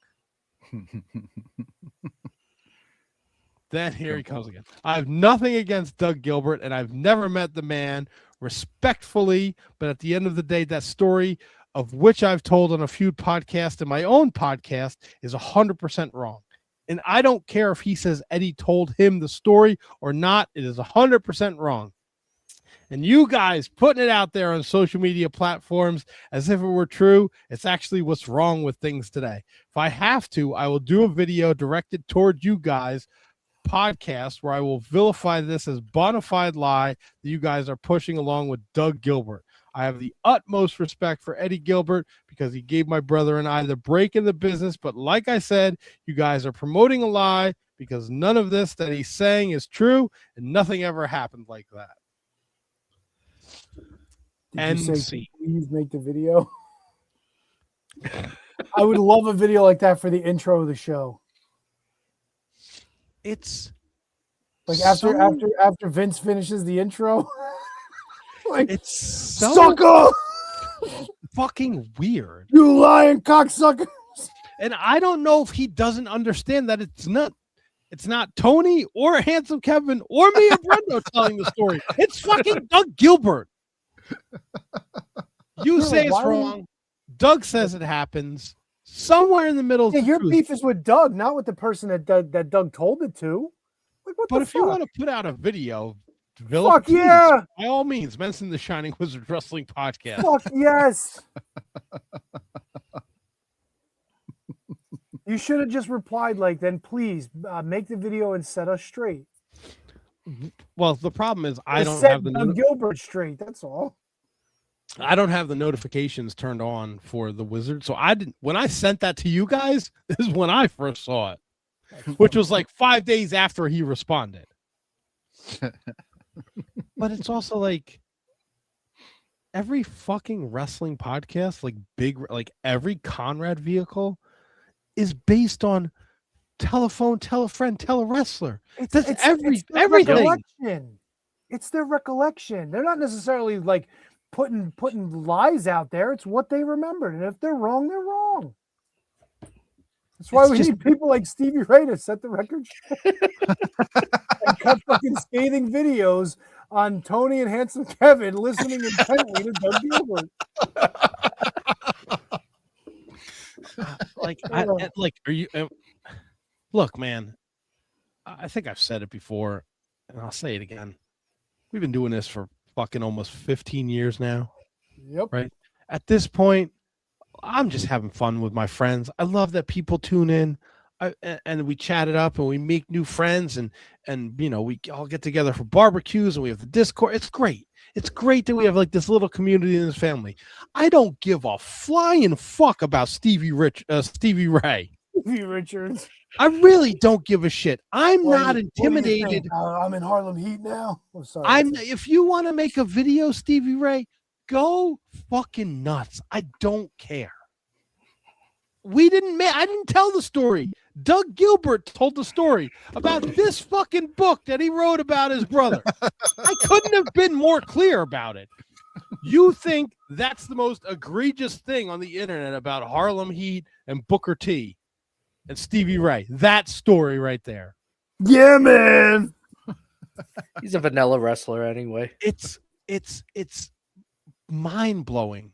Then here he comes again. I have nothing against Doug Gilbert, and I've never met the man, respectfully, but at the end of the day, that story, of which I've told on a few podcasts and my own podcast, is 100% wrong. And I don't care if he says Eddie told him the story or not. It is 100% wrong. And you guys putting it out there on social media platforms as if it were true, it's actually what's wrong with things today. If I have to, I will do a video directed toward you guys, podcast, where I will vilify this as bona fide lie that you guys are pushing along with Doug Gilbert. I have the utmost respect for Eddie Gilbert because he gave my brother and I the break in the business. But like I said, you guys are promoting a lie because none of this that he's saying is true and nothing ever happened like that. Did you say, please make the video? I would love a video like that for the intro of the show. It's like after Vince finishes the intro. Like, it's so sucker! Fucking weird. You lying cocksucker. And I don't know if he doesn't understand that it's not Tony or Handsome Kevin or me or Brendo telling the story. It's fucking Doug Gilbert. You say it's wrong. Doug says it happens. Somewhere in the middle. Yeah, your beef is with Doug, not with the person that Doug told it to. Like, but if you want to put out a video, fuck yeah! By all means, mention the Shining Wizard Wrestling Podcast. Fuck yes! You should have just replied like, then please make the video and set us straight. Well, the problem is I don't set have the Doug Gilbert straight. That's all. I don't have the notifications turned on for the Wizard, so I didn't. When I sent that to you guys, this is when I first saw it, which was like 5 days after he responded. But it's also like every fucking wrestling podcast, like like every Conrad vehicle, is based on telephone, tell a friend, tell a wrestler. That's everything. Recollection. It's their recollection. They're not necessarily like putting lies out there. It's what they remembered, and if they're wrong, they're wrong. That's why we need people like Stevie Ray to set the record straight and cut fucking scathing videos on Tony and Handsome Kevin listening intently to Doug Gilbert. Are you? Look, man. I think I've said it before, and I'll say it again. We've been doing this for fucking almost 15 years now. Yep. Right. At this point, I'm just having fun with my friends. I love that people tune in, and we chat it up, and we make new friends, and you know, we all get together for barbecues, and we have the Discord. It's great. It's great that we have like this little community in this family. I don't give a flying fuck about Stevie Ray. Stevie Richards. I really don't give a shit. I'm not intimidated. I'm in Harlem Heat now. I'm sorry. If you want to make a video, Stevie Ray, go fucking nuts. I don't care. I didn't tell the story. Doug Gilbert told the story about this fucking book that he wrote about his brother. I couldn't have been more clear about it. You think that's the most egregious thing on the internet about Harlem Heat and Booker T and Stevie Ray? That story right there. Yeah, man. He's a vanilla wrestler anyway. It's it's mind blowing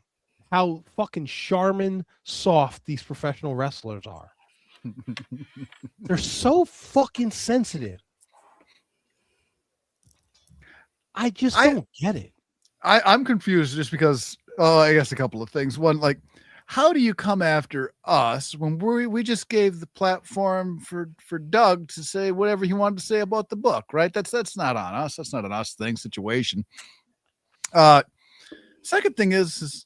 how fucking Charmin soft these professional wrestlers are. They're so fucking sensitive. I just don't get it. I'm confused just because, I guess a couple of things. One, like, how do you come after us when we just gave the platform for Doug to say whatever he wanted to say about the book, right? That's not on us. That's not an us thing situation. Second thing is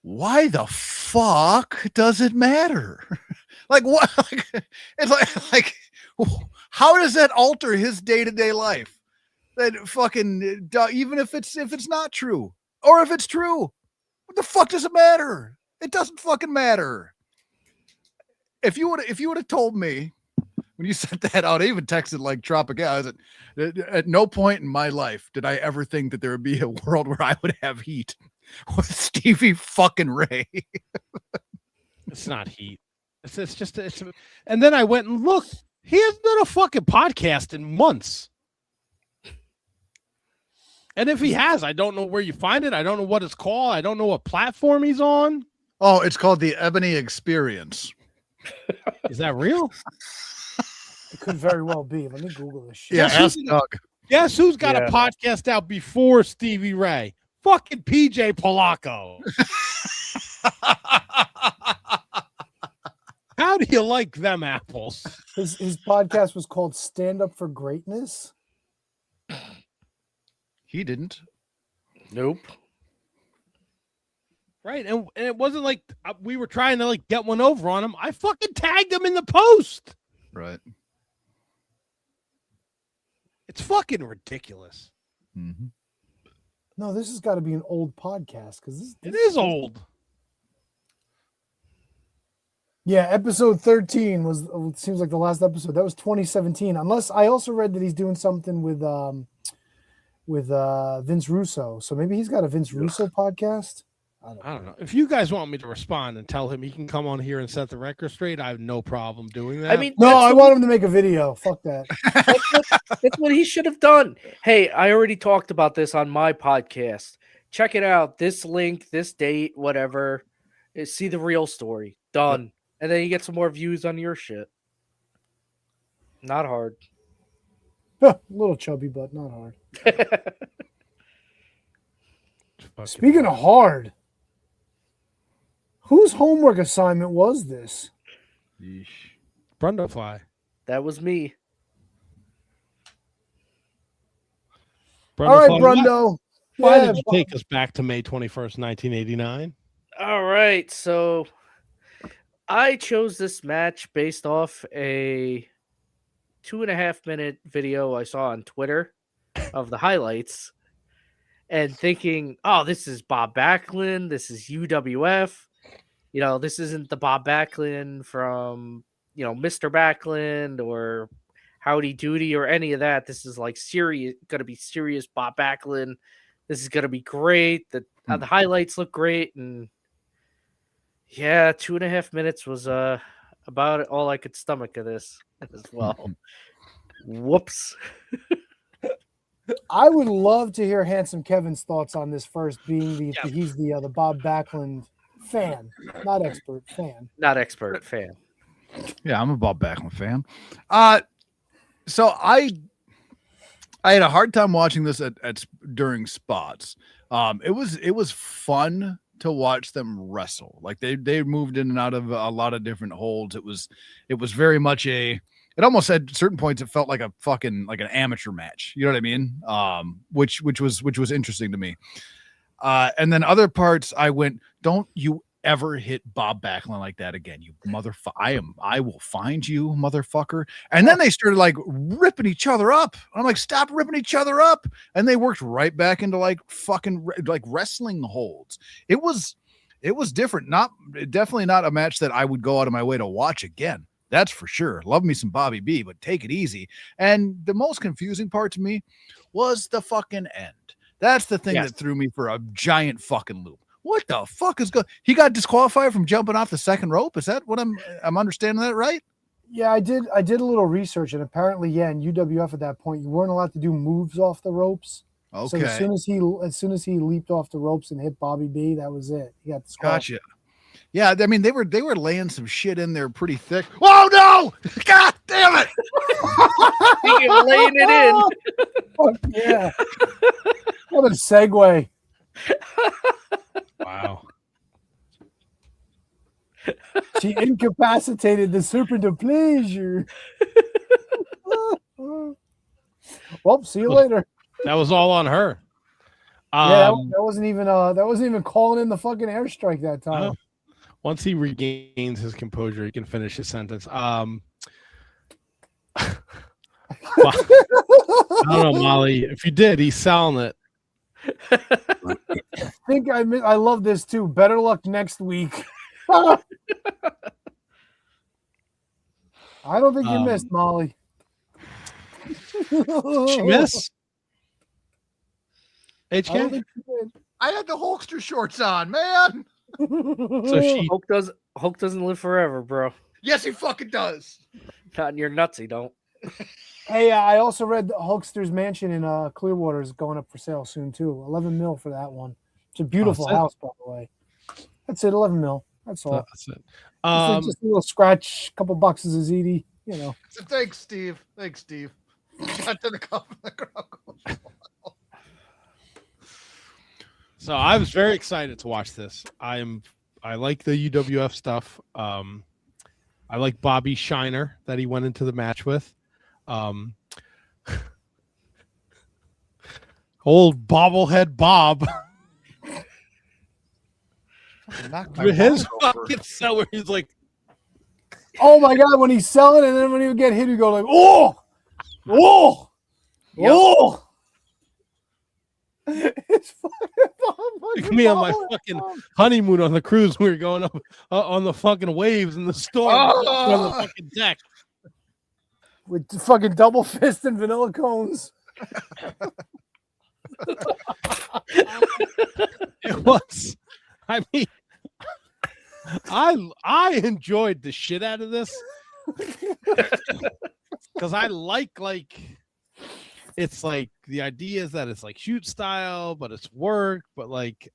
why the fuck does it matter? Like what? It's like how does that alter his day-to-day life? That fucking even if it's not true, or if it's true, what the fuck does it matter? It doesn't fucking matter. If you would have told me when you sent that out, I even texted like Tropical. I said, at no point in my life did I ever think that there would be a world where I would have heat with Stevie fucking Ray. It's not heat. It's just. And then I went and looked. He hasn't done a fucking podcast in months. And if he has, I don't know where you find it. I don't know what it's called. I don't know what platform he's on. Oh, it's called the Ebony Experience. Is that real? It could very well be. Let me Google this shit. Yeah, ask Doug. Guess who's got a podcast out before Stevie Ray? Fucking PJ Polacco. How do you like them apples? His podcast was called Stand Up for Greatness. He didn't. Nope. Right, and it wasn't like we were trying to like get one over on him. I fucking tagged him in the post. Right. It's fucking ridiculous. Mm-hmm. No, this has got to be an old podcast because it is old. Yeah, episode 13 was. It seems like the last episode. That was 2017. Unless I also read that he's doing something with Vince Russo. So maybe he's got a Vince Russo podcast. I don't know. If you guys want me to respond and tell him he can come on here and set the record straight, I have no problem doing that. I mean, no, I want him to make a video. Fuck that. That's what he should have done. Hey, I already talked about this on my podcast. Check it out. This link, this date, whatever. See the real story. Done. And then you get some more views on your shit. Not hard. A little chubby, but not hard. Speaking of hard, whose homework assignment was this? Brundlefly. That was me. All right, Brundo. Why did you take us back to May 21st, 1989? All right, so I chose this match based off a 2.5-minute video I saw on Twitter of the highlights and thinking, oh, this is Bob Backlund. This is UWF. You know, this isn't the Bob Backlund from, Mr. Backlund or Howdy Doody or any of that. This is like serious, going to be serious Bob Backlund. This is going to be great. The highlights look great. And yeah, 2.5 minutes was about all I could stomach of this as well. Whoops. I would love to hear Handsome Kevin's thoughts on this first, being he's the Bob Backlund fan, not expert fan. Not expert fan. Yeah, I'm a Bob Backlund fan. So I had a hard time watching this during spots. It was fun to watch them wrestle. Like they moved in and out of a lot of different holds. It was very much it almost at certain points it felt like a fucking like an amateur match. You know what I mean? Which was interesting to me. And then other parts I went, don't you ever hit Bob Backlund like that again, you motherfucker. I will find you, motherfucker. And then they started like ripping each other up. I'm like, stop ripping each other up. And they worked right back into like fucking like wrestling holds. It was different. Definitely not a match that I would go out of my way to watch again. That's for sure. Love me some Bobby B, but take it easy. And the most confusing part to me was the fucking end. That's the thing that threw me for a giant fucking loop. What the fuck is going? He got disqualified from jumping off the second rope. Is that what I'm understanding that right? Yeah, I did a little research, and apparently, in UWF at that point, you weren't allowed to do moves off the ropes. Okay. So as soon as he leaped off the ropes and hit Bobby B, that was it. He got the squash. Gotcha. Yeah, I mean they were laying some shit in there pretty thick. Oh no! God damn it! He laying it in. Fuck yeah. What a segue. Wow. She incapacitated the serpent of pleasure. Well, see you later. That was all on her. Yeah, that wasn't even calling in the fucking airstrike that time. Once he regains his composure, he can finish his sentence. I don't know, Molly. If you did, he's selling it. I think I love this too. Better luck next week. I don't think you missed, Molly. She miss? I don't HK? think she did. I had the Hulkster shorts on, man. So she Hulk doesn't live forever, bro. Yes, he fucking does. Not in your nuts, he don't. Hey, I also read the Hulkster's mansion in Clearwater is going up for sale soon too. 11 mil for that one. It's a beautiful that's it? house, by the way. That's it. 11 mil. That's all. That's it. Just a little scratch, couple boxes of ZD. You know. So thanks, Steve. Got to the cup. So I was very excited to watch this. I like the UWF stuff. I like Bobby Shiner that he went into the match with. Old bobblehead Bob. His fucking seller, he's like, Oh my god, when he's selling and then when he would get hit, he'd go like, oh. It's fucking look at me on my fucking honeymoon on the cruise. We were going up on the fucking waves in the storm on the fucking deck. With fucking double fist and vanilla cones. It was. I mean, I enjoyed the shit out of this because I like it's like the idea is that it's like shoot style, but it's work. But like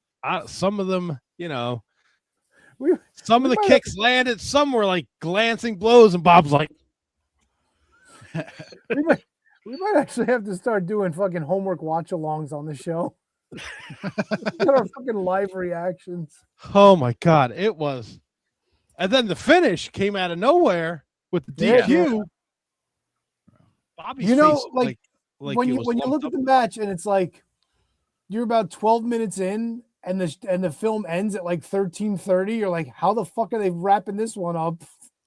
some of them, you know, some of the kicks landed, some were like glancing blows, and Bob's like, we might actually have to start doing fucking homework watch-alongs on the show. Get our fucking live reactions. oh my god, it was. And then the finish came out of nowhere with the DQ. Yeah. Bobby's You know, face, like when you look at the match and it's like you're about 12 minutes in and the film ends at like 13:30, you're like, how the fuck are they wrapping this one up?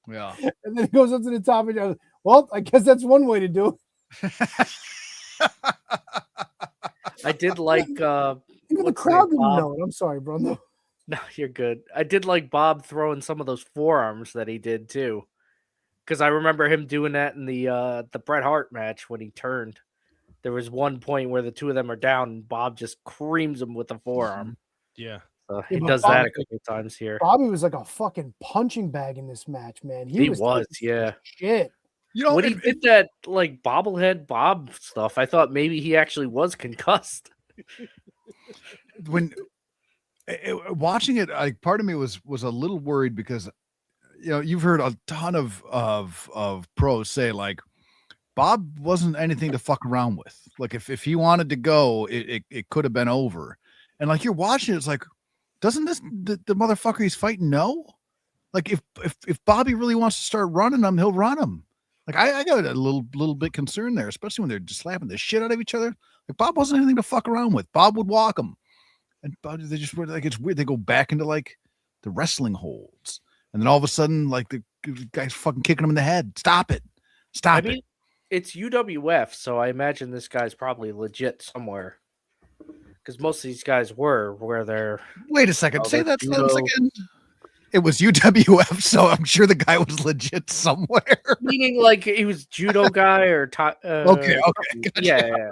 Yeah. And then it goes up to the top and you're like, well, I guess that's one way to do it. I did like Even the crowd didn't know it. I'm sorry, bro. No. No, you're good. I did like Bob throwing some of those forearms that he did too. Because I remember him doing that in the Bret Hart match when he turned. There was one point where the two of them are down and Bob just creams him with a forearm. Yeah. He does that a couple of times here. Bobby was like a fucking punching bag in this match, man. He was yeah. Shit. You know, when he did that like bobblehead Bob stuff, I thought maybe he actually was concussed. when watching it, part of me was a little worried because you know you've heard a ton of pros say like Bob wasn't anything to fuck around with. Like if he wanted to go, it could have been over. And like you're watching, it's like, doesn't the motherfucker he's fighting know? Like if Bobby really wants to start running him, he'll run him. Like I got a little bit concerned there, especially when they're just slapping the shit out of each other. Like Bob wasn't anything to fuck around with. Bob would walk him, and Bob, they just were like, it's weird. They go back into like the wrestling holds, and then all of a sudden, like the guy's fucking kicking him in the head. Stop it! Stop it! It's UWF, so I imagine this guy's probably legit somewhere. Because most of these guys where they're. Wait a second. Say that sentence again. It was UWF, so I'm sure the guy was legit somewhere. Meaning like he was judo guy or okay, gotcha. yeah.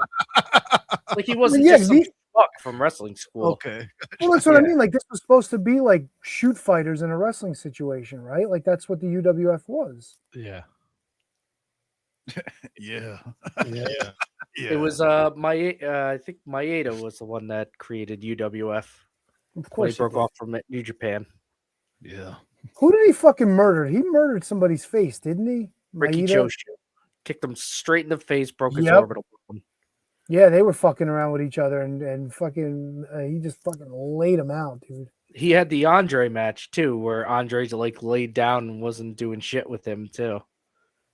Like he wasn't just some fuck from wrestling school. Okay. Gotcha. Well, that's what I mean. Like this was supposed to be like shoot fighters in a wrestling situation, right? Like that's what the UWF was. Yeah. Yeah. Yeah. It was I think Maeda was the one that created UWF. Of When course he broke he did. off from New Japan. Yeah. Who did he fucking murder? He murdered somebody's face, didn't he? Ricky Maeda? Choshu kicked him straight in the face, broke his Yep. orbital bone. Yeah, they were fucking around with each other, and fucking he just fucking laid him out, dude. He had the Andre match too, where Andre's like laid down and wasn't doing shit with him too.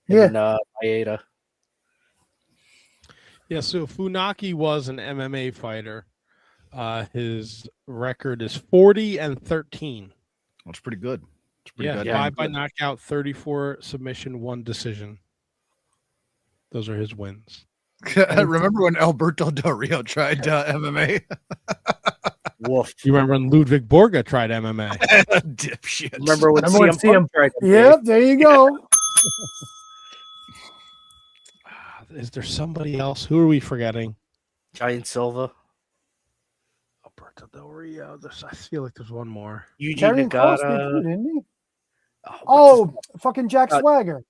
Yeah. And Maeda. Yeah, so Funaki was an MMA fighter. His record is 40-13. That's pretty good. It's pretty Yeah, good. 5 by knockout, 34 submission, 1 decision. Those are his wins. Remember when Alberto Del Rio tried MMA? Woof. You remember when Ludwig Borga tried MMA? Dipshit. Remember when Remember when CM Punk tried to Yep, there you go. Is there somebody else? Who are we forgetting? Giant Silva, Alberto Del Rio. I feel like there's one more. Yuji Karrion Kross did too, Nagata. didn't he? what's Oh, fucking Jack Uh, Swagger.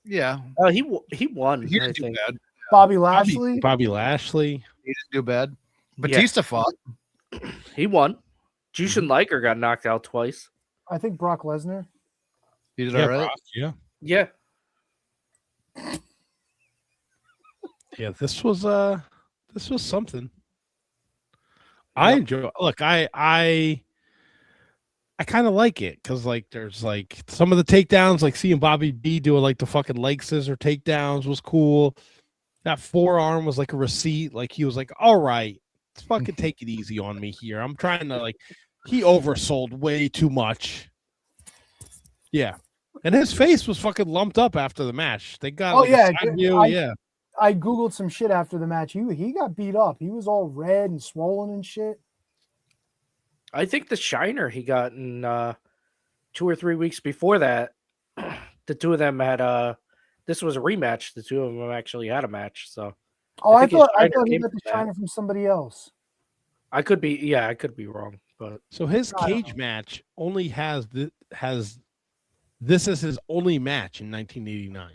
Yeah. he won. He I didn't do think. bad. Bobby Lashley. Bobby Lashley. He didn't do bad. Batista fought. He won. Jushin Liger got knocked out twice. I think Brock Lesnar. He did Yeah, all right. Brock, yeah. Yeah. Yeah, this was something. I enjoy. Look, I kind of like it because like there's like some of the takedowns, like seeing Bobby B doing like the fucking leg scissor takedowns was cool. That forearm was like a receipt. Like he was like, all right, let's fucking take it easy on me here. I'm trying to like. He oversold way too much. Yeah, and his face was fucking lumped up after the match. They got Oh, like, a yeah, side view, yeah. I googled some shit after the match. He got beat up. He was all red and swollen and shit. I think the Shiner he got in 2 or 3 weeks before that, the two of them had this was a rematch. The two of them actually had a match. So Oh, I think his thought Shiner he came got the from that. Shiner from somebody else. I could be wrong, but So his I don't cage match only has this is his only match in 1989.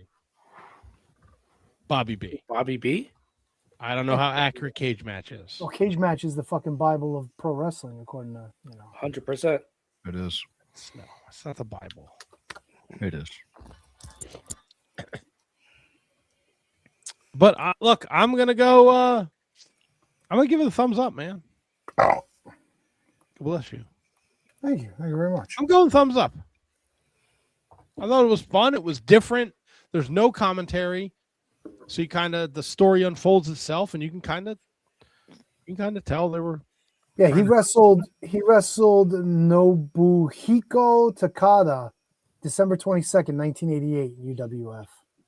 Bobby B. Bobby B. I don't know how accurate cage match is. Well, cage match is the fucking Bible of pro wrestling, according to 100%. It is. No, it's not the Bible. It is. But look, I'm gonna go. I'm gonna give it a thumbs up, man. Bless you. Thank you very much. I'm going thumbs up. I thought it was fun. It was different. There's no commentary, so you kind of the story unfolds itself, and you can kind of tell there were. Yeah, he wrestled Nobuhiko Takada, December 22nd, 1988, UWF.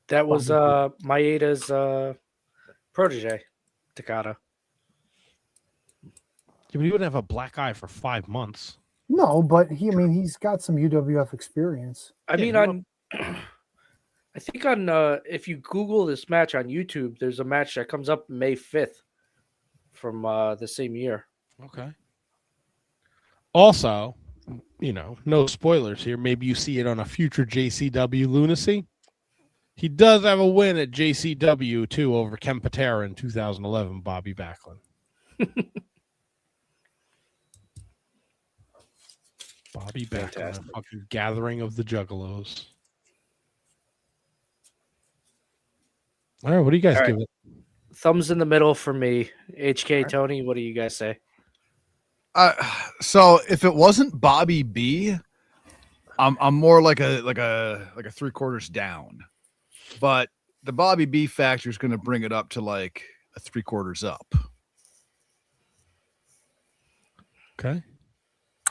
That was Maeda's protege, Takada. Yeah, but he wouldn't have a black eye for 5 months. No, but he's got some UWF experience. I mean, I think on if you Google this match on YouTube, there's a match that comes up May 5th from the same year. Okay. Also, no spoilers here. Maybe you see it on a future JCW Lunacy. He does have a win at JCW too over Ken Patera in 2011, Bobby Backlund. Bobby Backlund, Fantastic. a fucking gathering of the Juggalos. All right, what do you guys All give right. it? Thumbs in the middle for me. HK Tony, what do you guys say? So if it wasn't Bobby B, I'm more like a 3/4 down. But the Bobby B factor is going to bring it up to like a 3/4 up. Okay.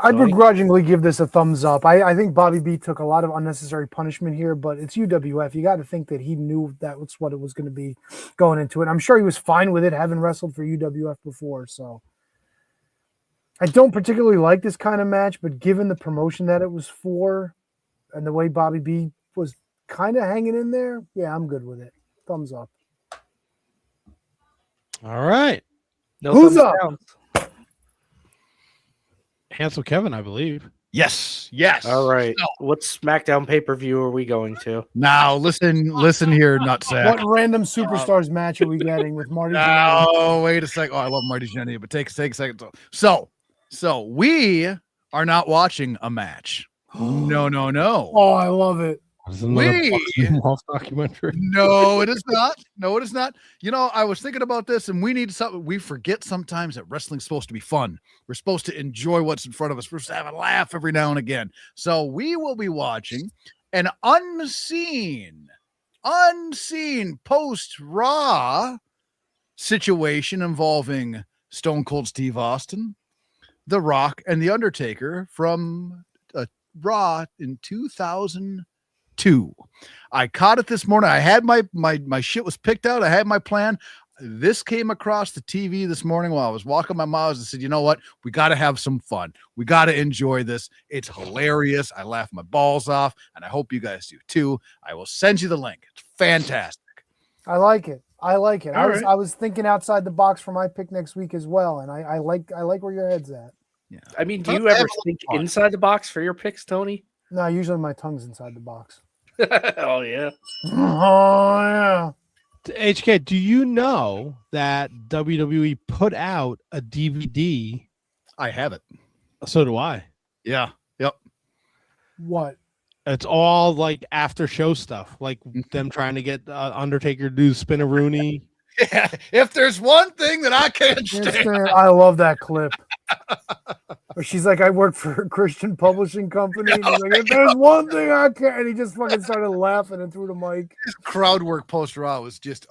I'd Tony? begrudgingly give this a thumbs up. I think Bobby B took a lot of unnecessary punishment here, but it's UWF. You got to think that he knew that was what it was going to be going into it. I'm sure he was fine with it, having wrestled for UWF before. So I don't particularly like this kind of match, but given the promotion that it was for and the way Bobby B was kind of hanging in there, yeah, I'm good with it. Thumbs up. All right. No Who's thumbs up? down. Hansel Kevin, I believe. Yes. All right. So, What SmackDown pay-per-view are we going to? now listen here, nutsack. What random superstars match are we getting with Marty Jannetty? Oh, wait a second. Oh, I love Marty Jannetty, but take a second. So we are not watching a match. No. Oh, I love it. Documentary. No, it is not. No, it is not. You know, I was thinking about this, and we need something. We forget sometimes that wrestling's supposed to be fun. We're supposed to enjoy what's in front of us. We're supposed to have a laugh every now and again. So we will be watching an unseen post-Raw situation involving Stone Cold Steve Austin, The Rock, and The Undertaker from Raw in 2002. I caught it this morning. I had my shit was picked out. I had my plan. This came across the TV this morning while I was walking my miles and said, you know what? We got to have some fun. We got to enjoy this. It's hilarious. I laughed my balls off, and I hope you guys do too. I will send you the link. It's fantastic. I like it. I right. was thinking outside the box for my pick next week as well, and I like where your head's at. Yeah. I mean, do you ever think inside the box for your picks, Tony? No, usually my tongue's inside the box. Oh, yeah. Oh, yeah. HK, do you know that WWE put out a DVD? I have it. So do I. Yeah. Yep. What? It's all like after show stuff, like them trying to get Undertaker to do Spinaroonie. Yeah. If there's one thing that I can't stand, I love that clip. Where she's like, I work for a Christian publishing company. And he's like, if there's one thing I can't, and he just fucking started laughing and threw the mic. his crowd work post Raw was just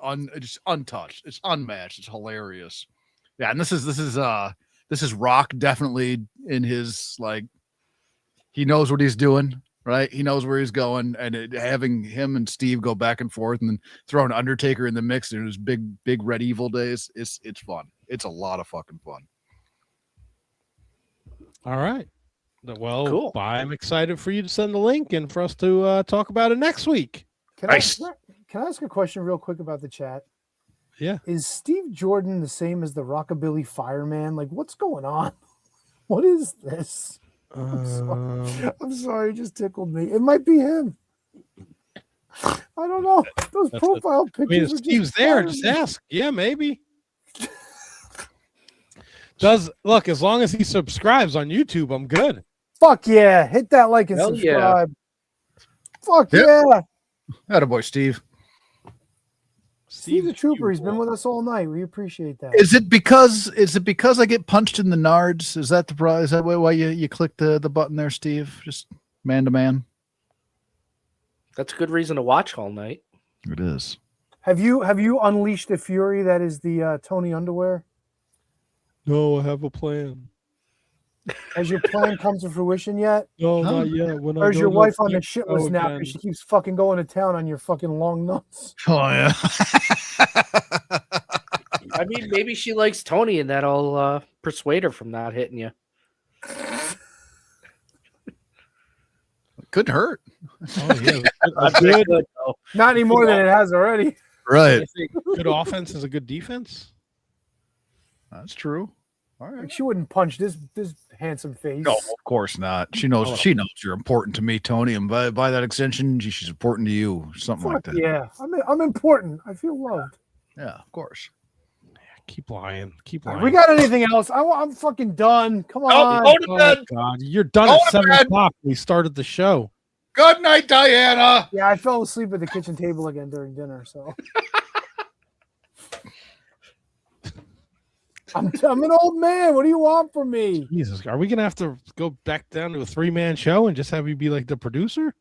untouched. It's unmatched. It's hilarious. Yeah, and this is Rock definitely in his like, he knows what he's doing, right? He knows where he's going, and having him and Steve go back and forth, and then throwing Undertaker in the mix in his big Red Evil days. It's fun. It's a lot of fucking fun. All right. Well, Cool. I'm excited for you to send the link and for us to talk about it next week. Can I ask a question real quick about the chat? Yeah. Is Steve Jordan the same as the Rockabilly Fireman? Like, what's going on? What is this? I'm sorry, it just tickled me. It might be him. I don't know. Those profile pictures. I mean, if are Steve's just there, firing just me. ask. Yeah, maybe. Look, as long as he subscribes on YouTube, I'm good. Fuck yeah. Hit that like and Hell yeah. subscribe. Fuck Yep. yeah. Attaboy, Steve. Steve's a trooper. He's been with us all night. We appreciate that. Is it because I get punched in the nards? Is that the problem? Is that why you click the button there, Steve? Just man to man. That's a good reason to watch all night. It is. Have you unleashed the fury that is the Tony underwear? No, I have a plan. Has your plan come to fruition yet? No, not yet. When Or is I your go wife to on the Mexico shitless now again. because she keeps fucking going to town on your fucking long nuts? Oh yeah. I mean, maybe she likes Tony, and that'll persuade her from not hitting you. Couldn't hurt. Oh yeah, That's good. good, though. Not any more than it has already. Right. I think good offense is a good defense. That's true. All Like, right. she wouldn't punch this handsome face. No, of course not. She knows you're important to me, Tony, and by that extension, she's important to you. Something like Fuck that. yeah. I'm important. I feel loved. Yeah, of course. Keep lying. Keep lying. We got anything else? I'm fucking done. Come Oh, on. go to Oh bed. God, you're done Go at to 7 bed. o'clock. We started the show. Good night, Diana. Yeah, I fell asleep at the kitchen table again during dinner, so I'm an old man. What do you want from me? Jesus, are we gonna have to go back down to a 3-man show and just have you be like the producer?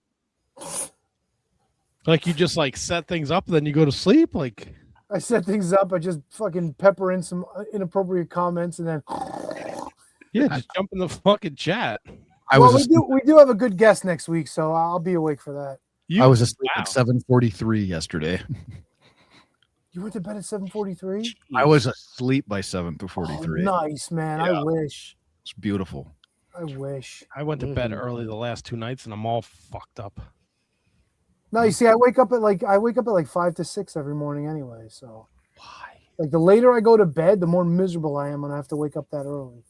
Like you just like set things up, and then you go to sleep. Like I set things up. I just fucking pepper in some inappropriate comments, and then yeah, just jump in the fucking chat. we do have a good guest next week, so I'll be awake for that. I was asleep Wow. at 7:43 yesterday. You went to bed at 7:43. I was asleep by 7:43. Nice, man. Yeah. I wish. It's beautiful. I wish. I went to bed early the last 2 nights, and I'm all fucked up. No, you see, I wake up at like 5 to 6 every morning anyway. So Why? like the later I go to bed, the more miserable I am when I have to wake up that early.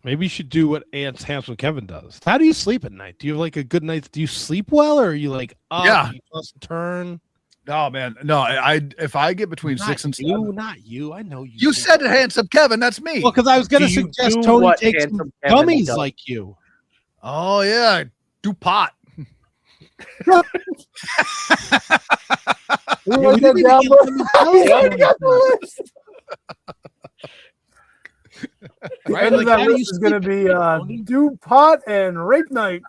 Maybe you should do what Aunt's Handsome Kevin does. How do you sleep at night? Do you have like a good night? Do you sleep well, or are you like, oh, Yeah. you toss and turn? No, man. No, I if I get between Not 6 and you, 7. not you. I know you. You said it, Handsome Kevin. That's me. Well, because I was going to Do you suggest do Tony what take some Handsome Kevin gummies does? like you. Oh, yeah. Do pot. You write that down, bro? He's already got the list. Right? End of Like, that how do you list is going to sleep? be do pot and rape night.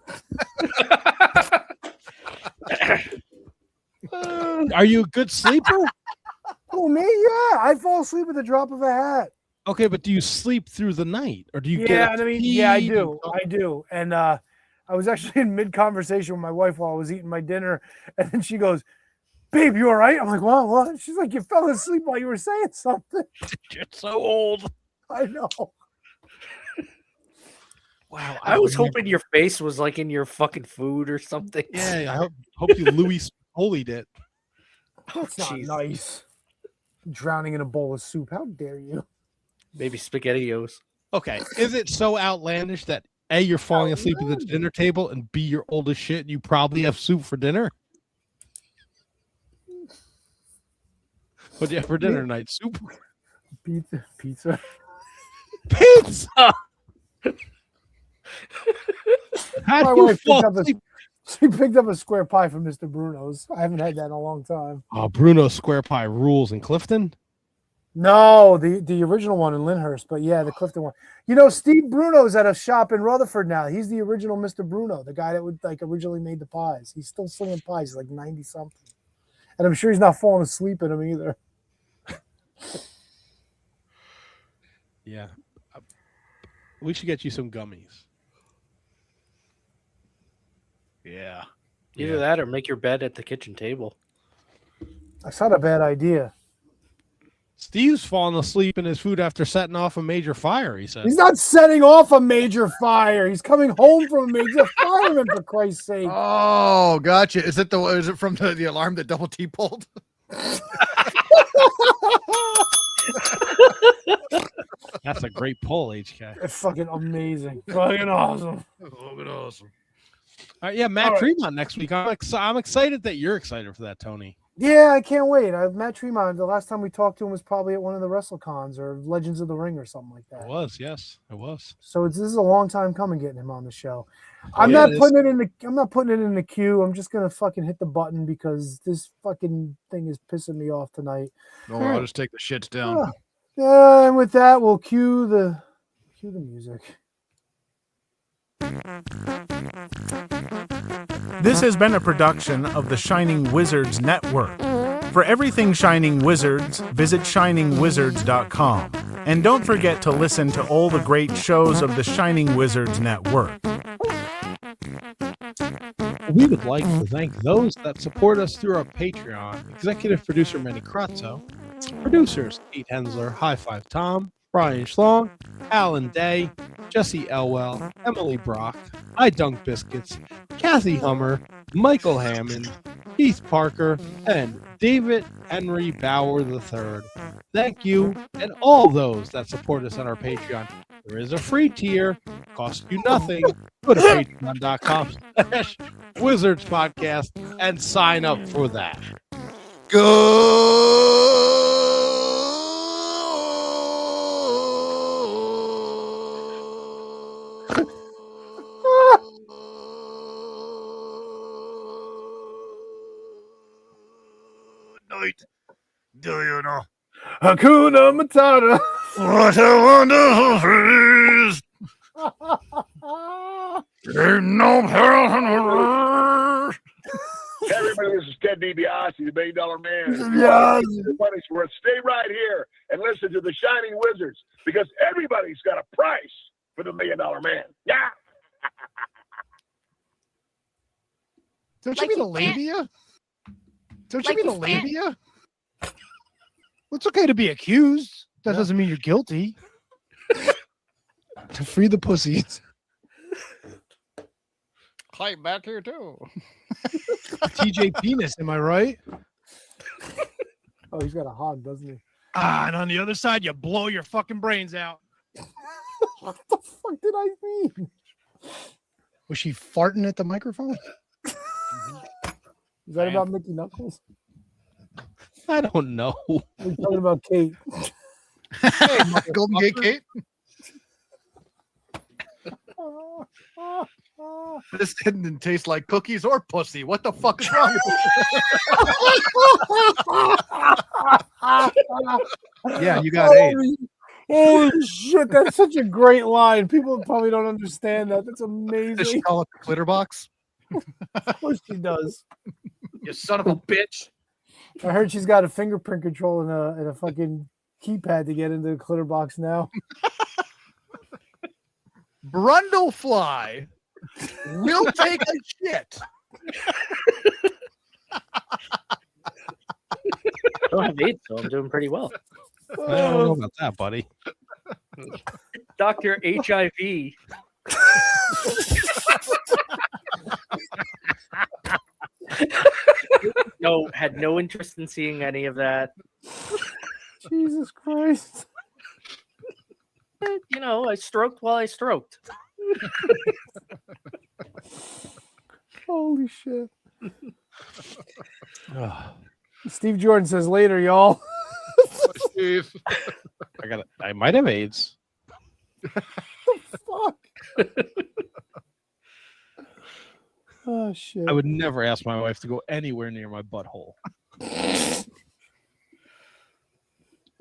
Are you a good sleeper? Oh, me? Yeah. I fall asleep at the drop of a hat. Okay, but do you sleep through the night, or do you Yeah, get? and I mean, yeah, I do. I do. And I was actually in mid-conversation with my wife while I was eating my dinner, and then she goes, "Babe, you all right?" I'm like, what? She's like, "You fell asleep while you were saying something." You're so old. I know. Wow, I was hoping your face was like in your fucking food or something. Yeah, I hope you Louis Holied it. That's not jeez. nice. Drowning in a bowl of soup. How dare you? Maybe SpaghettiOs. Okay, is it so outlandish that A, you're falling asleep at the dinner table, and B, you're old as shit and you probably have soup for dinner? What do you have for dinner tonight? Soup? Pizza. Pizza! How My do you wife fall picked up asleep? she picked up a square pie from Mr. Bruno's. I haven't had that in a long time. Oh, Bruno's Square Pie rules in Clifton? No, the original one in Lyndhurst, but yeah, the Clifton one. You know, Steve Bruno's at a shop in Rutherford now. He's the original Mr. Bruno, the guy that would like originally made the pies. He's still slinging pies. He's like 90 something, and I'm sure he's not falling asleep in them either. Yeah. We should get you some gummies. Yeah. Either Yeah. that or make your bed at the kitchen table. That's not a bad idea. Steve's falling asleep in his food after setting off a major fire, he said. He's not setting off a major fire. He's coming home from a major fireman, for Christ's sake. Oh, gotcha. Is it from the alarm that Double T pulled? That's a great pull, HK. It's fucking amazing. Fucking awesome. Awesome. All right, yeah, Matt Tremont next week. I'm excited that you're excited for that, Tony. Yeah, I can't wait. Matt Tremont, the last time we talked to him was probably at one of the WrestleCons or Legends of the Ring or something like that. It was, yes, it was. So this is a long time coming getting him on the show. I'm not putting it in the queue. I'm just gonna fucking hit the button because this fucking thing is pissing me off tonight. No, I'll just take the shits down. Yeah, and with that, we'll cue the music. This has been a production of the Shining Wizards Network. For everything Shining Wizards, visit shiningwizards.com. And don't forget to listen to all the great shows of the Shining Wizards Network. We would like to thank those that support us through our Patreon. Executive producer Manny Kratzo, producers Pete Hensler, High Five Tom, Brian Schlong, Alan Day, Jesse Elwell, Emily Brock, I Dunk Biscuits, Kathy Hummer, Michael Hammond, Keith Parker, and David Henry Bauer III. Thank you, and all those that support us on our Patreon. There is a free tier, costs you nothing. Go to patreon.com/Wizards Podcast and sign up for that. Night. Do you know Hakuna Matata. what a wonderful phrase? Ain't no peril in the world. Everybody, this is Ted DiBiase, the $1 Million Man. Yes. Money's worth. Stay right here and listen to the Shining Wizards because everybody's got a price for the $1 Million Man. Yeah. Don't you mean the labia? Don't you mean the labia? Well, it's okay to be accused. That doesn't mean you're guilty. To free the pussies. Hi, back here too. TJ Penis, am I right? Oh, he's got a hog, doesn't he? Ah, and on the other side, you blow your fucking brains out. What the fuck did I mean? Was she farting at the microphone? Is that about Mickey Knuckles? I don't know. We're talking about Kate. Hey, Golden Gate Kate. This didn't taste like cookies or pussy. What the fuck is wrong with you? Yeah, you got AIDS. Holy shit, that's such a great line. People probably don't understand that. That's Does she amazing. call it the glitter box? Of course she does. You son of a bitch. I heard she's got a fingerprint control and a fucking keypad to get into the glitter box now. Brundlefly will take a shit. I don't have AIDS, so I'm doing pretty well. I don't know about that, buddy. Dr. HIV. Had no interest in seeing any of that. Jesus Christ. You know, I stroked while I stroked. Holy shit. Steve Jordan says later, y'all. Steve. I might have AIDS. Fuck. Oh shit. I would never ask my wife to go anywhere near my butthole.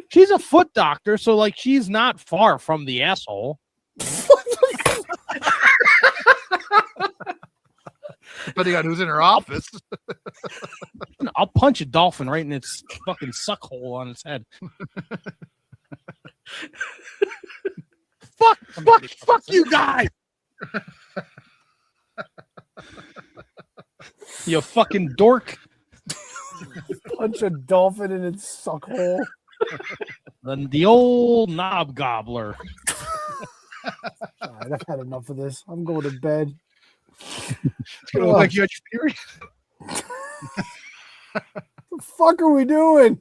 She's a foot doctor, so like she's not far from the asshole. Depending on who's in her office. I'll punch a dolphin right in its fucking suck hole on its head. Fuck you guys! You fucking dork. Punch a dolphin in its suck hole. The old knob gobbler. All right, I've had enough of this. I'm going to bed. It's gonna look like you had your period. What the fuck are we doing?